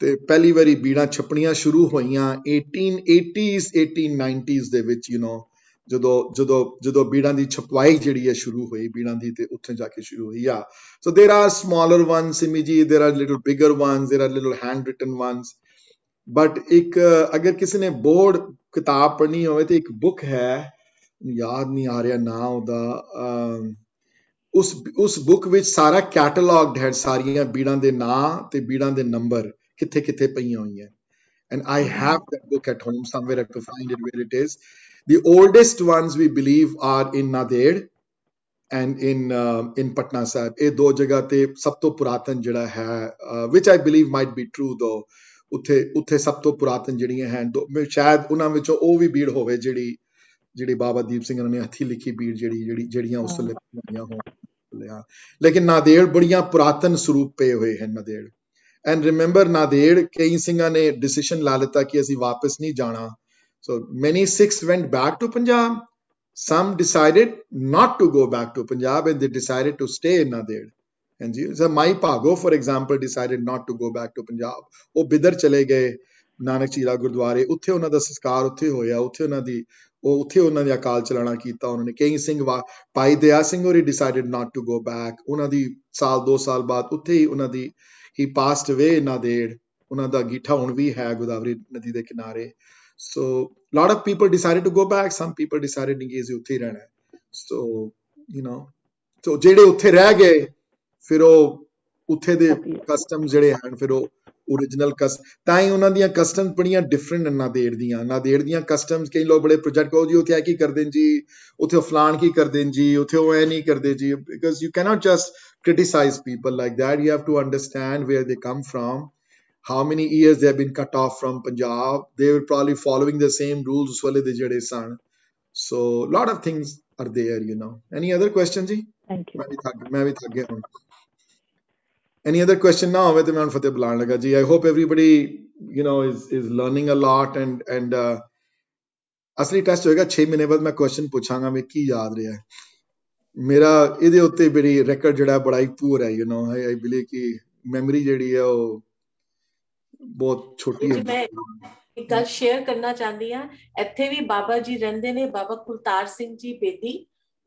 ਤੇ ਪਹਿਲੀ ਵਾਰੀ ਬੀੜਾਂ ਛਪਣੀਆਂ ਸ਼ੁਰੂ ਹੋਈਆਂ 1880s 1890s ਦੇ ਵਿੱਚ. ਯੂ ਨੋ, ਜਦੋਂ ਬੀੜਾਂ ਦੀ ਛਪਵਾਈ ਜਿਹੜੀ ਹੈ ਸ਼ੁਰੂ ਹੋਈ ਬੀੜਾਂ ਦੀ, ਤੇ ਉੱਥੇ ਜਾ ਕੇ ਸ਼ੁਰੂ ਹੋਈ. ਆ ਸੋ ਦੇਰ ਆਰ ਸਮਾਲਰ ਵਨਸ ਸਿਮੀ ਜੀ, ਦੇਰ ਆਰ ਲਿਟਲ ਬਿਗਰ ਵਨਸ, ਦੇਰ R little hand written ones. But ਇੱਕ ਅਗਰ ਕਿਸੇ ਨੇ ਬੋਰਡ ਕਿਤਾਬ ਪੜ੍ਹਨੀ ਹੋਵੇ ਤੇ ਇੱਕ ਬੁੱਕ ਹੈ, ਯਾਦ ਨਹੀਂ ਆ ਰਿਹਾ ਨਾਂ ਉਹਦਾ, ਉਸ ਬੁੱਕ ਵਿੱਚ ਸਾਰਾ ਕੈਟਲੌਗਡ ਹੈ, ਸਾਰੀਆਂ ਬੀੜਾਂ ਦੇ ਨਾਂ ਤੇ ਬੀੜਾਂ ਦੇ ਨੰਬਰ ਕਿੱਥੇ ਕਿੱਥੇ ਪਈਆਂ ਹੋਈਆਂ. And I have that book at home somewhere. I have to find it where it is. The oldest ones we believe are in Nader and in Patna Sahib. ਇਹ ਦੋ ਜਗ੍ਹਾ ਤੇ ਸਭ ਤੋਂ ਪੁਰਾਤਨ ਜਿਹੜਾ ਹੈ, which I believe might be true though, ਉੱਥੇ ਸਭ ਤੋਂ ਪੁਰਾਤਨ ਜਿਹੜੀਆਂ ਹਨ, ਸ਼ਾਇਦ ਉਹਨਾਂ ਵਿੱਚੋਂ ਉਹ ਵੀ ਬੀੜ ਹੋਵੇ ਜਿਹੜੀ ਬਾਬਾ ਦੀਪ ਸਿੰਘ ਨੇ ਹੱਥੀ ਲਿਖੀ ਬੀੜ ਜਿਹੜੀਆਂ ਉਸ ਵੇਲੇ ਬਣਾਈਆਂ ਹੋਣ. ਲੇਕਿਨ ਨਾਦੇੜ ਬੜੀਆਂ ਪੁਰਾਤਨ ਸਰੂਪ ਪਏ ਹੋਏ ਹਨ ਨਾਦੇੜ. ਐਂਡ ਰਿਮੈਂਬਰ ਨਾਦੇੜ ਕਈ ਸਿੰਘਾਂ ਨੇ ਡਿਸੀਜਨ ਲਾ ਲਿੱਤਾ ਕਿ ਅਸੀਂ ਵਾਪਸ ਨਹੀਂ ਜਾਣਾ. So many Sikhs went back to Punjab. Some decided not to go back to Punjab and they decided to stay in Nader. And so Mai Pago, for example, decided not to go back to Punjab. ਉਹ ਬਿਦਰ ਚਲੇ ਗਏ ਨਾਨਕ ਚੀਰਾ ਗੁਰਦੁਆਰੇ, ਉੱਥੇ ਉਹਨਾਂ ਦਾ ਸੰਸਕਾਰ ਉੱਥੇ ਹੋਇਆ, ਉੱਥੇ ਉਹਨਾਂ ਦੀ ਅਕਾਲ ਚਲਾਣਾ ਕੀਤਾ ਉਹਨਾਂ ਨੇ. ਕਈ ਸਿੰਘ ਭਾਈ ਦਇਆ ਸਿੰਘ ਹੋਰੀ decided not to go back. ਉਹਨਾਂ ਦੀ ਸਾਲ 2 ਸਾਲ ਬਾਅਦ ਉੱਥੇ ਹੀ ਉਹਨਾਂ ਦੀ he passed away in Nader. ਉਹਨਾਂ ਦਾ ਗੀਠਾ ਹੁਣ ਵੀ ਹੈ ਗੋਦਾਵਰੀ ਨਦੀ ਦੇ ਕਿਨਾਰੇ. So a lot of people decided to go back. Some people decided ਨਹੀਂ ਕਿ ਅਸੀਂ ਉੱਥੇ ਹੀ ਰਹਿਣਾ. So you know, so ਜਿਹੜੇ ਉੱਥੇ ਰਹਿ ਗਏ ਫਿਰ ਉਹ ਉੱਥੇ ਦੇ ਕਸਟਮ ਜਿਹੜੇ ਹਨ ਫਿਰ ਉਹ ਓਰੀਜਨਲ ਤਾਂ ਹੀ ਉਹਨਾਂ ਦੀਆਂ ਕਸਟਮਸ ਬੜੀਆਂ ਡਿਫਰੈਂਟ ਨਾਦੇੜ ਦੀਆਂ ਕਸਟਮਸ. ਕਈ ਲੋਕ ਬੜੇ ਪ੍ਰੋਜੈਕਟ ਕਹੋ ਜੀ ਉੱਥੇ ਕੀ ਕਰਦੇ ਨੇ ਜੀ, ਉੱਥੇ ਫਲਾਣ ਕੀ ਕਰਦੇ ਨੇ ਜੀ, ਉੱਥੇ ਉਹ ਨਹੀਂ ਕਰਦੇ ਜੀ. Because you cannot just criticize people like that. You have to understand where they come from, how many years they have been cut off from Punjab. They were probably following the same rules us wale de jade san. So a lot of things are there, you know. Any other questions ji? Thank you. मैं भी थक गया हूं. Any other question now hove te main fateh bulan laga ji. I hope everybody, you know, is learning a lot and असली test होएगा 6 महीने बाद मैं क्वेश्चन पूछांगा मैं की याद रहा है. मेरा ਇਹਦੇ ਉੱਤੇ ਬੜੀ ਰੈਕੋਰਡ ਜਿਹੜਾ ਬੜਾ ਹੀ ਪੂਰ ਹੈ, ਯੂ نو. ਆਈ ਬਿਲੀਵ ਕਿ ਮੈਮਰੀ ਜਿਹੜੀ ਹੈ ਉਹ ਬਹੁਤ ਛੋਟੀ ਹੈ. ਮੈਂ ਇੱਕ ਗੱਲ ਸ਼ੇਅਰ ਕਰਨਾ ਚਾਹੁੰਦੀ ਹਾਂ. ਇੱਥੇ ਵੀ ਬਾਬਾ ਜੀ ਰਹਿੰਦੇ ਨੇ, ਬਾਬਾ ਕੁਲਤਾਰ ਸਿੰਘ ਜੀ ਬੇਦੀ.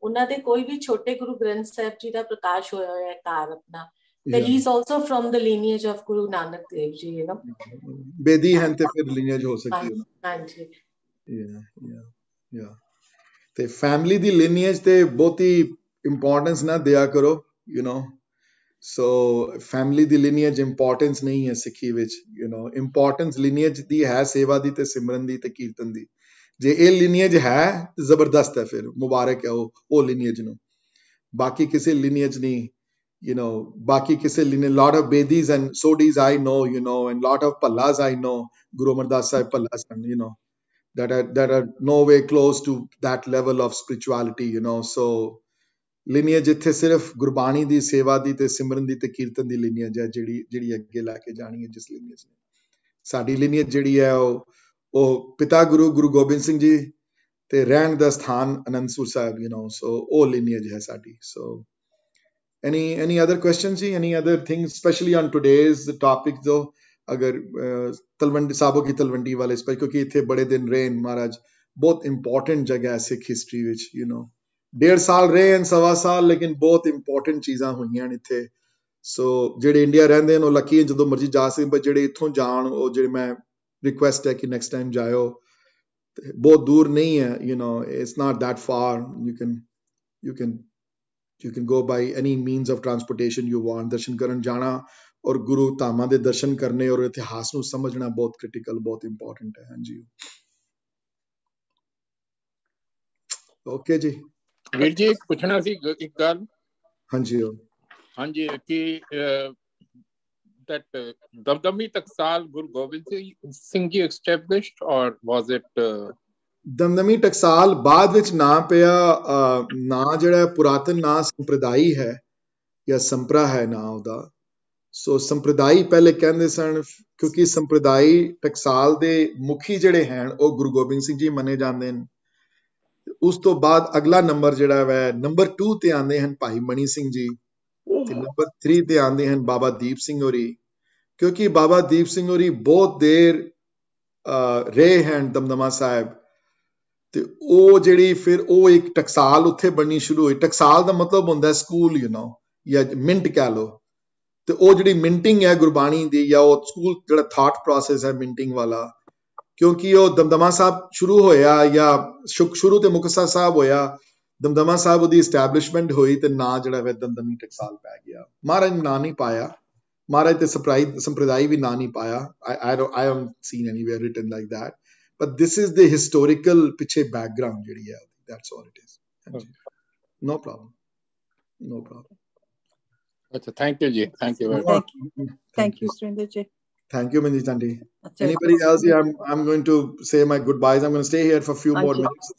ਉਹਨਾਂ ਦੇ ਕੋਈ ਵੀ ਛੋਟੇ ਗੁਰੂ ਗ੍ਰੰਥ ਸਾਹਿਬ ਜੀ ਦਾ ਪ੍ਰਕਾਸ਼ ਹੋਇਆ ਹੋਇਆ ਘਰ ਆਪਣਾ. ਤੇ he is also from the lineage of Guru Nanak Dev ji, you نو. ਬੇਦੀ ਹਨ ਤੇ ਫਿਰ ਲੀਨੀਏਜ ਹੋ ਸਕਦੀ ਹੈ. ਹਾਂਜੀ, ਯਾ ਤੇ ਫੈਮਿਲੀ ਦੀ ਲੀਨੀਏਜ ਤੇ ਬਹੁਤੀ ਇੰਪੋਰਟੈਂਸ ਨਾ ਦਿਆ ਕਰੋ, you know. So family the ਲੀਨੀਏਜ importance ਨਹੀਂ ਹੈ ਸਿੱਖੀ ਵਿੱਚ, ਯੂ نو. ਇੰਪੋਰਟੈਂਸ ਲੀਨੀਏਜ ਦੀ ਹੈ ਸੇਵਾ ਦੀ ਤੇ ਸਿਮਰਨ ਦੀ ਤੇ ਕੀਰਤਨ ਦੀ. ਜੇ ਇਹ ਲੀਨੀਏਜ ਹੈ ਤੇ ਜ਼ਬਰਦਸਤ ਹੈ, ਫਿਰ ਮੁਬਾਰਕ ਹੈ ਉਹ ਲੀਨੀਏਜ ਨੂੰ. ਬਾਕੀ ਕਿਸੇ ਲੀਨੀਏਜ ਨਹੀਂ, you know. ਬਾਕੀ ਕਿਸੇ ਲੀਨੀਏਜ, lot of Bedis and Sodis I know, you know, and lot of Pallas I know. Guru Amardas Sahib Pallas, you know, that are no way close to that level of spirituality, you know. So lineage ਇੱਥੇ ਸਿਰਫ ਗੁਰਬਾਣੀ ਦੀ ਸੇਵਾ ਦੀ ਤੇ ਸਿਮਰਨ ਦੀ ਤੇ ਕੀਰਤਨ ਦੀ lineage ਹੈ ਜਿਹੜੀ ਅੱਗੇ ਲੈ ਕੇ ਜਾਣੀ ਹੈ. ਜਿਸ lineage ਨੇ ਸਾਡੀ lineage ਜਿਹੜੀ ਹੈ ਉਹ ਪਿਤਾ ਗੁਰੂ ਗੋਬਿੰਦ ਸਿੰਘ ਜੀ ਤੇ ਰਹਿਣ ਦਾ ਸਥਾਨ Anandpur Sahib, you know. So ਉਹ lineage ਹੈ ਸਾਡੀ. So any other questions ji? Any other things, especially on today's topic though? अगर तलवंडी साबो की तलवंडी वाले इस पर, क्योंकि इतने बड़े दिन रहे महाराज, बहुत इंपॉर्टेंट जगह है Sikh history which, you know. 1.5 साल रहे हैं, 1.25 साल, लेकिन बहुत इंपॉर्टेंट चीज़ां हुई हैं इत्थे. सो जेडे इंडिया रहंदे ने लकी हैं, जदों मर्जी जा सकदे, पर जेडे इत्थों जाण, ओ जेडे मैं रिक्वेस्ट है कि नेक्स्ट टाइम जाओ. बहुत दूर नहीं है, you know. It's not that far. You can go by any means of transportation you want. दर्शन करन जाना और गुरु धामां दे दर्शन करने और इतिहास नूं समझना बहुत क्रिटिकल, बहुत इंपॉर्टेंट है. हाँ जी, ओके जी. वीर जी पूछना सी एक गल. हाँ जी कि that दमदमी टकसाल Guru Gobind Singh ji established, or was it Damdami Taksal ਬਾਅਦ ਵਿੱਚ ਨਾਂ ਪਿਆ. ਨਾਂ ਜਿਹੜਾ ਪੁਰਾਤਨ ਨਾਂ ਸੰਪਰਦਾਈ ਹੈ ਜਾਂ ਸੰਪਰਾ ਹੈ ਨਾਂ ਉਹਦਾ. ਸੋ ਸੰਪਰਦਾਈ ਪਹਿਲੇ ਕਹਿੰਦੇ ਸਨ, ਕਿਉਂਕਿ ਸੰਪਰਦਾਈ ਟਕਸਾਲ ਦੇ ਮੁਖੀ ਜਿਹੜੇ ਹਨ ਉਹ ਗੁਰੂ ਗੋਬਿੰਦ ਸਿੰਘ ਜੀ ਮੰਨੇ ਜਾਂਦੇ ਨੇ. ਉਸ ਤੋਂ ਬਾਅਦ ਅਗਲਾ ਨੰਬਰ ਜਿਹੜਾ ਵੈ ਨੰਬਰ 2 ਤੇ ਆਉਂਦੇ ਹਨ ਭਾਈ ਮਣੀ ਸਿੰਘ ਜੀ, ਤੇ ਨੰਬਰ 3 ਤੇ ਆਉਂਦੇ ਹਨ ਬਾਬਾ ਦੀਪ ਸਿੰਘ ਹੋਰੀ. ਕਿਉਂਕਿ ਬਾਬਾ ਦੀਪ ਸਿੰਘ ਹੋਰੀ ਬਹੁਤ ਦੇਰ ਰਹੇ ਹਨ ਦਮਦਮਾ ਸਾਹਿਬ, ਤੇ ਉਹ ਜਿਹੜੀ ਫਿਰ ਉਹ ਇੱਕ ਟਕਸਾਲ ਉੱਥੇ ਬਣਨੀ ਸ਼ੁਰੂ ਹੋਈ. ਟਕਸਾਲ ਦਾ ਮਤਲਬ ਹੁੰਦਾ ਸਕੂਲ, ਯੂ نو, ਜਾਂ ਮਿੰਟ ਕਹਿ ਲੋ. ਤੇ ਉਹ ਜਿਹੜੀ ਮਿੰਟਿੰਗ ਹੈ ਗੁਰਬਾਣੀ ਦੀ, ਜਾਂ ਉਹ ਸਕੂਲ ਜਿਹੜਾ ਥਾਟ ਪ੍ਰੋਸੈਸ ਹੈ ਮਿੰਟਿੰਗ ਵਾਲਾ, ਕਿਉਂਕਿ ਉਹ ਦਮਦਮਾ ਸਾਹਿਬ ਸ਼ੁਰੂ ਹੋਇਆ ਜਾਂ ਸ਼ੁਰੂ ਤੇ ਮੁਕਤਸਰ ਸਾਹਿਬ ਹੋਇਆ, ਦਮਦਮਾ ਸਾਹਿਬ ਉਹਦੀ ਇਸਟੈਬਲਿਸ਼ਮੈਂਟ ਹੋਈ ਤੇ ਨਾਂ ਜਿਹੜਾ ਵੇ ਦਮਦਮੀ ਟਕਸਾਲ ਪੈ ਗਿਆ. ਮਹਾਰਾਜ ਨਾਂ ਨਹੀਂ ਪਾਇਆ, ਮਹਾਰਾਜ ਤੇ ਸੰਪਰਦਾਈ ਵੀ ਨਾਂ ਨਹੀਂ ਪਾਇਆ. I haven't seen anywhere written like that. But this is the historical piche background ਜਿਹੜੀ ਹੈ. That's all it is. No problem. अच्छा, thank you ji. Thank you very much. Thank you Surinder ji. Thank you Manjeet Aunty. Anybody else? I'm going to say my goodbyes. I'm going to stay here for a few more minutes.